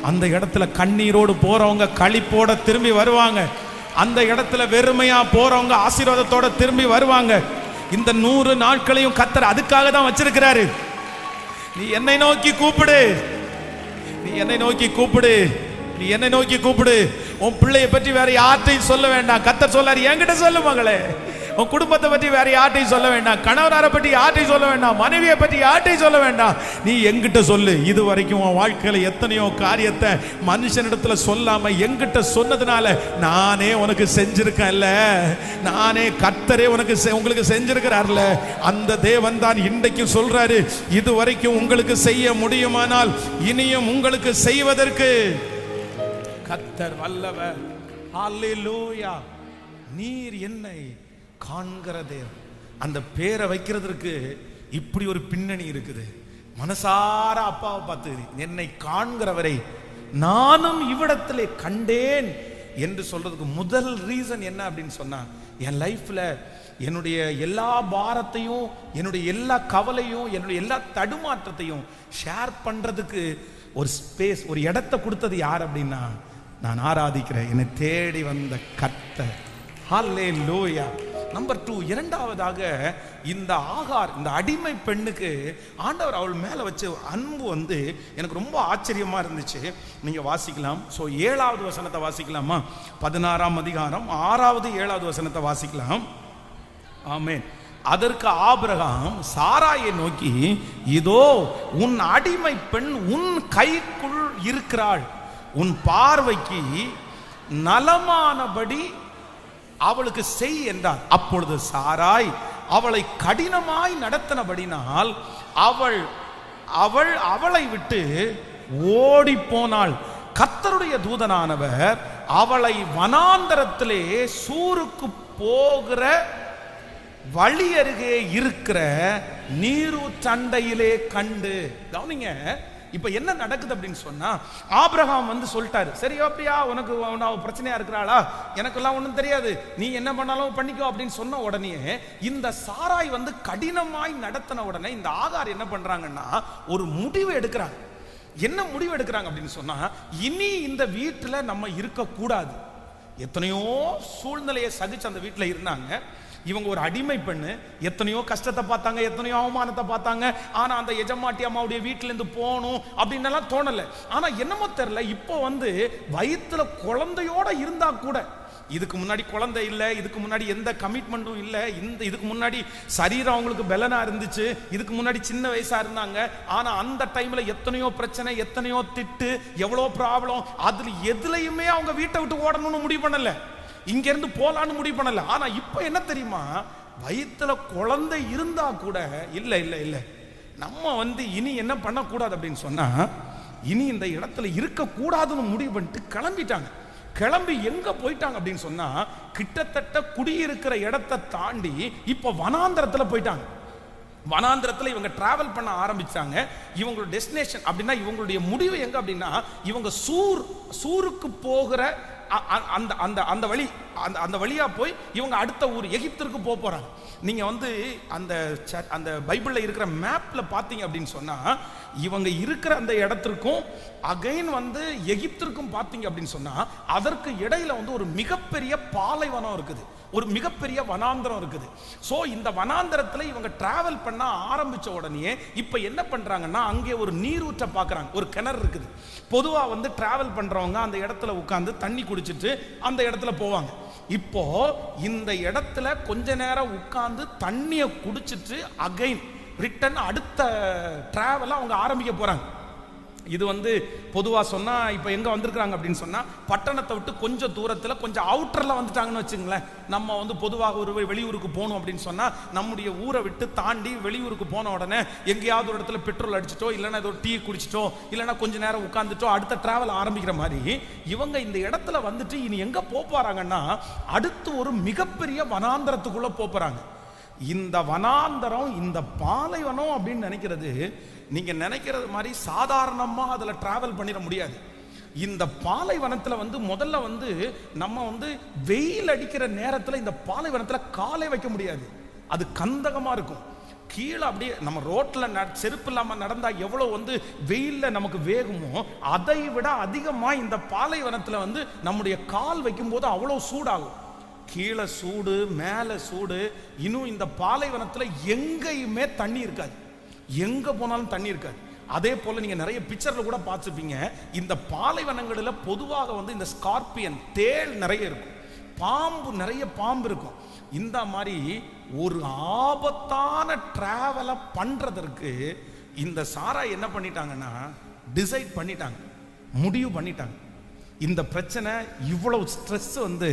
அந்த இடத்துல கண்ணீரோடு போறவங்க களிப்போட திரும்பி வருவாங்க. அந்த இடத்துல வெறுமையா போறவங்க ஆசீர்வாதத்தோட திரும்பி வருவாங்க. இந்த 100 நாட்களையும் கர்த்தர் அதுக்காக தான் வச்சிருக்கிறாரு. நீ என்னை நோக்கி கூப்பிடு, நீ என்னை நோக்கி கூப்பிடு, நீ என்னை நோக்கி கூப்பிடு. உன் பிள்ளையை பற்றி வேற யார்ட்டையும் சொல்ல வேண்டாம். கர்த்தர் சொல்லாரு, என்கிட்ட சொல்லு மகளே. உன் குடும்பத்தை பற்றி வேற யார்ட்டையும் சொல்ல வேண்டாம், கணவனாரை பற்றி யார்ட்டையும் சொல்ல வேண்டாம், மனைவியை பற்றி யார்ட்டையும் சொல்ல வேண்டாம். நீ என்கிட்ட சொல்லு. இது வரைக்கும் உன் வாழ்க்கையில எத்தனையோ காரியத்தை மனுஷனிடத்துல சொல்லாம என்கிட்ட சொன்னதுனால நானே உனக்கு செஞ்சிருக்கேன்ல, நானே கர்த்தரே உங்களுக்கு செஞ்சிருக்கிறார்ல. அந்த தேவன் தான் இன்றைக்கும் சொல்றாரு, இது வரைக்கும் உங்களுக்கு செய்ய முடியுமானால் இனியும் உங்களுக்கு செய்வதற்கு கர்த்தர் வல்லவர். ஹல்லேலூயா. நீர் என்னை காண்கிற தேவன். அந்த பேரை வைக்கிறதுக்கு இப்படி ஒரு பின்னணி இருக்குது. மனசார அப்பாவை பார்த்து என்னை காண்கிறவரை நானும் இவ்விடத்திலே கண்டேன் என்று சொல்றதுக்கு முதல் ரீசன் என்ன அப்படின்னு சொன்னா, என் லைஃப்ல என்னுடைய எல்லா பாரத்தையும், என்னுடைய எல்லா கவலையும், என்னுடைய எல்லா தடுமாற்றத்தையும் ஷேர் பண்றதுக்கு ஒரு ஸ்பேஸ், ஒரு இடத்தை கொடுத்தது யார் அப்படின்னா, நான் ஆராதிக்கிறேன் என்னை தேடி வந்த கர்த்தர். ஹல்லேலூயா. நம்பர் 2, இரண்டாவதாக இந்த ஆகார், இந்த அடிமை பெண்ணுக்கு ஆண்டவர் அவள் மேல வச்ச அன்பு வந்து எனக்கு ரொம்ப ஆச்சரியமா இருந்துச்சு. நீங்க வாசிக்கலாம். ஸோ 7வது வசனத்தை வாசிக்கலாமா? 16ஆம் அதிகாரம் 6வது 7வது வசனத்தை வாசிக்கலாம். ஆமென். அதற்கு ஆபிரகாம் சாராயை நோக்கி, இதோ உன் அடிமை பெண் உன் கைக்குள் இருக்கிறாள், உன் பார்வைக்கு நலமானபடி அவளுக்கு செய் என்றார். அப்பொழுது சாராய் அவளை கடினமாய் நடத்தினபடினால் அவளை விட்டு ஓடி போனாள். கர்த்தருடைய தூதனானவர் அவளை வனாந்தரத்திலே சூருக்கு போகிற வழி அருகே இருக்கிற நீரூற்றண்டையிலே கண்டு. கவனிங்க, இப்ப என்ன நடக்குது அப்படின்னு சொன்னா, ஆபிரகாம் வந்து சொல்லிட்டாரு, சரி அப்படியா, உனக்கு பிரச்சனையா இருக்கிறாளா, எனக்கெல்லாம் ஒன்றும் தெரியாது, நீ என்ன பண்ணாலும் பண்ணிக்கோ அப்படின்னு சொன்ன உடனே இந்த சாராய் வந்து கடினமாய் நடத்தின உடனே இந்த ஆகார் என்ன பண்றாங்கன்னா ஒரு முடிவு எடுக்கிறாங்க. என்ன முடிவு எடுக்கிறாங்க அப்படின்னு சொன்னா, இனி இந்த வீட்டுல நம்ம இருக்க கூடாது. எத்தனையோ சூழ்நிலையை சகிச்சு அந்த வீட்டுல இருந்தாங்க. இவங்க ஒரு அடிமை பெண்ணு, எத்தனையோ கஷ்டத்தை பார்த்தாங்க, எத்தனையோ அவமானத்தை பார்த்தாங்க. ஆனா அந்த எஜமாட்டி அம்மாவுடைய வீட்டுல இருந்து போகணும் அப்படின்னு எல்லாம் தோணல. ஆனா என்னமோ தெரியல, இப்போ வந்து வயிற்றுல குழந்தையோட இருந்தா கூட, இதுக்கு முன்னாடி குழந்தை இல்லை, இதுக்கு முன்னாடி எந்த கமிட்மெண்ட்டும் இல்லை, இதுக்கு முன்னாடி சரீரம் அவங்களுக்கு பலனா இருந்துச்சு, இதுக்கு முன்னாடி சின்ன வயசா இருந்தாங்க. ஆனா அந்த டைம்ல எத்தனையோ பிரச்சனை, எத்தனையோ திட்டு, எவ்வளோ ப்ராப்ளம், அதுல எதுலையுமே அவங்க வீட்டை விட்டு ஓடணும்னு முடிவு பண்ணல, இங்க இருந்து போலான்னு முடிவு பண்ணல. ஆனா இப்ப என்ன தெரியுமா, வயிற்றுல குழந்தை இருந்தா கூட இல்ல இல்ல இல்ல, நம்ம வந்து இனி என்ன பண்ணக்கூடாது அப்படின்னு சொன்னா, இனி இந்த இடத்துல இருக்க கூடாதுன்னு முடிவு பண்ணிட்டு கிளம்பிட்டாங்க. கிளம்பி எங்க போயிட்டாங்க அப்படின்னு சொன்னா, கிட்டத்தட்ட குடியிருக்கிற இடத்தை தாண்டி இப்ப வனாந்தரத்துல போயிட்டாங்க. வனாந்திரத்தில் இவங்க டிராவல் பண்ண ஆரம்பிச்சாங்க. இவங்களோட டெஸ்டினேஷன் அப்படின்னா, இவங்களுடைய முடிவு எங்க அப்படின்னா, இவங்க சூருக்கு போகிற அந்த வழி, அந்த வழியா போய் இவங்க அடுத்த ஊர் எகிப்திற்கு போறாங்க. நீங்க வந்து அந்த பைபிள்ல இருக்கிற மேப்ல பாத்தீங்க அப்படின்னு சொன்னா, இவங்க இருக்கிற அந்த இடத்திற்கும் அகைன் வந்து எகிப்திற்கும் பாத்தீங்க அப்படின்னு சொன்னா, அதற்கு இடையில வந்து ஒரு மிகப்பெரிய பாலைவனம் இருக்குது, ஒரு மிகப்பெரிய வனாந்தரம் இருக்குது. சோ இந்த வனாந்தரத்துல இவங்க டிராவல் பண்ண ஆரம்பிச்ச உடனே இப்ப என்ன பண்றாங்கன்னா, அங்கே ஒரு நீரூற்றை பார்க்கறாங்க, ஒரு கிணறு இருக்குது. பொதுவா வந்து டிராவல் பண்றவங்க அந்த இடத்துல உட்கார்ந்து தண்ணி குடிச்சிட்டு அந்த இடத்துல போவாங்க. இப்போ இந்த இடத்துல கொஞ்ச நேரம் உட்கார்ந்து தண்ணியை குடிச்சிட்டு அகைன் ரிட்டர்ன் அடுத்த டிராவலை அவங்க ஆரம்பிக்க போறாங்க. இது வந்து பொதுவா சொன்னா, இப்ப எங்க வந்திருக்காங்க அப்படின்னு சொன்னா, பட்டணத்தை விட்டு கொஞ்சம் தூரத்துல, கொஞ்சம் அவுட்டர்ல வந்துட்டாங்கன்னு வச்சுங்களேன். நம்ம வந்து பொதுவாக ஒரு வெளியூருக்கு போகணும் அப்படின்னு சொன்னா, நம்முடைய ஊரை விட்டு தாண்டி வெளியூருக்கு போன உடனே எங்கேயாவது ஒரு இடத்துல பெட்ரோல் அடிச்சிட்டோ, இல்லைன்னா ஏதோ டீ குடிச்சிட்டோ, இல்லைன்னா கொஞ்ச நேரம் உட்காந்துட்டோ அடுத்த டிராவல் ஆரம்பிக்கிற மாதிரி இவங்க இந்த இடத்துல வந்துட்டு இனி எங்க போறாங்கன்னா, அடுத்து ஒரு மிகப்பெரிய வனாந்தரத்துக்குள்ள போறாங்க. இந்த வனாந்தரம், இந்த பாலைவனம் அப்படின்னு நினைக்கிறது, நீங்க நினைக்கிறது மாதிரி சாதாரணமா அதுல டிராவல் பண்ணிட முடியாது. இந்த பாலைவனத்துல வந்து முதல்ல வந்து நம்ம வந்து வெயில் அடிக்கிற நேரத்துல இந்த பாலைவனத்துல காலை வைக்க முடியாது. அது கந்தகமா இருக்கும். கீழே அப்படியே நம்ம ரோட்ல செருப்பு இல்லாம நடந்தா எவ்வளவு வந்து வெயில்ல நமக்கு வேகுமோ, அதை விட அதிகமா இந்த பாலைவனத்துல வந்து நம்முடைய கால் வைக்கும் போது அவ்வளவு சூடாகும். கீழே சூடு, மேல சூடு. இன்னும் இந்த பாலைவனத்துல எங்கேயுமே தண்ணி இருக்காது, எங்க போனாலும் தண்ணி இருக்காது. அதே போல நீங்க நிறைய பிக்சர்ல கூட பார்த்துப்பீங்க, இந்த பாலைவனங்களில் பொதுவாக வந்து இந்த ஸ்கார்பியன், தேள் நிறைய இருக்கும், பாம்பு, நிறைய பாம்பு இருக்கும். இந்த மாதிரி ஒரு ஆபத்தான டிராவலை பண்றதற்கு இந்த சாரா என்ன பண்ணிட்டாங்கன்னா, டிசைட் பண்ணிட்டாங்க, முடிவு பண்ணிட்டாங்க. இந்த பிரச்சனை இவ்வளவு ஸ்ட்ரெஸ் வந்து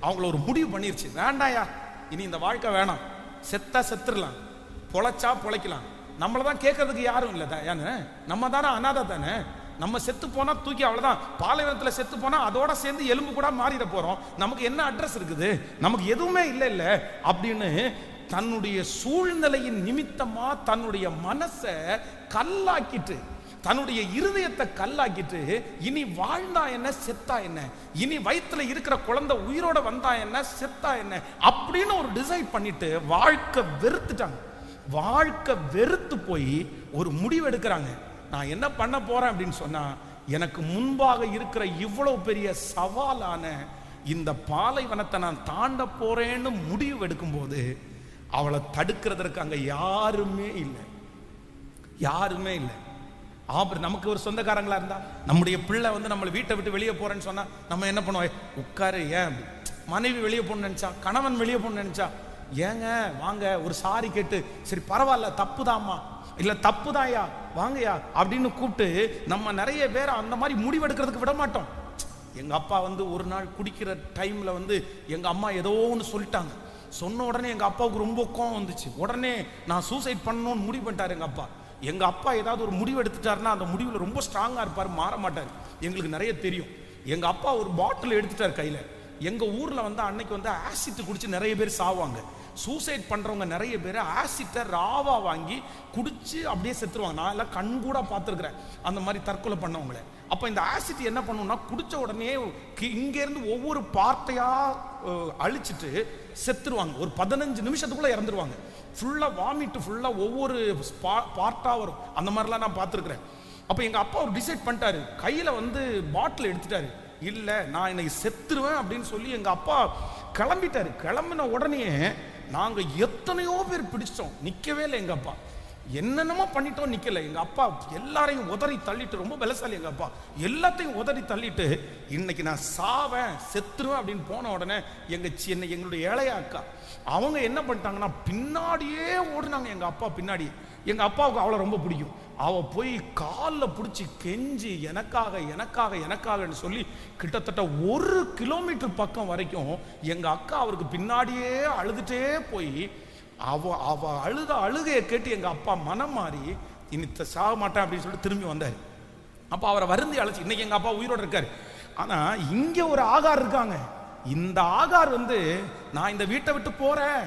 அவங்கள ஒரு முடிவு பண்ணிருச்சு. வேண்டாயா, இனி இந்த வாழ்க்கை வேணாம், செத்தா செத்துடலாம், பொழைச்சா பொழைக்கலாம், நம்மளை தான் கேட்கறதுக்கு யாரும் இல்லை தானே, நம்ம தானே அனாதை தானே, நம்ம செத்து போனா தூக்கி அவ்வளவுதான், பாலைவனத்தில் செத்து போனா அதோட சேர்ந்து எலும்பு கூட மாறிட போறோம், நமக்கு என்ன அட்ரஸ் இருக்குது, நமக்கு எதுவுமே இல்லை அப்படின்னு தன்னுடைய சூழ்நிலையின் நிமித்தமா தன்னுடைய மனசை கல்லாக்கிட்டு, தன்னுடைய இருதயத்தை கல்லாக்கிட்டு, இனி வாழ்ந்தா என்ன செத்தா என்ன, இனி வயிற்றுல இருக்கிற குழந்தை உயிரோட வந்தா என்ன செத்தா என்ன அப்படின்னு ஒரு டிசைட் பண்ணிட்டு வாழ்க்கை வெறுத்துட்டாங்க. வாழ்க்கை வெறுத்து போய் ஒரு முடிவு எடுக்கிறாங்க. நான் என்ன பண்ண போறேன் அப்படின்னு சொன்னா, எனக்கு முன்பாக இருக்கிற இவ்வளவு பெரிய சவாலான இந்த பாலைவனத்தை நான் தாண்ட போறேன்னு முடிவு எடுக்கும் போது அவளை தடுக்கிறதற்கு அங்க யாருமே இல்லை, யாருமே இல்லை. நமக்கு ஒரு சொந்தக்காரங்களா இருந்தா, நம்முடைய பிள்ளை வந்து நம்மளை வீட்டை விட்டு வெளியே போறேன்னு சொன்னா நம்ம என்ன பண்ணுவோம், உட்காரு. ஏன் மனைவி வெளியே போகணும்னு நினைச்சா, கணவன் வெளியே போகணும்னு நினைச்சா, ஏங்க வாங்க ஒரு சாரி கேட்டு, சரி பரவாயில்ல தப்புதாம்மா, இல்ல தப்புதாயா வாங்கயா அப்படின்னு கூப்பிட்டு நம்ம நிறைய பேர் அந்த மாதிரி முடிவெடுக்கிறதுக்கு விட மாட்டோம். எங்க அப்பா வந்து ஒரு நாள் குடிக்கிற டைம்ல வந்து எங்க அம்மா ஏதோ ஒன்று சொல்லிட்டாங்க. சொன்ன உடனே எங்க அப்பாவுக்கு ரொம்ப கோவம் வந்துச்சு. உடனே நான் சூசைட் பண்ணணும்னு முடிவு பண்ணிட்டாரு எங்க அப்பா. எங்க அப்பா ஏதாவது ஒரு முடிவு எடுத்துட்டாருன்னா அந்த முடிவுல ரொம்ப ஸ்ட்ராங்கா இருப்பார், மாற மாட்டார். எங்களுக்கு நிறைய தெரியும். எங்க அப்பா ஒரு பாட்டில் எடுத்துட்டார் கையில. எங்க ஊர்ல வந்து அன்னைக்கு வந்து ஆசிட் குடிச்சு நிறைய பேர் சாவாங்க. சூசைட் பண்றவங்க நிறைய பேர் ஆசிட்டை ராவா வாங்கி குடிச்சு அப்படியே செத்துருவாங்க. நான் எல்லாம் கண் கூட பார்த்துருக்கிறேன் அந்த மாதிரி தற்கொலை பண்ணவங்கள. அப்ப இந்த ஆசிட் என்ன பண்ணும்னா, குடிச்ச உடனே இங்க இருந்து ஒவ்வொரு பார்ட்டையா அழிச்சிட்டு செத்துருவாங்க. ஒரு 15 நிமிஷத்துக்குள்ள இறந்துருவாங்க. ஃபுல்லா வாமிட்டு, ஃபுல்லா ஒவ்வொரு பார்ட்டா வரும். அந்த மாதிரிலாம் நான் பார்த்துருக்கிறேன். அப்ப எங்க அப்பா ஒரு டிசைட் பண்ணிட்டாரு, கையில வந்து பாட்டில் எடுத்துட்டாரு. இல்ல நான் இன்னைக்கு செத்துருவேன் அப்படின்னு சொல்லி எங்க அப்பா கிளம்பிட்டாரு. கிளம்பின உடனே நாங்க எத்தனையோ பேர் பிடிச்சிட்டோம், நிக்கவே இல்லை எங்க அப்பா. என்னென்னமோ பண்ணிட்டோம், நிக்கல. எங்க அப்பா எல்லாரையும் உதறி தள்ளிட்டு, ரொம்ப பலசாலி எங்க அப்பா, எல்லாத்தையும் உதறி தள்ளிட்டு இன்னைக்கு நான் சாவேன் செத்துருவேன் அப்படின்னு போன உடனே எங்களுடைய இளைய அக்கா அவங்க என்ன பண்ணிட்டாங்கன்னா, பின்னாடியே ஓடுனாங்க எங்க அப்பா பின்னாடி. எங்க அப்பாவுக்கு அவளை ரொம்ப பிடிக்கும். அவ போய் காலில் பிடிச்சி கெஞ்சி எனக்காக எனக்காக எனக்காகன்னு சொல்லி கிட்டத்தட்ட 1 கிலோமீட்டர் பக்கம் வரைக்கும் எங்க அக்கா அவருக்கு பின்னாடியே அழுதுட்டே போய் அவ அழுத அழுகையை கேட்டு எங்க அப்பா மனம் மாறி இனி சாக மாட்டேன் அப்படின்னு சொல்லிட்டு திரும்பி வந்தார். அப்ப அவரை வருந்தி அழைச்சி, இன்னைக்கு எங்க அப்பா உயிரோடு இருக்காரு. ஆனா இங்க ஒரு ஆகார் இருக்காங்க. இந்த ஆகார் நான் இந்த வீட்டை விட்டு போறேன்,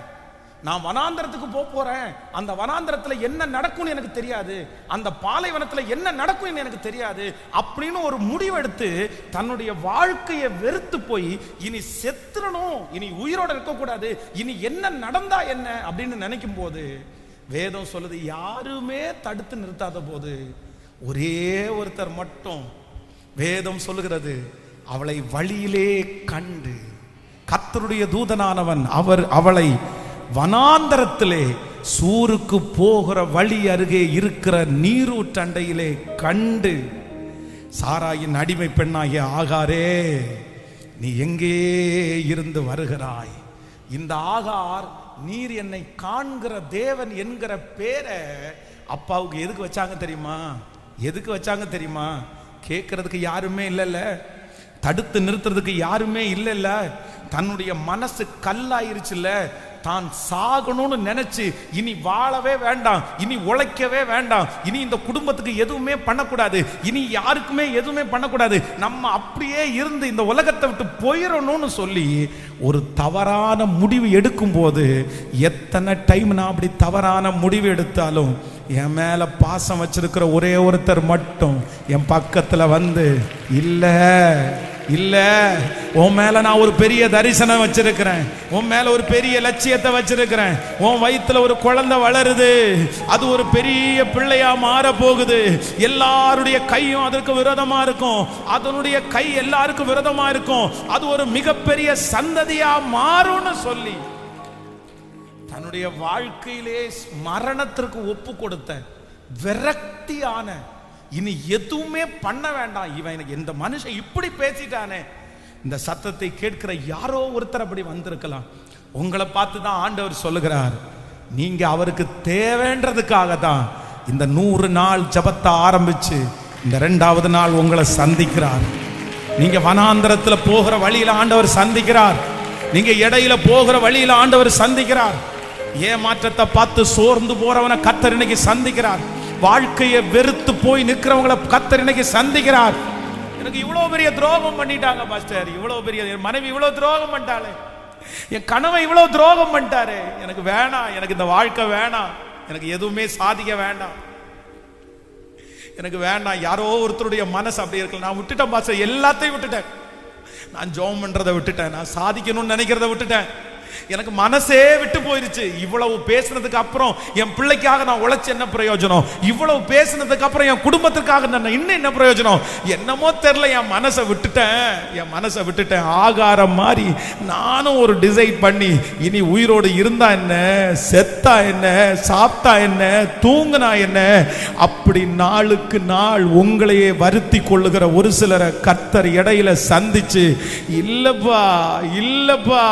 நான் வனாந்தரத்துக்கு போறேன், அந்த வனாந்தரத்துல என்ன நடக்கும்னு எனக்கு தெரியாது, அந்த பாலைவனத்துல என்ன நடக்கும் எனக்கு தெரியாது அப்படின்னு ஒரு முடிவெடுத்து தன்னுடைய வாழ்க்கையை வெறுத்து போய் இனி செத்துறணும், இனி உயிரோட இருக்க கூடாது, இனி என்ன நடந்தா என்ன அப்படின்னு நினைக்கும் போது வேதம் சொல்லுது, யாருமே தடுத்து நிறுத்தாத போது ஒரே ஒருத்தர் மட்டும், வேதம் சொல்லுகிறது, அவளை வழியிலே கண்டு கர்த்தருடைய தூதனானவன் அவளை வனாந்தரத்திலே சூருக்கு போகிற வழி அருகே இருக்கிற நீரூற்றண்டையிலே கண்டு, சாராயின் அடிமை பெண்ணாகிய ஆகாரே, நீ எங்கே இருந்து வருகிறாய்? இந்த ஆகார் நீர் என்னை காண்கிற தேவன் என்கிற பேரை அப்பாவுக்கு எதுக்கு வச்சாங்க தெரியுமா? எதுக்கு வச்சாங்க தெரியுமா? கேட்கறதுக்கு யாருமே இல்லைல்ல, தடுத்து நிறுத்துறதுக்கு யாருமே இல்லைல்ல, தன்னுடைய மனசு கல்லாயிருச்சுல்ல, தான் சாகணும்னு நினைச்சு இனி வாழவே வேண்டாம், இனி உழைக்கவே வேண்டாம், இனி இந்த குடும்பத்துக்கு எதுவுமே பண்ணக்கூடாது, இனி யாருக்குமே எதுவுமே பண்ணக்கூடாது, நம்ம அப்படியே இருந்து இந்த உலகத்தை விட்டு போயிடணும்னு சொல்லி ஒரு தவறான முடிவு எடுக்கும் போது, எத்தனை டைம் நான் அப்படி தவறான முடிவு எடுத்தாலும் என் மேல பாசம் வச்சிருக்கிற ஒரே ஒருத்தர் மட்டும் என் பக்கத்துல இல்ல இல்ல, உன் மேல நான் ஒரு பெரிய தரிசனம் வச்சிருக்கிறேன், உன் மேல ஒரு பெரிய லட்சியத்தை வச்சிருக்கிறேன், உன் வயித்துல ஒரு குழந்தை வளருது, அது ஒரு பெரிய பிள்ளையா மாற போகுது, எல்லாருடைய கையும் அதற்கு விரோதமா இருக்கும், அதனுடைய கை எல்லாருக்கும் விரோதமா இருக்கும், அது ஒரு மிகப்பெரிய சந்ததியா மாறும்னு சொல்லி தன்னுடைய வாழ்க்கையிலே மரணத்திற்கு ஒப்பு கொடுத்த விரக்தியான, இனி எதுவுமே பண்ண வேண்டாம், இவன் இந்த மனுஷன் இப்படி பேசிட்டானே, இந்த சத்தத்தை கேட்கிற யாரோ ஒருத்தர் அப்படி வந்திருக்கலாம். உங்களை பார்த்து தான் ஆண்டவர் சொல்லுகிறார், நீங்க அவருக்கு தேவைன்றதுக்காக தான் இந்த 100 நாள் ஜபத்தை ஆரம்பிச்சு இந்த 2வது நாள் உங்களை சந்திக்கிறார். நீங்க வனாந்தரத்துல போகிற வழியில ஆண்டவர் சந்திக்கிறார், நீங்க இடையில போகிற வழியில ஆண்டவர் சந்திக்கிறார். ஏமாற்றத்தை பார்த்து சோர்ந்து போறவனை கர்த்தர் இன்னைக்கு சந்திக்கிறார். வாழ்க்கையை வெறுத்து போய் நிற்கிறவங்களை கர்த்தர் இன்னைக்கு சந்திக்கிறார். எனக்கு இவ்வளவு பெரிய துரோகம் பண்ணிட்டாங்க பாஸ்டர், இவ்வளவு பெரிய மனைவி இவ்வளவு துரோகம் பண்ணிட்டாளே, என் கணவன் இவ்வளவு துரோகம் பண்ணிட்டாரு, எனக்கு வேணாம், எனக்கு இந்த வாழ்க்கை வேணாம், எனக்கு எதுவுமே சாதிக்க வேண்டாம், எனக்கு வேண்டாம். யாரோ ஒருத்தருடைய மனசு அப்படி இருக்கு. நான் விட்டுட்டேன் பாஸ்டர், எல்லாத்தையும் விட்டுட்டேன், நான் ஜெபம் பண்றதை விட்டுட்டேன், நான் சாதிக்கணும்னு நினைக்கிறத விட்டுட்டேன், எனக்கு மனசே விட்டு போயிருச்சு. இவ்வளவு பேசினதுக்கு அப்புறம் என் பிள்ளைக்காக நான் உழைச்சு என்ன பிரயோஜனம்? இவ்வளவு பேசினதுக்கு அப்புறம் என் குடும்பத்திற்காக நான் இன்னும் என்ன பிரயோஜனம்? என்னமோ தெரியல, என் மனசை விட்டுட்டேன். ஆகாரம் மாதிரி நானும் ஒரு டிசைட் பண்ணி, இனி உயிரோடு இருந்தா என்ன, செத்தா என்ன, சாப்பிட்டா என்ன, தூங்கினா என்ன, அப்படி நாளுக்கு நாள் உங்களையே வருத்தி கொள்ளுகிற ஒரு சிலரை கர்த்தர் இடையில சந்திச்சு, இல்லப்பா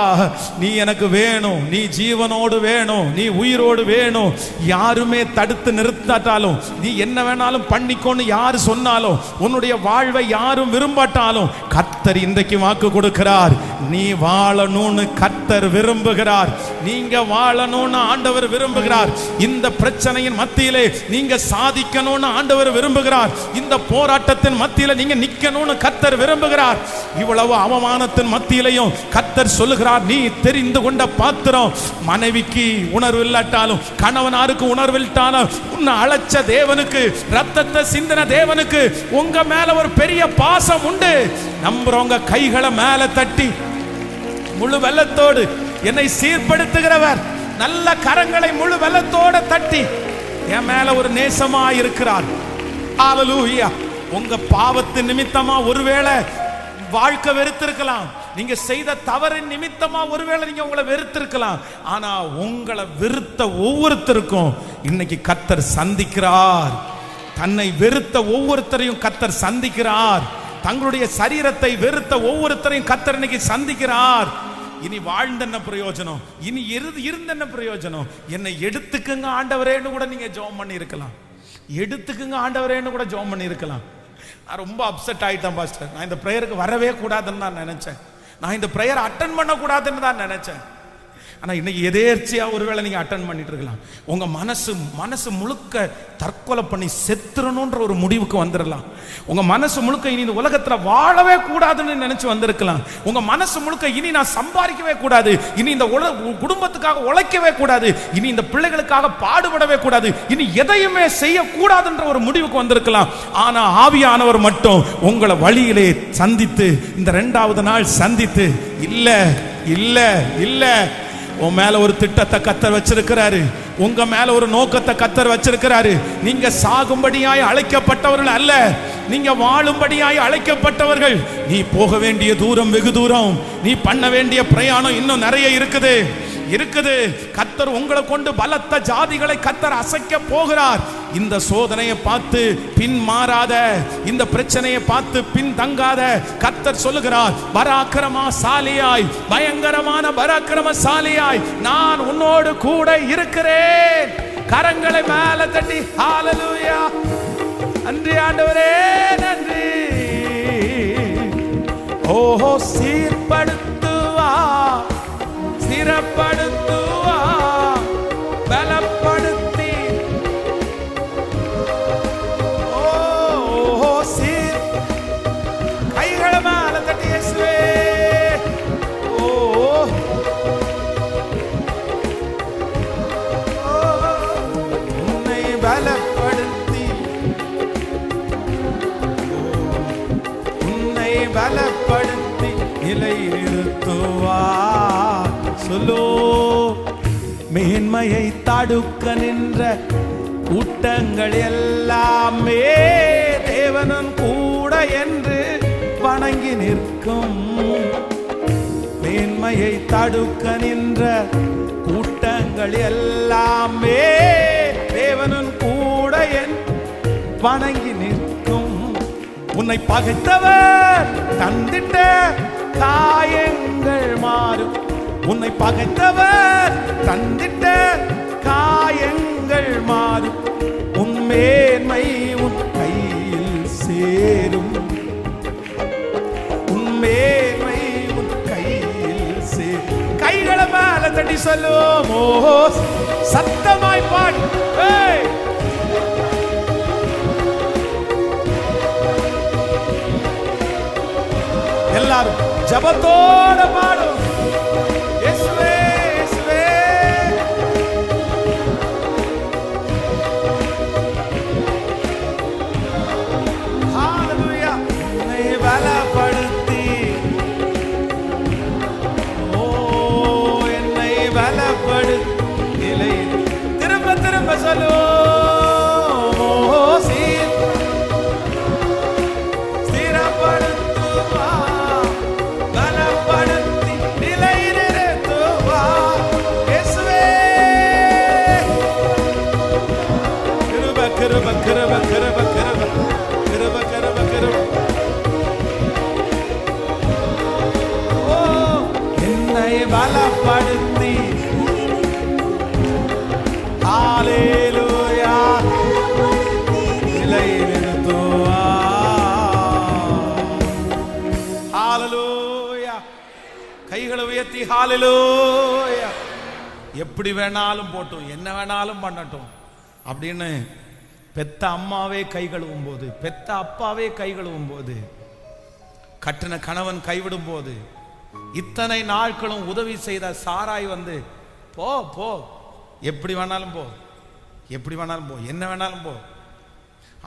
நீ எனக்கு வேணும், நீ ஜீவனோடு வேணும், நீ உயிரோடு வேணும், யாருமே தடுத்து நிறுத்தாட்டாலும், நீ என்ன வேணாலும் பண்ணிக்கொண்டு யாரு சொன்னாலும், உன்னுடைய வாழ்வை யாரும் விரும்பாட்டாலும் கர்த்தர் இன்றைக்கு வாக்கு கொடுக்கிறார், நீ வாழணும்னு கர்த்தர் விரும்புகிறார், நீங்க வாழணும்னு ஆண்டவர் விரும்புகிறார். இந்த பிரச்சனையின் மத்தியிலே நீங்க சாதிக்கணும்னு ஆண்டவர் விரும்புகிறார். இந்த போராட்டத்தின் மத்தியில நீங்க நிக்கணும்னு கர்த்தர் விரும்புகிறார். இவ்வளவு அவமானத்தின் மத்தியிலையும் கர்த்தர் சொல்லுகிறார், நீ தெரிந்து கொண்ட பாத்திரம், மனைவிக்கு உணர்வு இல்லாட்டாலும், கணவனாருக்கு உணர்வு இல்லாட்டாலும், உன்னை அழைச்ச தேவனுக்கு, ரத்தத்தை சிந்தின தேவனுக்கு உங்க மேல ஒரு பெரிய பாசம் உண்டு. நம்புறவங்க கைகளை மேல தட்டி, முழு வெள்ளத்தோடு என்னை சீர்படுத்துகிறவர், நல்ல கரங்களை முழு வெள்ளத்தோட தட்டி என் மேல ஒரு நேசமா இருக்கிறார். ஹல்லேலூயா. உங்க பாவத்தின் நிமித்தமா ஒருவேளை வாழ்க்கை வெறுத்திருக்கலாம், நீங்க செய்த தவறின் நிமித்தமா ஒருவேளை நீங்க உங்களை வெறுத்திருக்கலாம், ஆனா உங்களை வெறுத்த ஒவ்வொருத்தருக்கும் இன்னைக்கு கர்த்தர் சந்திக்கிறார். தன்னை வெறுத்த ஒவ்வொருத்தரையும் கர்த்தர் சந்திக்கிறார். தங்களுடைய சரீரத்தை வெறுத்த ஒவ்வொருத்தரையும் கர்த்தர் இன்னைக்கு சந்திக்கிறார். இனி வாழ்ந்த என்ன பிரயோஜனம்? இனி இருந்த என்ன பிரயோஜனம்? என்னை எடுத்துக்குங்க ஆண்டவரேன்னு கூட நீங்க ஜெபம் பண்ணி இருக்கலாம். எடுத்துக்குங்க ஆண்டவரேன்னு கூட ஜெபம் பண்ணி இருக்கலாம். நான் ரொம்ப அப்செட் ஆயிட்டேன் பாஸ்டர், நான் இந்த பிரேயருக்கு வரவே கூடாதுன்னு தான் நினைச்சேன், நான் இந்த பிரேயர் அட்டன் பண்ண கூடாதுன்னு தான் நினைச்சேன். ஆனா இன்னைக்கு எதேர்ச்சியா ஒருவேளை நீங்க அட்டன் பண்ணிட்டு இருக்கலாம். உங்க மனசு முழுக்க தற்கொலை பண்ணி செத்துறணும்ன்ற ஒரு முடிவுக்கு வந்துடலாம். உங்க மனசு முழுக்க இனி இந்த உலகத்துல வாழவே கூடாதுன்னு நினைச்சு வந்திருக்கலாம். உங்க மனசு முழுக்க இனி நான் சம்பாதிக்கவே கூடாது, இனி இந்த குடும்பத்துக்காக உழைக்கவே கூடாது, இனி இந்த பிள்ளைகளுக்காக பாடுபடவே கூடாது, இனி எதையுமே செய்யக்கூடாதுன்ற ஒரு முடிவுக்கு வந்திருக்கலாம். ஆனா ஆவியானவர் மட்டும் உங்களை வழியிலே சந்தித்து, இந்த 2வது நாள் சந்தித்து, இல்ல இல்ல இல்ல, உன் மேல ஒரு திட்டத்தை கர்த்தர் வச்சிருக்கிறாரு, உங்க மேல ஒரு நோக்கத்தை கர்த்தர் வச்சிருக்கிறாரு. நீங்க சாகும்படியாய் அழைக்கப்பட்டவர்கள் அல்ல, நீங்க வாழும்படியாய் அழைக்கப்பட்டவர்கள். நீ போக வேண்டிய தூரம் வெகு தூரம், நீ பண்ண வேண்டிய பிரயாணம் இன்னும் நிறைய இருக்குது. கர்த்தர் உங்களை கொண்டு பலத்த ஜாதிகளை கர்த்தர் அசைக்க போகிறார். இந்த சோதனையை பார்த்து பின் மாறாத, இந்த பிரச்சனையை பார்த்து பின் தங்காத, கர்த்தர் சொல்லுகிறார், பராக்கிரமசாலியாய், பயங்கரமான பராக்கிரமசாலியாய் நான் உன்னோடு கூட இருக்கிறேன். கரங்களை மேல தட்டி ஹalleluya, நன்றி ஆண்டவரே நன்றி. ஓஹோ, சீர்படுத்துவா, ஸ்திரப்படுத்துவா, பலப்படுத்தி, ஓஹோ சீர். கைகளை மேல தட்டி இயேசுவே, ஓ உன்னை பலப்படுத்தி, உன்னை பலப்படுத்தி நிலை நிறுத்துவா. சொல்லோ, மேன்மையை தடுக்க நின்ற கூட்டங்கள் எல்லாமே தேவனும் கூட என்று வணங்கி நிற்கும். மேன்மையை தடுக்க நின்ற கூட்டங்கள் எல்லாமே தேவனும் கூட என்று வணங்கி நிற்கும். உன்னை பகைத்தவர் தந்திட்ட காயங்கள் மாறும், உன்னை பகைத்தவர் தந்திட்ட காயங்கள் மாறும். உன் மேன்மை உன் கையில் சேரும், உன் மேன்மை உன் கையில் சேரும். கைகளை மேல தட்டி சொல்லும், ஓ சத்தமாய் பாடு. எல்லாரும் ஜபத்தோட பாடும். இயேசுவே இயேசுவே, ஹalleluya. உன்னை பலப்படுத்தி, ஓ என்னை பலப்படுத்தி நிலை. திரும்ப திரும்ப சொல்லு, ஓ ஸ்திரப்படுத்துவா, பலப்படுத்தி நிலை நிறுத்துவா. இயேசுவே, கிருப கிருப கிருப கிருப கிருப கிருப கிருப கிருப. ஓ என்னை பலப்படுத்தி, ஹalleluya, நிலை நிறுத்துவா. ஹalleluya, கைகளை உயர்த்தி ஹalleluya. எப்படி வேணாலும் போட்டும், என்ன வேணாலும் பண்ணட்டும் அப்படின்னு பெத்த அம்மாவே கை கழுவும் போது, பெத்த அப்பாவே கை கழுவும் போது, கட்டின கணவன் கைவிடும் போது, இத்தனை நாட்களும் உதவி செய்த சாராய் வந்து போ போ, எப்படி வேணாலும் போ, எப்படி வேணாலும் போ, என்ன வேணாலும் போ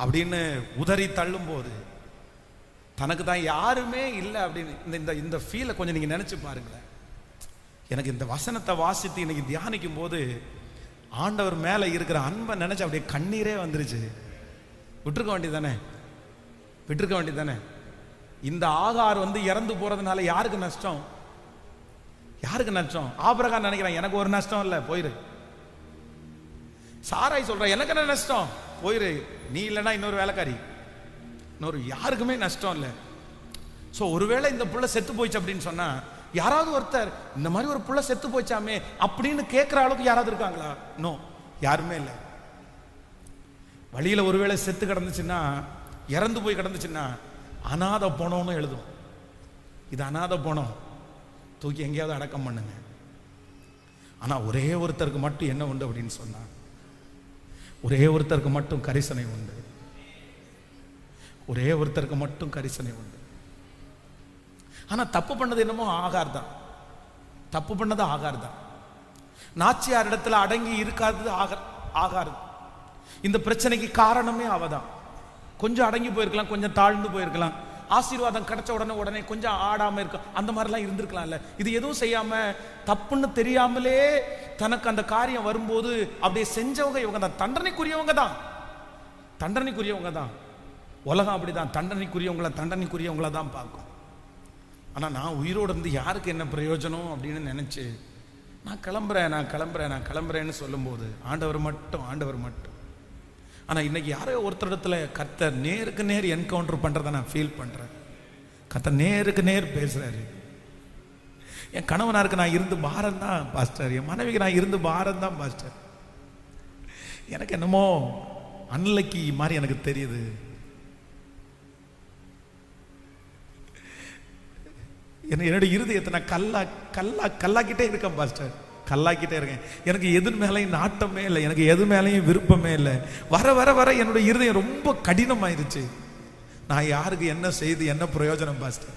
அப்படின்னு உதறி தள்ளும் போது, தனக்கு தான் யாருமே இல்லை அப்படின்னு இந்த இந்த ஃபீலை கொஞ்சம் நீங்க நினைச்சு பாருங்களேன். எனக்கு இந்த வசனத்தை வாசித்து இன்னைக்கு தியானிக்கும் போது ஆண்டவர் மேல இருக்கிற அன்பை நினைச்சு அப்படியே கண்ணீரே வந்துருச்சு. விட்டுருக்க வேண்டியதானே, விட்டுருக்க வேண்டியதானே. இந்த ஆகார் வந்து இறந்து போறதுனால யாருக்கு நஷ்டம்? யாருக்கு நஷ்டம்? ஆபிரகாம் நினைக்கிறான் எனக்கு ஒரு நஷ்டம் இல்லை, போயிரு. சாராய் சொல்ற எனக்கு என்ன நஷ்டம், போயிரு. நீ இல்லைன்னா இன்னொரு வேலைக்காரி, இன்னொரு யாருக்குமே நஷ்டம் இல்லை. ஸோ ஒருவேளை இந்த புள்ள செத்து போயிடுச்சு அப்படின்னு சொன்னா, யாராவது ஒருத்தர் இந்த மாதிரி ஒரு புள்ள செத்து போச்சாமே அப்படின்னு கேட்குற அளவுக்கு யாராவது இருக்காங்களா? நோ, யாருமே இல்லை. வழியில் ஒருவேளை செத்து கிடந்துச்சுன்னா, இறந்து போய் கிடந்துச்சுன்னா அநாத போனோம்னு எழுதும். இது அநாத போனோம், தூக்கி எங்கேயாவது அடக்கம் பண்ணுங்க. ஆனா ஒரே ஒருத்தருக்கு மட்டும் என்ன உண்டு அப்படின்னு சொன்னா, ஒரே ஒருத்தருக்கு மட்டும் கரிசனை உண்டு. ஒரே ஒருத்தருக்கு மட்டும் கரிசனை உண்டு. ஆனா தப்பு பண்ணது என்னமோ ஆகார் தான். தப்பு பண்ணது ஆகார் தான். நாச்சியார் இடத்துல அடங்கி இருக்காதது ஆகார். இந்த பிரச்சனைக்கு காரணமே அவதான். கொஞ்சம் அடங்கி போயிருக்கலாம், கொஞ்சம் தாழ்ந்து போயிருக்கலாம். ஆசீர்வாதம் கிடைச்ச உடனே கொஞ்சம் ஆடாம இருக்க, அந்த மாதிரிலாம் இருந்திருக்கலாம்ல. இது எதுவும் செய்யாம தப்புன்னு தெரியாமலே தனக்கு அந்த காரியம் வரும்போது அப்படியே செஞ்சவங்க இவங்க தான். தண்டனைக்குரியவங்க தான், தண்டனைக்குரியவங்க தான். உலகம் அப்படிதான், தண்டனைக்குரியவங்கள தான் பார்க்கும். ஆனா நான் உயிரோடு இருந்து யாருக்கு என்ன பிரயோஜனம் அப்படின்னு நினைச்சு நான் கிளம்புறேன்னு சொல்லும்போது ஆண்டவர் மட்டும். ஆனா இன்னைக்கு யாரோ ஒருத்தரிடத்துல கர்த்தர் நேருக்கு நேர் என்கவுண்டர் பண்றதை நான் ஃபீல் பண்றேன். கர்த்தர் நேருக்கு நேர் பேசுறாரு. என் கணவனாருக்கு நான் இருந்து பாரம் தான் பாஸ்டர், என் மனைவிக்கு நான் இருந்து பாரம் தான் பாஸ்டர். எனக்கு என்னமோ அன்லக்கி மாதிரி எனக்கு தெரியுது. என்னுடைய இருதயத்தை நான் கல்லாக்கிட்டே இருக்கேன் பாஸ்டர், கல்லாக்கிட்டே இருக்கேன். எனக்கு எது மேலையும் நாட்டமே இல்லை, எனக்கு எது மேலையும் விருப்பமே இல்லை. வர என்னுடைய இருதயம் ரொம்ப கடினமாயிருச்சு. நான் யாருக்கு என்ன செய்து என்ன பிரயோஜனம் பாஸ்டர்?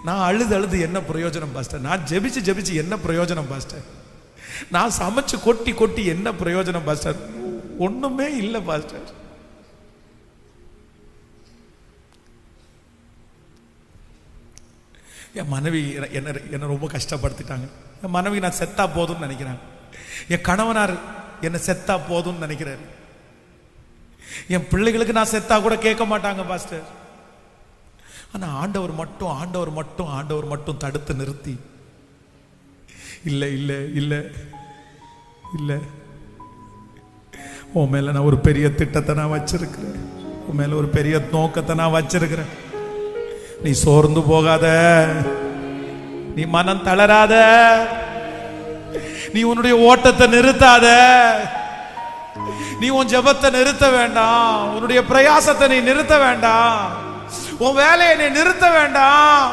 நான் அழுது என்ன பிரயோஜனம் பாஸ்டர்? நான் ஜெபிச்சு என்ன பிரயோஜனம் பாஸ்டர்? நான் சமைச்சு கொட்டி என்ன பிரயோஜனம் பாஸ்டர்? ஒண்ணுமே இல்லை பாஸ்டர். என் மனைவி என்ன ரொம்ப கஷ்டப்படுத்திட்டாங்க. என் மனைவி நான் செத்தா போதும்னு நினைக்கிறேன். என் கணவனார் என்ன செத்தா போதும்னு நினைக்கிறாரு. என் பிள்ளைகளுக்கு நான் செத்தா கூட கேட்க மாட்டாங்க பாஸ்டர். ஆனா ஆண்டவர் மட்டும் தடுத்து நிறுத்தி, இல்ல உன் மேல நான் ஒரு பெரிய திட்டத்தை நான் வச்சிருக்கிறேன், உன் மேல ஒரு பெரிய நோக்கத்தை நான் வச்சிருக்கிறேன். நீ சோர்ந்து போகாத, நீ மனம் தளராத, நீ உன்னுடைய ஓட்டத்தை நிறுத்தாத, நீ உன் ஜெபத்தை நிறுத்த வேண்டாம், உன்னுடைய பிரயாசத்தை நீ நிறுத்த வேண்டாம், உன் வேலையை நீ நிறுத்த வேண்டாம்.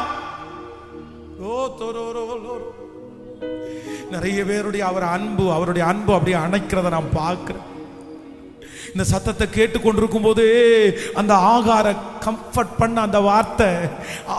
நிறைய பேருடைய அவருடைய அன்பு அப்படியே அணைக்கிறத நான் பார்க்கிறேன். இந்த சத்தத்தை கேட்டுக்கொண்டிருக்கும் போது அந்த ஆகார கம்ஃபர்ட் பண்ண அந்த வார்த்தை,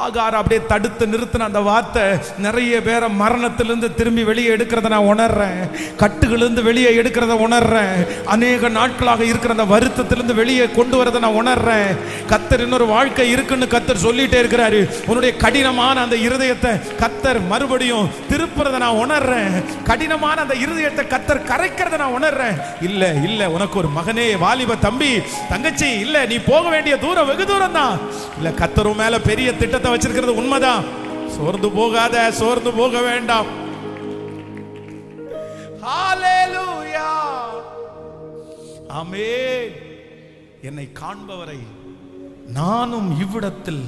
ஆகார அப்படியே தடுத்து நிறுத்தின அந்த வார்த்தை நிறைய பேரை மரணத்திலிருந்து திரும்பி வெளியே எடுக்கிறத நான் உணர்றேன். கட்டுகளிலிருந்து வெளியே எடுக்கிறத உணர்றேன். அநேக நாட்களாக இருக்கிற அந்த வருத்தத்திலிருந்து வெளியே கொண்டு வரதை நான் உணர்றேன். கர்த்தர் இன்னொரு வாழ்க்கை இருக்குன்னு கர்த்தர் சொல்லிட்டே இருக்கிறாரு. உன்னுடைய கடினமான அந்த இருதயத்தை கர்த்தர் மறுபடியும் திருப்புறதை நான் உணர்றேன். கடினமான அந்த இருதயத்தை கர்த்தர் கரைக்கிறத நான் உணர்றேன். இல்ல உனக்கு ஒரு மகனே, வாலிப தம்பி, தங்கச்சி, இல்ல நீ போக வேண்டிய தூரம் வெகு தூரம் தான். இல்ல கர்த்தர் மேல பெரிய திட்டத்தை வச்சிருக்கிறது உண்மைதான். சோர்ந்து போகாத, சோர்ந்து போக வேண்டாம். ஹalleluya, ஆமென். என்னை காண்பவரை நானும் இவ்விடத்தில்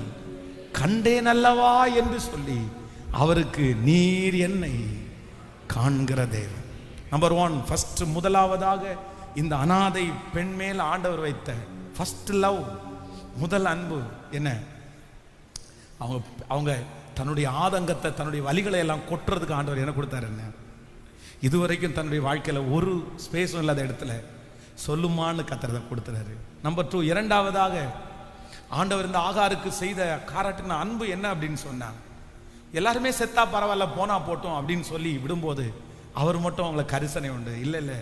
கண்டேன் அல்லவா என்று சொல்லி அவருக்கு நீர் என்னை காண்கிற தேவன். நம்பர் 1, ஃபர்ஸ்ட், முதலாவதாக இந்த அனாதை பெண் மேல் ஆண்டவர் வைத்த ஃபர்ஸ்ட் லவ், முதல் அன்பு என்ன? அவங்க தன்னுடைய ஆதங்கத்தை, தன்னுடைய வலிகளை எல்லாம் கொட்டுறதுக்கு ஆண்டவர் என்ன கொடுத்தாரு? என்ன? இதுவரைக்கும் தன்னுடைய வாழ்க்கையில ஒரு ஸ்பேஸும் இல்லாத இடத்துல சொல்லுமான்னு கத்துறதை கொடுத்துறாரு. நம்பர் 2, இரண்டாவதாக ஆண்டவர் இந்த ஆகாருக்கு செய்த காராட்டின அன்பு என்ன அப்படின்னு சொன்னா, எல்லாருமே செத்தா பரவாயில்ல, போனா போட்டோம் அப்படின்னு சொல்லி விடும்போது அவர் மட்டும் அவங்களை கரிசனை உண்டு. இல்லை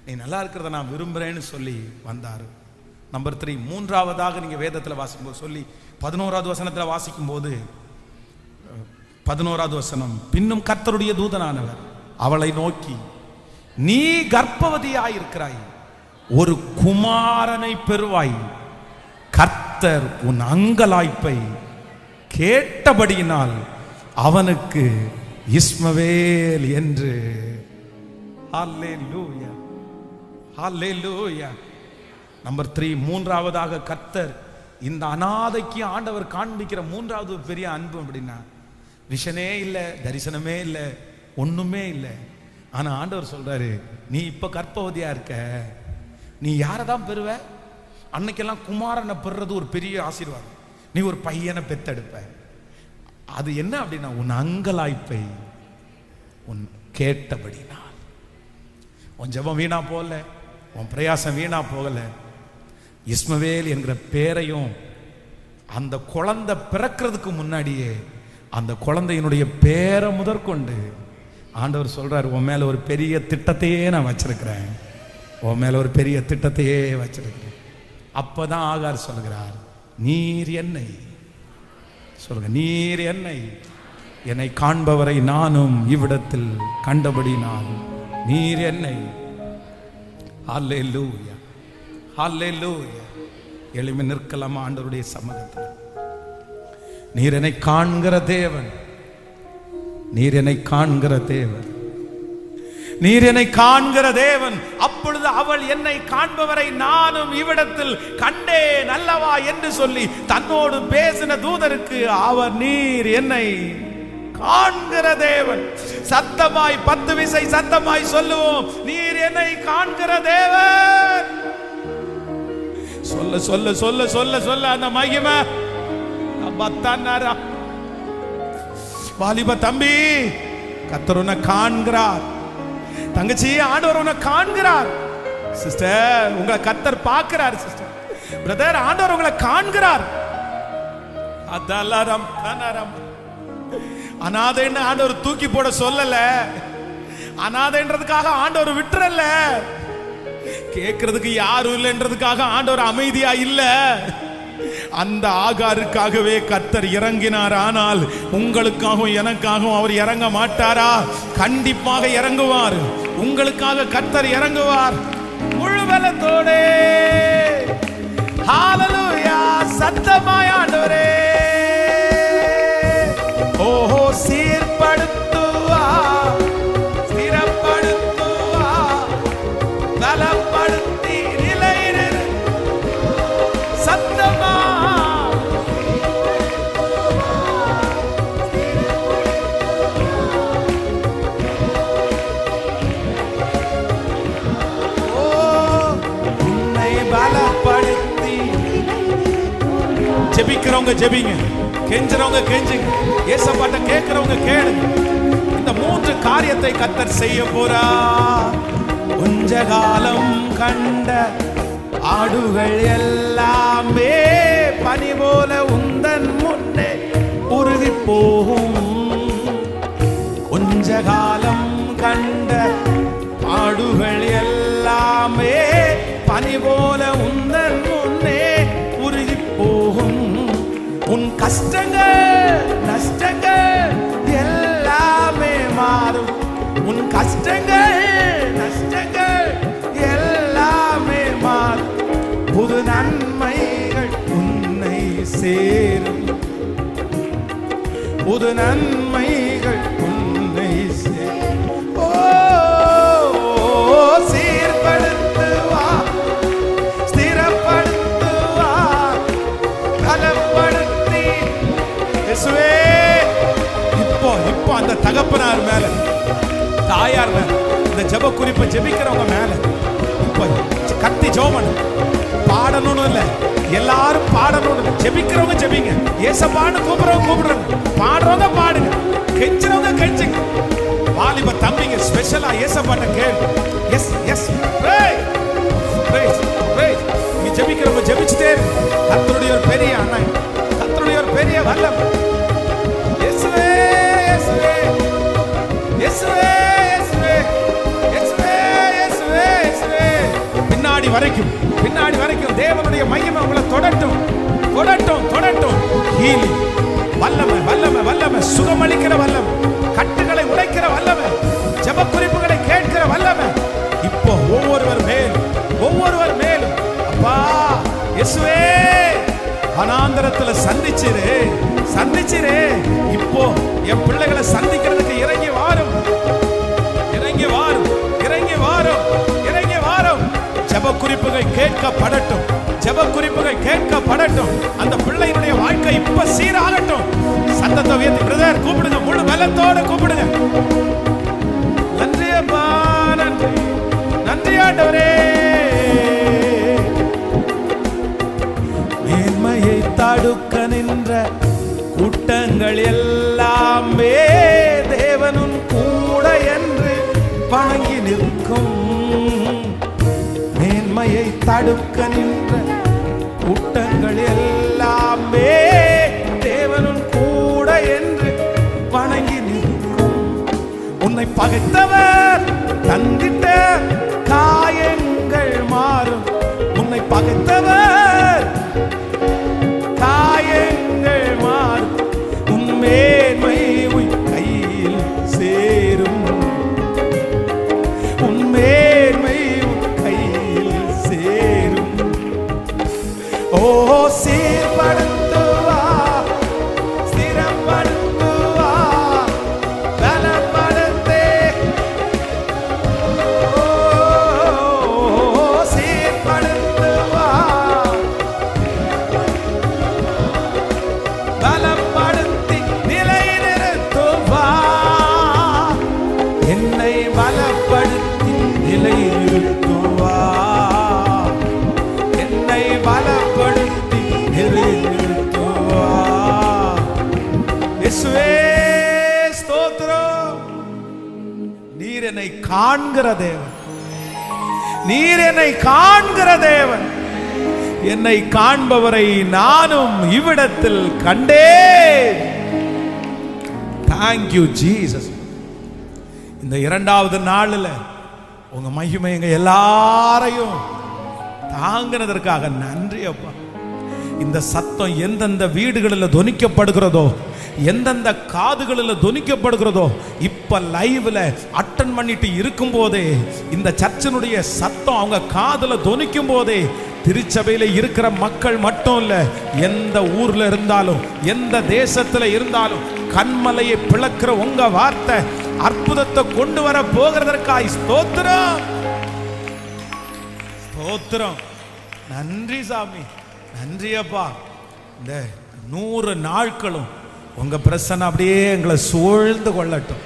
நீ நல்லா இருக்கிறத நான் விரும்புறேன்னு சொல்லி வந்தார். நம்பர் 3, மூன்றாவதாக நீங்க வேதத்தில் வாசிக்கும்போது சொல்லி 11வது வசனத்தில் வாசிக்கும் போது 11வது வசனம், பின்னும் கர்த்தருடைய தூதனானவர் அவளை நோக்கி, நீ கர்ப்பவதியாயிருக்கிறாய், ஒரு குமாரனை பெறுவாய், கர்த்தர் உன் அங்கலாய்ப்பை கேட்டபடியினால் அவனுக்கு இஸ்மவேல் என்று. ஹல்லேலூயா, ஹல்லேலூயா. நம்பர் 3, மூன்றாவதாக கர்த்தர் இந்த அனாதைக்கு ஆண்டவர் காண்பிக்கிற மூன்றாவது பெரிய அன்பு அப்படின்னா, விஷனே இல்லை, தரிசனமே இல்லை, ஒண்ணுமே இல்லை. ஆனா ஆண்டவர் சொல்றாரு, நீ இப்ப கர்ப்பவதியா இருக்க, நீ யாரை தான் பெறுவ? அன்னைக்கெல்லாம் குமாரனை பெறுறது ஒரு பெரிய ஆசீர்வாதம். நீ ஒரு பையனை பெத்தெடுப்ப. அது என்ன அப்படின்னா, உன் அங்கலாய்ப்பை கேட்டபடினால். உன் ஜெபம் வீணா போகல, உன் பிரயாசம் வீணா போகல. இஸ்மவேல் என்கிற பேரையும் அந்த குழந்தை பிறக்கிறதுக்கு முன்னாடியே அந்த குழந்தையினுடைய பேரை முதற்கொண்டு ஆண்டவர் சொல்றார், உன் மேல ஒரு பெரிய திட்டத்தையே நான் வச்சிருக்கிறேன், உன் மேல ஒரு பெரிய திட்டத்தையே வச்சிருக்கிறேன். அப்பதான் ஆகார் சொல்கிறார், நீர் என்னை சொல்லுங்க, நீர் என்னை காண்பவரை நானும் இவ்விடத்தில் கண்டபடி நான், நீர் என்னை. ஹல்லேலூயா, ஹல்லேலூயா. எளிமை நிற்கலாமா ஆண்டவருடைய சமூகத்தில்? நீர் என்னை காண்கிற தேவன், நீர் என்னை காண்கிற தேவன், நீர் என்னை காண்கிற தேவன். அப்பொழுது அவள் என்னை காண்பவரை நானும் இவ்விடத்தில் கண்டேன் அல்லவா என்று சொல்லி தன்னோடு பேசின தூதருக்கு அவர், நீர் என்னை காண்கிற தேவன். சத்தமாய் 10 விசை சத்தமாய் சொல்லுவோம், நீர் என்னை காண்கிற தேவன். சொல்ல சொல்ல சொல்ல சொல்ல சொல்ல அந்த மகிமை. வாலிப தம்பி, கர்த்தர் உன்னை காண்கிறார். தங்கச்சி, ஆண்டவர் உன்னை காண்கிறார். சிஸ்டர், உங்களை கர்த்தர் பார்க்கிறார். சிஸ்டர், பிரதர், ஆண்டவர் உங்களை காண்கிறார். அதலரம் தனரம். அனாதைன்னு ஆண்டவர் தூக்கி போட சொல்லல, அனாதைன்றதுக்காக ஆண்டவர் விட்டுறல, கேட்கிறதுக்கு யாரும் இல்லைன்றதுக்காக ஆண்டவர் அமைதியா இல்ல. அந்த ஆகாருக்காகவே கர்த்தர் இறங்கினார். ஆனால் உங்களுக்காகவும் எனக்காகவும் அவர் இறங்க மாட்டாரா? கண்டிப்பாக இறங்குவார். உங்களுக்காக கர்த்தர் இறங்குவார் முழு பலத்தோடே. ஹல்லேலூயா, சத்தமாய் ஆண்டவரே. ஓஹோ, சீர்படுத்துவா, ஸ்திரப்படுத்துவா, பலப்படுத்தி நிலையிரு. சத்தமா உன்னை பலப்படுத்தி. ஜெபிக்கிறவங்க ஜெபிங்க, கெஞ்சுறவங்க கெஞ்சுங்க, ஏசப்பாட்ட கேட்கிறவங்க கேளுங்க. இந்த 3 காரியத்தை கர்த்தர் செய்ய போறா. கொஞ்ச காலம் கண்ட ஆடுகள் எல்லாமே பனி போல உந்தன் முன்னே உருகி போகும். கொஞ்ச காலம் கண்ட ஆடுகள் எல்லாமே பனி போல உந்தன் முன்னே உருகி போகும். உன் கஷ்டங்கள் நஷ்டங்கள் எல்லாமே மாறும். உன் கஷ்டங்கள் நஷ்டங்கள் எல்லாமே மாறும். புது நன்மைகள் உன்னை சேரும். புது நன்மைகள் உன்னை சேரும். ஓ, சீர்படுத்துவா, ஸ்திரப்படுத்துவா, பலப்படுத்தி. இயேசுவே, இப்போ அந்த தகப்பனார் மேல, தாயார் மேல, இந்த ஜெப குறிப்பை ஜெபிக்கிறவங்க மேல இப்போ கத்தி ஜெபம் பாடணும்னு இல்ல, எல்லாரும் பாடணும்னு. ஜெபிக்கிறவங்க ஜெபிங்க, ஏசப்பான்னு கூப்பிடுறவங்க கூப்பிடுறவங்க, பாடுறவங்க பாடுங்க, கெஞ்சுறவங்க கெஞ்சுங்க. வாலிப தம்பிங்க ஸ்பெஷலா ஏசப்பாட்ட கேளு. Yes yes praise praise praise. நீ ஜெபிக்கிறவங்க ஜெபிச்சுட்டே இரு. கர்த்தருடைய ஒரு பெரிய அண்ணன், கர்த்தருடைய ஒரு பெரிய வல்லமை. இயேசுவே இயேசுவே இயேசுவே இயேசுவே இயேசுவே இயேசுவே இயேசுவே. பின்னாடி வரைக்கும் தேவனுடைய மகிமை உங்களை தொடட்டும் தொடட்டும் தொடட்டும். ஹீலிங் வல்லமை வல்லமை வல்லமை, சுகமளிக்கிற வல்லமை, கட்டுகளை உடைக்கிற வல்லமை, ஜெப குறிப்புகளை கேட்கிற வல்லமை இப்போ ஒவ்வொருவர் மேலும். அப்பா இயேசுவே, வனாந்தரத்துல சந்திச்சிரு. இப்போ என் பிள்ளைகளை சந்திக்கிறதுக்கு இறங்கி வாரும். ஜெப குறிப்புகள் கேட்கப்படட்டும். அந்த பிள்ளையினுடைய வாழ்க்கை இப்ப சீராகட்டும். சத்தத்தை உயர்த்தி பிரதர் கூப்பிடுங்க, முழு பலத்தோட கூப்பிடுங்க. நன்றி அப்பா, நன்றி ஆண்டவரே. மேன்மையை தடுக்க நின்ற கூட்டங்கள் எல்லாமே தேவனும் கூட என்று வணங்கி நிற்கும். மேன்மையை தடுக்க நின்ற கூட்டங்கள் எல்லாமே தேவனும் கூட என்று வணங்கி நிற்கும். உன்னை பகைத்தவர் தந்திட்ட காயங்கள் மாறும். உன்னை பகைத்தவர் காயங்கள் மாறும். உன் மேன்மை உன் கையில் சேரும். உன் மேன்மை உன் கையில் சேரும். ஓ சீர்படுத்துவா, ஸ்திரப்படுத்துவா, பலப்படுத்தே. ஓ சீர்படுத்துவா, பலப்படுத்தி நிலைநிறுத்துவா. என்னை பலப்படுத்தி நிலைநிறுத்துவா. என்னை பலப்படுத்தி நிலைநிறுத்துவா. இயேசுவே ஸ்தோத்திரம். நீர் என்னை காண்கிற தேவன். நீர் என்னை காண்கிற தேவன். என்னை காண்பவரை நானும் இவ்விடத்தில் கண்டேன். Thank you Jesus. இந்த இரண்டாவது நாளில் உங்க மகிமை எங்க எல்லாரையும் தாங்கினதற்காக நன்றி அப்பா. இந்த சத்தம் எந்தெந்த வீடுகளில் தொனிக்கப்படுகிறதோ, எந்தெந்த காதுகளில் தொனிக்கப்படுகிறதோ, இப்ப லைவ்ல அட்டன் பண்ணிட்டு இருக்கும் போதே இந்த சர்ச்சினுடைய சத்தம் அவங்க காதுல தொனிக்கும் போதே திருச்சபையில இருக்கிற மக்கள் மட்டும் இல்ல, எந்த ஊர்ல இருந்தாலும் எந்த தேசத்துல இருந்தாலும் கண்மலையை பிளக்கிற உங்க வார்த்தை அற்புதத்தை கொண்டு வர போகிறதற்காய் ஸ்தோத்திரம். ஸ்தோத்திரம். நன்றி சாமி, நன்றி அப்பா. இந்த 100 நாட்களும் உங்க பிரசன்னம் அப்படியே எங்களை சூழ்ந்து கொள்ளட்டும்.